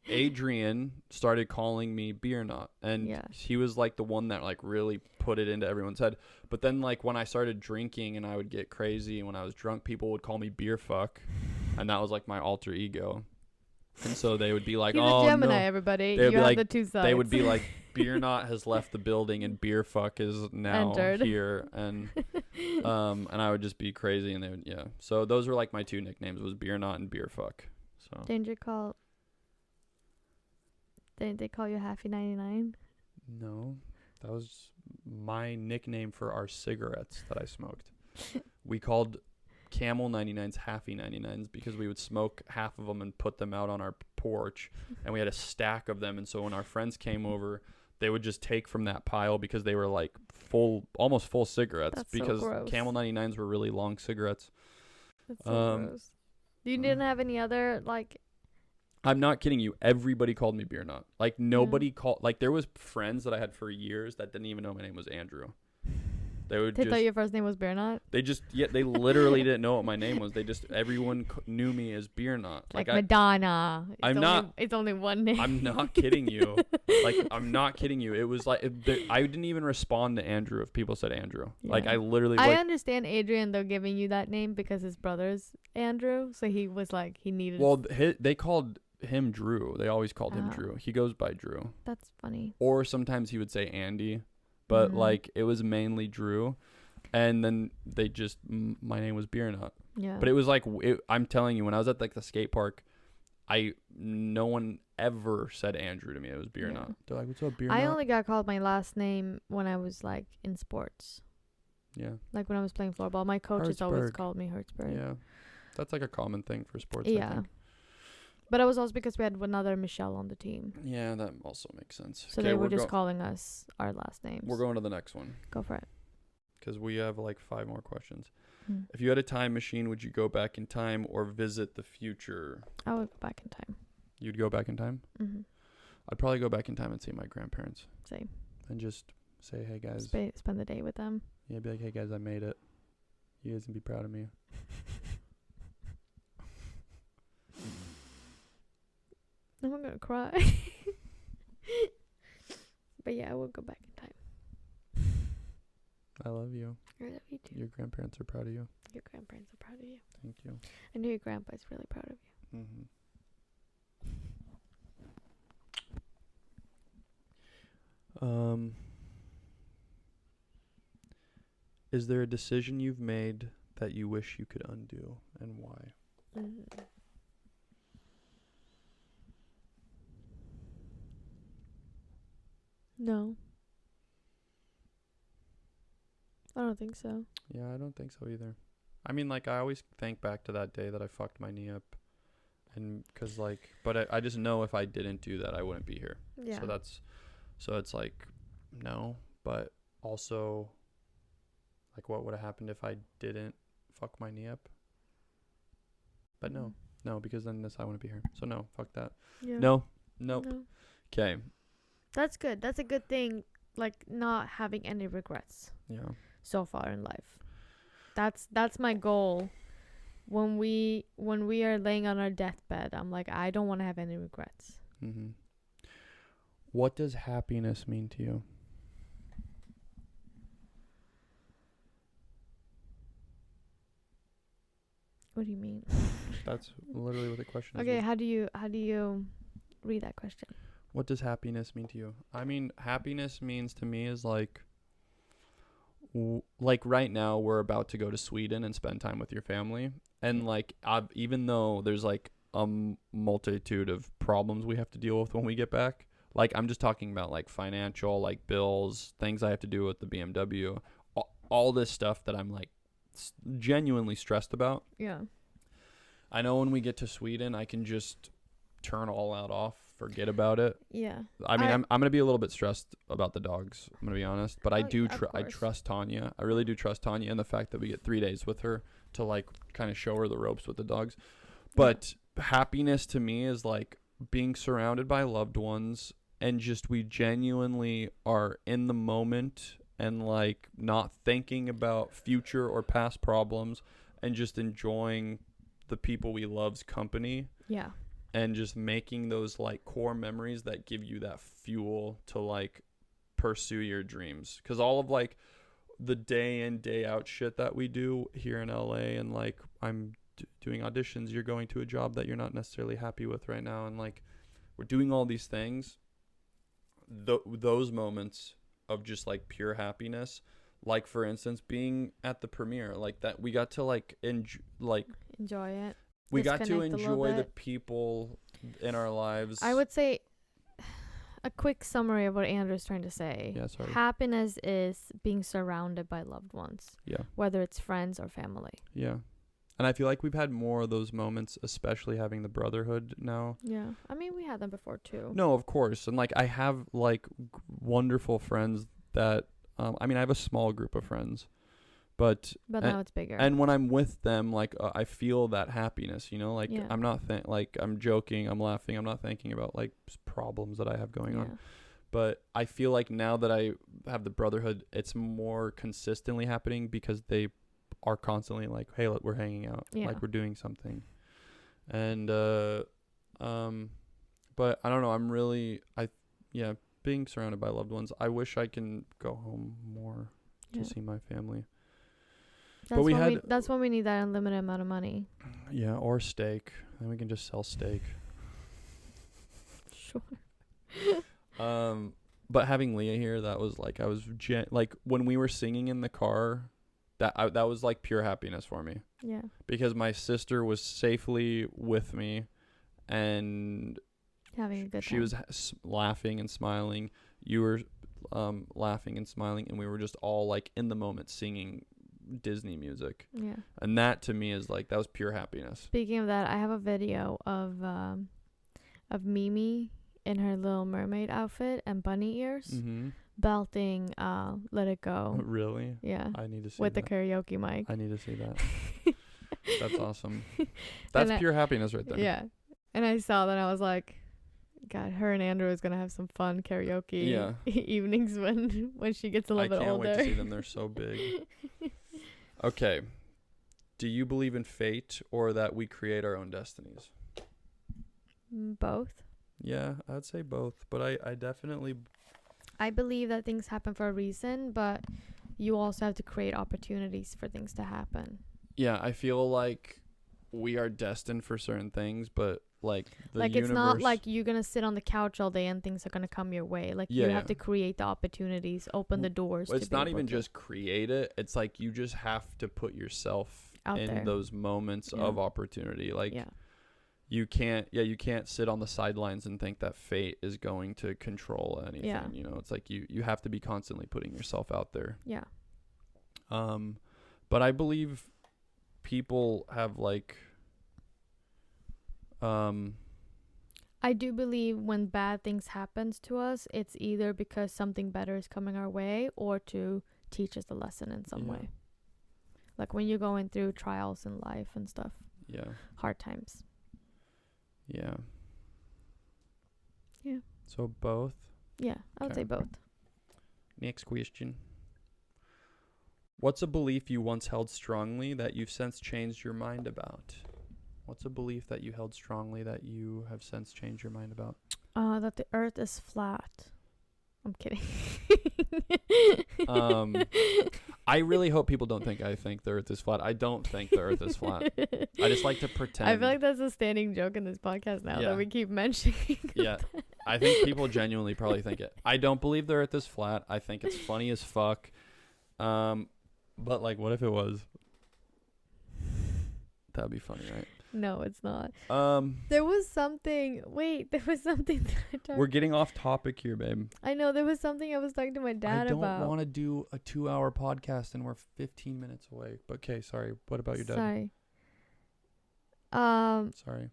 [SPEAKER 2] Adrian started calling me Biernat, and he was like the one that like really put it into everyone's head. But then like when I started drinking and I would get crazy, and when I was drunk, people would call me beer fuck, and that was like my alter ego. And so they would be like,
[SPEAKER 1] he's
[SPEAKER 2] a
[SPEAKER 1] Gemini,
[SPEAKER 2] no.
[SPEAKER 1] everybody.
[SPEAKER 2] You have
[SPEAKER 1] like, the two sides.
[SPEAKER 2] They would be like, Biernat has left the building and beer fuck is now
[SPEAKER 1] entered
[SPEAKER 2] here, and I would just be crazy, and they would So those were like my two nicknames, was Biernat and beer fuck. So
[SPEAKER 1] didn't they call you Happy 99?
[SPEAKER 2] No, that was my nickname for our cigarettes that I smoked. We called Camel 99s Happy 99s because we would smoke half of them and put them out on our porch, and we had a stack of them, and so when our friends came over, they would just take from that pile because they were like almost full cigarettes. That's because so gross. Camel 99s were really long cigarettes.
[SPEAKER 1] That's so gross. You didn't have any other like.
[SPEAKER 2] I'm not kidding you. Everybody called me Biernat. Like nobody called. Like there was friends that I had for years that didn't even know my name was Andrew. They
[SPEAKER 1] thought your first name was Biernat?
[SPEAKER 2] They literally didn't know what my name was. Everyone knew me as Biernat.
[SPEAKER 1] Like Madonna. It's only one name.
[SPEAKER 2] I'm not kidding you. I'm not kidding you. It was like, I didn't even respond to Andrew if people said Andrew. Yeah. Like, I literally.
[SPEAKER 1] I understand Adrian, though, giving you that name because his brother's Andrew. So he was like, he needed.
[SPEAKER 2] Well, they called him Drew. They always called him Drew. He goes by Drew.
[SPEAKER 1] That's funny.
[SPEAKER 2] Or sometimes he would say Andy. But like it was mainly Drew, and then my name was Biernat.
[SPEAKER 1] Yeah.
[SPEAKER 2] But it was like I'm telling you, when I was at like the skate park, no one ever said Andrew to me. It was Biernat. Yeah. They're like, "What's up, Biernat?"
[SPEAKER 1] I only got called my last name when I was like in sports.
[SPEAKER 2] Yeah.
[SPEAKER 1] Like when I was playing floorball, my coaches always called me Hertzberg.
[SPEAKER 2] Yeah, that's like a common thing for sports.
[SPEAKER 1] Yeah.
[SPEAKER 2] I think.
[SPEAKER 1] But it was also because we had another Michelle on the team.
[SPEAKER 2] Yeah, that also makes sense.
[SPEAKER 1] So they were just calling us our last names.
[SPEAKER 2] We're going to the next one.
[SPEAKER 1] Go for it.
[SPEAKER 2] Because we have like 5 more questions. If you had a time machine, would you go back in time or visit the future?
[SPEAKER 1] I would go back in time.
[SPEAKER 2] You'd go back in time?
[SPEAKER 1] Mm-hmm.
[SPEAKER 2] I'd probably go back in time and see my grandparents.
[SPEAKER 1] Same.
[SPEAKER 2] And just say, hey, guys.
[SPEAKER 1] Spend the day with them.
[SPEAKER 2] Yeah, be like, hey, guys, I made it. You guys can be proud of me.
[SPEAKER 1] I'm going to cry. But yeah, I will go back in time.
[SPEAKER 2] I love you.
[SPEAKER 1] I love you too.
[SPEAKER 2] Your grandparents are proud of you.
[SPEAKER 1] Your grandparents are proud of you.
[SPEAKER 2] Thank you.
[SPEAKER 1] I know your grandpa is really proud of you.
[SPEAKER 2] Mm-hmm. Is there a decision you've made that you wish you could undo, and why?
[SPEAKER 1] Mm-hmm. No. I don't think so.
[SPEAKER 2] Yeah, I don't think so either. I mean, like, I always think back to that day that I fucked my knee up. And because, like, but I just know if I didn't do that, I wouldn't be here.
[SPEAKER 1] Yeah.
[SPEAKER 2] So it's like, no. But also, like, what would have happened if I didn't fuck my knee up? But no, because then I wouldn't be here. So no, fuck that.
[SPEAKER 1] Yeah.
[SPEAKER 2] No, nope. Okay.
[SPEAKER 1] That's good. That's a good thing. Like, not having any regrets.
[SPEAKER 2] Yeah.
[SPEAKER 1] So far in life. That's my goal. When we are laying on our deathbed, I'm like, I don't want to have any regrets.
[SPEAKER 2] Mm-hmm. What does happiness mean to you?
[SPEAKER 1] What do you mean?
[SPEAKER 2] That's literally what the question is.
[SPEAKER 1] Okay, how do you read that question?
[SPEAKER 2] What does happiness mean to you? I mean, happiness means to me is like right now we're about to go to Sweden and spend time with your family. And like, even though there's like a multitude of problems we have to deal with when we get back, like I'm just talking about like financial, like bills, things I have to do with the BMW, all this stuff that I'm like genuinely stressed about.
[SPEAKER 1] Yeah.
[SPEAKER 2] I know when we get to Sweden, I can just turn all out off, forget about it.
[SPEAKER 1] Yeah.
[SPEAKER 2] I mean, I'm gonna be a little bit stressed about the dogs. I'm gonna be honest, but I trust Tanya. I really do trust Tanya, and the fact that we get 3 days with her to like kind of show her the ropes with the dogs. But happiness to me is like being surrounded by loved ones, and just we genuinely are in the moment and like not thinking about future or past problems, and just enjoying the people we love's company.
[SPEAKER 1] Yeah.
[SPEAKER 2] And just making those like core memories that give you that fuel to like pursue your dreams. Because all of like the day in, day out shit that we do here in LA, and like I'm doing auditions, you're going to a job that you're not necessarily happy with right now, and like we're doing all these things, those moments of just like pure happiness, like for instance being at the premiere, like that we got to like enjoy it. We got to enjoy the people in our lives.
[SPEAKER 1] I would say a quick summary of what Andrew's trying to say.
[SPEAKER 2] Yeah, sorry.
[SPEAKER 1] Happiness is being surrounded by loved ones.
[SPEAKER 2] Yeah.
[SPEAKER 1] Whether it's friends or family.
[SPEAKER 2] Yeah. And I feel like we've had more of those moments, especially having the brotherhood now.
[SPEAKER 1] Yeah. I mean, we had them before too.
[SPEAKER 2] No, of course. And like I have like wonderful friends that I mean, I have a small group of friends. But
[SPEAKER 1] now it's bigger.
[SPEAKER 2] And when I'm with them, like I feel that happiness, you know, like I'm not like I'm joking, I'm laughing, I'm not thinking about like problems that I have going on. But I feel like now that I have the brotherhood, it's more consistently happening because they are constantly like, hey, look, we're hanging out, like we're doing something. And but I don't know, I'm really being surrounded by loved ones. I wish I can go home more to see my family. That's
[SPEAKER 1] when we need that unlimited amount of money.
[SPEAKER 2] Yeah, or steak. Then we can just sell steak.
[SPEAKER 1] Sure.
[SPEAKER 2] But having Leah here, that was like I was like when we were singing in the car, that was like pure happiness for me.
[SPEAKER 1] Yeah.
[SPEAKER 2] Because my sister was safely with me, and
[SPEAKER 1] having a good time.
[SPEAKER 2] She was laughing and smiling. You were laughing and smiling, and we were just all like in the moment singing Disney music.
[SPEAKER 1] Yeah.
[SPEAKER 2] And that to me is like that was pure happiness.
[SPEAKER 1] Speaking of that, I have a video of Mimi in her Little Mermaid outfit and bunny ears belting Let It Go.
[SPEAKER 2] Really?
[SPEAKER 1] Yeah.
[SPEAKER 2] I need to see
[SPEAKER 1] with
[SPEAKER 2] that.
[SPEAKER 1] The karaoke mic.
[SPEAKER 2] I need to see that. That's awesome. That's pure happiness right there.
[SPEAKER 1] Yeah. And I saw that, I was like, God, her and Andrew is gonna have some fun karaoke evenings when she gets a little bit older.
[SPEAKER 2] I can't wait to see them. They're so big. Okay. Do you believe in fate or that we create our own destinies?
[SPEAKER 1] Both.
[SPEAKER 2] Yeah, I'd say both. But I definitely...
[SPEAKER 1] I believe that things happen for a reason, but you also have to create opportunities for things to happen.
[SPEAKER 2] Yeah, I feel like we are destined for certain things, but like the universe...
[SPEAKER 1] It's not like you're going to sit on the couch all day and things are going to come your way. Like you have to create the opportunities, open the doors.
[SPEAKER 2] Well, it's not even just create it. It's like you just have to put yourself out in there. Those moments of opportunity. Like you can't sit on the sidelines and think that fate is going to control anything. Yeah. You know, it's like you have to be constantly putting yourself out there.
[SPEAKER 1] Yeah.
[SPEAKER 2] But I believe people have like
[SPEAKER 1] I do believe when bad things happens to us, it's either because something better is coming our way or to teach us a lesson in some way. Like when you're going through trials in life and stuff.
[SPEAKER 2] Yeah.
[SPEAKER 1] Hard times.
[SPEAKER 2] Yeah.
[SPEAKER 1] Yeah.
[SPEAKER 2] So both?
[SPEAKER 1] Yeah, I would say both.
[SPEAKER 2] Next question. What's a belief you once held strongly that you've since changed your mind about? What's a belief that you held strongly that you have since changed your mind about?
[SPEAKER 1] That the earth is flat. I'm kidding.
[SPEAKER 2] I really hope people don't think I think the earth is flat. I don't think the earth is flat. I just like to pretend.
[SPEAKER 1] I feel like that's a standing joke in this podcast now that we keep mentioning.
[SPEAKER 2] Yeah. I think people genuinely probably think it. I don't believe the earth is flat. I think it's funny as fuck. But like, what if it was? That'd be funny, right?
[SPEAKER 1] No, it's not. There was something. Wait, there was something that I talked.
[SPEAKER 2] We're getting off topic here, babe.
[SPEAKER 1] I know there was something I was talking to my dad about.
[SPEAKER 2] I don't want to do a 2-hour podcast and we're 15 minutes away. But okay, sorry. What about your dad?
[SPEAKER 1] Sorry.
[SPEAKER 2] Sorry.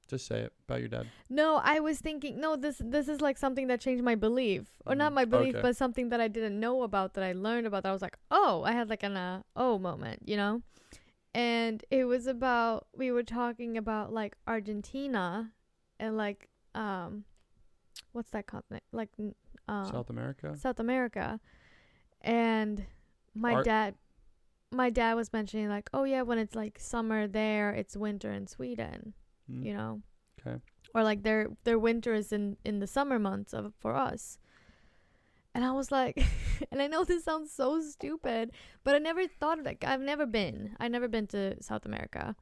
[SPEAKER 2] Just say it about your dad.
[SPEAKER 1] No, I was thinking. No, this is like something that changed my belief, or not my belief, but something that I didn't know about that I learned about. That I was like, oh, I had like an oh moment, you know. And it was about, we were talking about like Argentina and like, what's that continent? Like,
[SPEAKER 2] South America.
[SPEAKER 1] South America. And my dad was mentioning like, oh yeah, when it's like summer there, it's winter in Sweden, you know?
[SPEAKER 2] Okay.
[SPEAKER 1] Or like their winter is in the summer months for us. And I was like, and I know this sounds so stupid, but I never thought of it. I've never been to South America.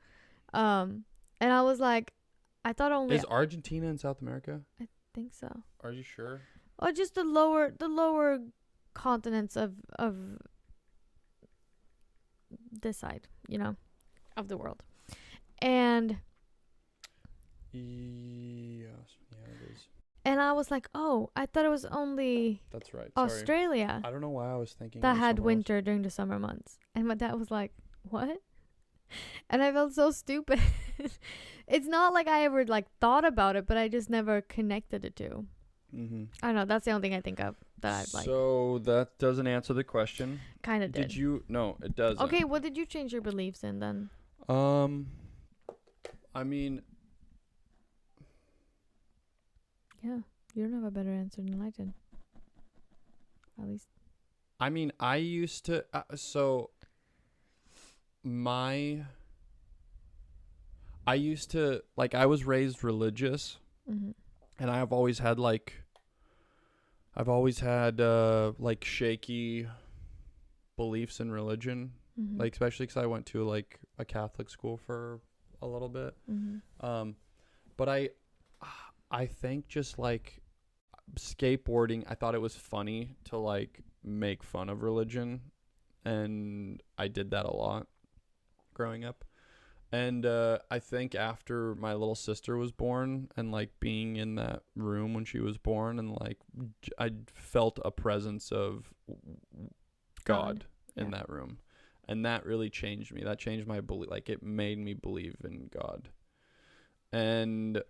[SPEAKER 1] And I was like, I thought only.
[SPEAKER 2] Is Argentina in South America?
[SPEAKER 1] I think so.
[SPEAKER 2] Are you sure?
[SPEAKER 1] Or just the lower continents of this side, you know, of the world. And.
[SPEAKER 2] Yes. Yeah, it is.
[SPEAKER 1] And I was like, oh, I thought it was only
[SPEAKER 2] that's right.
[SPEAKER 1] Australia.
[SPEAKER 2] I don't know why I was thinking
[SPEAKER 1] that had winter during the summer months. And my dad was like, what? And I felt so stupid. It's not like I ever like thought about it, but I just never connected it to.
[SPEAKER 2] Mm-hmm.
[SPEAKER 1] I don't know. That's the only thing I think of that I've like.
[SPEAKER 2] So that doesn't answer the question.
[SPEAKER 1] Kind of did.
[SPEAKER 2] Did you? No, it doesn't.
[SPEAKER 1] Okay, what did you change your beliefs in then?
[SPEAKER 2] I mean.
[SPEAKER 1] Yeah, you don't have a better answer than I did. At least.
[SPEAKER 2] I mean, I used to. I was raised religious,
[SPEAKER 1] mm-hmm.
[SPEAKER 2] and I've always had like shaky beliefs in religion,
[SPEAKER 1] mm-hmm.
[SPEAKER 2] like especially because I went to like a Catholic school for a little bit.
[SPEAKER 1] Mm-hmm.
[SPEAKER 2] But I think just like skateboarding, I thought it was funny to like make fun of religion, and I did that a lot growing up. And I think after my little sister was born and like being in that room when she was born, and like I felt a presence of God in that room, and that really changed me. That changed my belief. Like it made me believe in God. And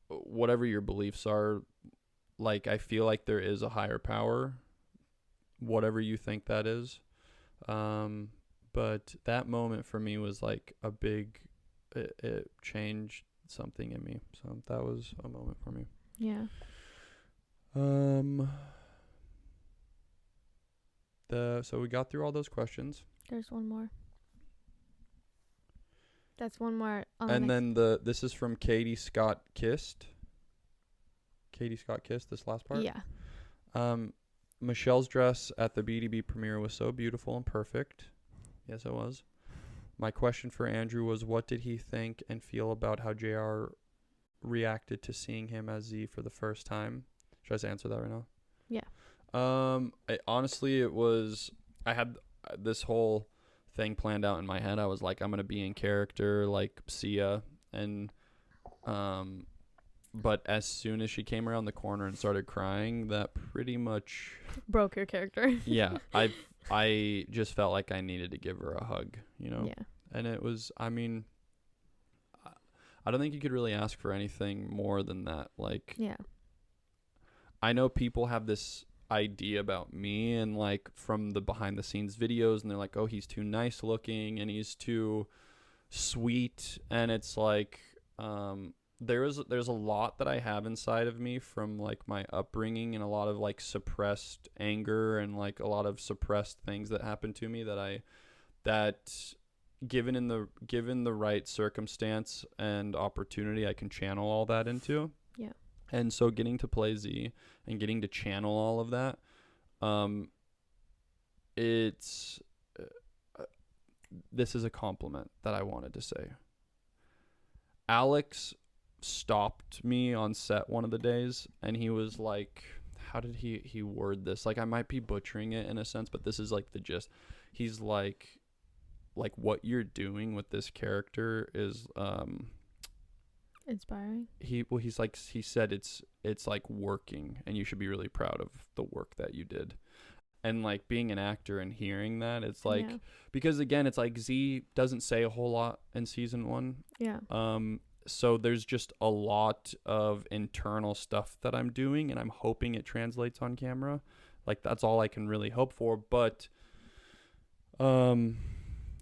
[SPEAKER 2] whatever your beliefs are, like I feel like there is a higher power, whatever you think that is. But that moment for me was like a big, it changed something in me. So that was a moment for me.
[SPEAKER 1] Yeah.
[SPEAKER 2] So we got through all those questions.
[SPEAKER 1] There's one more. That's one more.
[SPEAKER 2] And then this is from Katie Scott Kist. This last part.
[SPEAKER 1] Yeah.
[SPEAKER 2] Michelle's dress at the BDB premiere was so beautiful and perfect. Yes, it was. My question for Andrew was, what did he think and feel about how JR reacted to seeing him as Z for the first time? Should I just answer that right now?
[SPEAKER 1] Yeah.
[SPEAKER 2] Honestly, I had this whole thing planned out in my head. I was like, I'm going to be in character like Sia. And, but as soon as she came around the corner and started crying, that pretty much
[SPEAKER 1] broke your character.
[SPEAKER 2] Yeah. I just felt like I needed to give her a hug, you know?
[SPEAKER 1] Yeah.
[SPEAKER 2] And it was, I mean, I don't think you could really ask for anything more than that. Like,
[SPEAKER 1] Yeah.
[SPEAKER 2] I know people have this idea about me and like from the behind the scenes videos, and they're like, oh, he's too nice looking and he's too sweet. And it's like, there's a lot that I have inside of me from like my upbringing and a lot of like suppressed anger and like a lot of suppressed things that happened to me that given the right circumstance and opportunity, I can channel all that into.
[SPEAKER 1] Yeah.
[SPEAKER 2] And so getting to play Z and getting to channel all of that, it's this is a compliment that I wanted to say. Alex stopped me on set one of the days, and he was like, how did he word this? Like, I might be butchering it in a sense, but this is like the gist. He's like what you're doing with this character is
[SPEAKER 1] inspiring.
[SPEAKER 2] He said it's like working, and you should be really proud of the work that you did. And like being an actor and hearing that, it's like, because again, it's like Z doesn't say a whole lot in season 1.
[SPEAKER 1] Yeah.
[SPEAKER 2] So there's just a lot of internal stuff that I'm doing, and I'm hoping it translates on camera. Like, that's all I can really hope for. But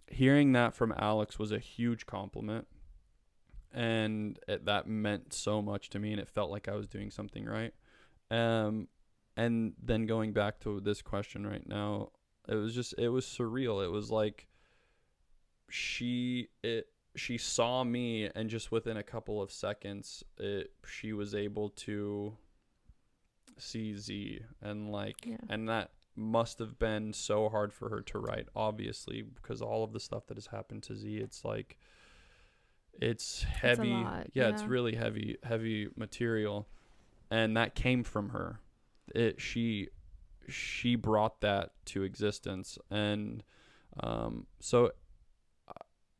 [SPEAKER 2] hearing that from Alex was a huge compliment, and that meant so much to me, and it felt like I was doing something right. And then going back to this question right now, it was surreal. It was like she saw me, and just within a couple of seconds, she was able to see Z, and and that must have been so hard for her to write, obviously, because all of the stuff that has happened to Z, it's like, it's heavy.
[SPEAKER 1] It's a lot,
[SPEAKER 2] it's really heavy material, and that came from her. She brought that to existence, and so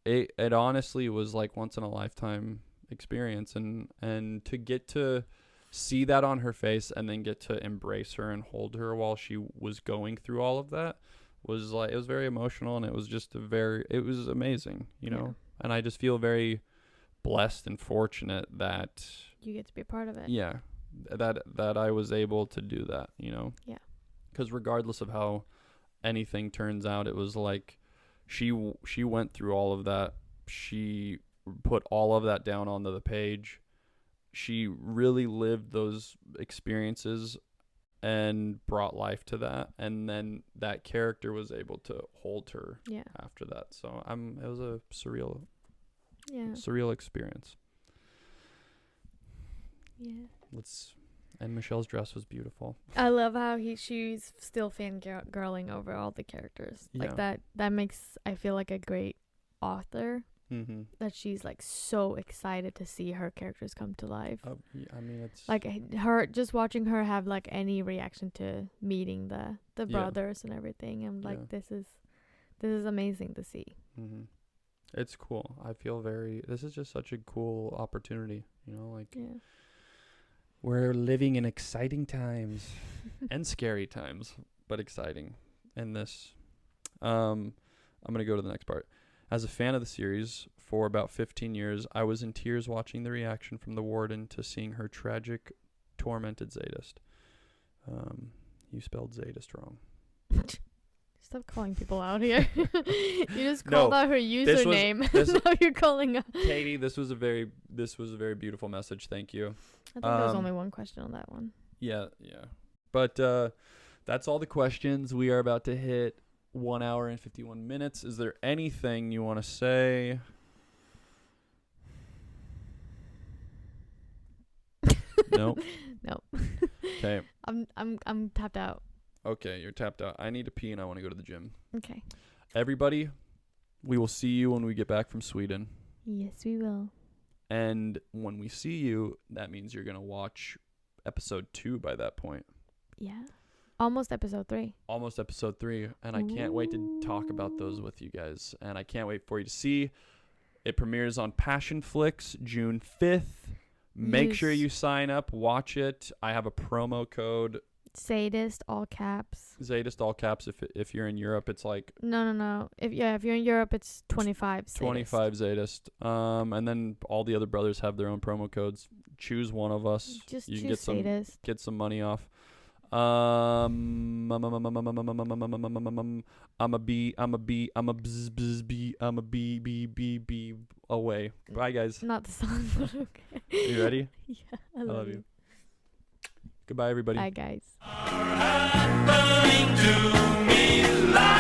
[SPEAKER 2] it honestly was like once in a lifetime experience, and to get to see that on her face and then get to embrace her and hold her while she was going through all of that was like, it was very emotional, and it was just it was amazing, you know. And I just feel very blessed and fortunate that
[SPEAKER 1] you get to be a part of it.
[SPEAKER 2] Yeah, that I was able to do that, you know.
[SPEAKER 1] Yeah.
[SPEAKER 2] Because regardless of how anything turns out, it was like she went through all of that. She put all of that down onto the page. She really lived those experiences and brought life to that, and then that character was able to hold her after that. So it was a surreal experience. Yeah. And Michelle's dress was beautiful.
[SPEAKER 1] I love how she's still fangirling over all the characters. Like that makes, I feel like, a great author. Mm-hmm. That she's like so excited to see her characters come to life.
[SPEAKER 2] I mean, it's
[SPEAKER 1] like her, just watching her have like any reaction to meeting the brothers and everything. I'm like, this is amazing to see.
[SPEAKER 2] Mm-hmm. It's cool. I feel this is just such a cool opportunity, you know, like we're living in exciting times and scary times, but exciting. And this, I'm going to go to the next part. As a fan of the series for about 15 years, I was in tears watching the reaction from the warden to seeing her tragic, tormented Zadist. You spelled Zadist wrong.
[SPEAKER 1] Stop calling people out here. You just called out her username. Now you're calling out.
[SPEAKER 2] Katie, this was a very beautiful message. Thank you.
[SPEAKER 1] I think there was only one question on that one.
[SPEAKER 2] Yeah. But that's all the questions. We are about to hit 1 hour and 51 minutes. Is there anything you want to say? No. Okay.
[SPEAKER 1] I'm tapped out.
[SPEAKER 2] Okay, you're tapped out. I need to pee and I want to go to the gym.
[SPEAKER 1] Okay.
[SPEAKER 2] Everybody, we will see you when we get back from Sweden.
[SPEAKER 1] Yes, we will.
[SPEAKER 2] And when we see you, that means you're going to watch episode 2 by that point.
[SPEAKER 1] Yeah. Almost episode 3. And I can't wait to talk about those with you guys. And I can't wait for you to see. It premieres on Passion Flix June 5th. Make sure you sign up, watch it. I have a promo code. Sadist, all caps.
[SPEAKER 2] Zadist, all caps. If you're in Europe, it's like
[SPEAKER 1] No. If you're in Europe, it's 25 sadist.
[SPEAKER 2] 25 Zadist. And then all the other brothers have their own promo codes. Choose one of us.
[SPEAKER 1] Just
[SPEAKER 2] you
[SPEAKER 1] choose
[SPEAKER 2] can get
[SPEAKER 1] sadist.
[SPEAKER 2] get some money off. I'm a bee away. Bye, guys.
[SPEAKER 1] Not the song, but okay.
[SPEAKER 2] You ready?
[SPEAKER 1] Yeah, I love you.
[SPEAKER 2] Goodbye, everybody.
[SPEAKER 1] Bye, guys.
[SPEAKER 3] Are happening to me live.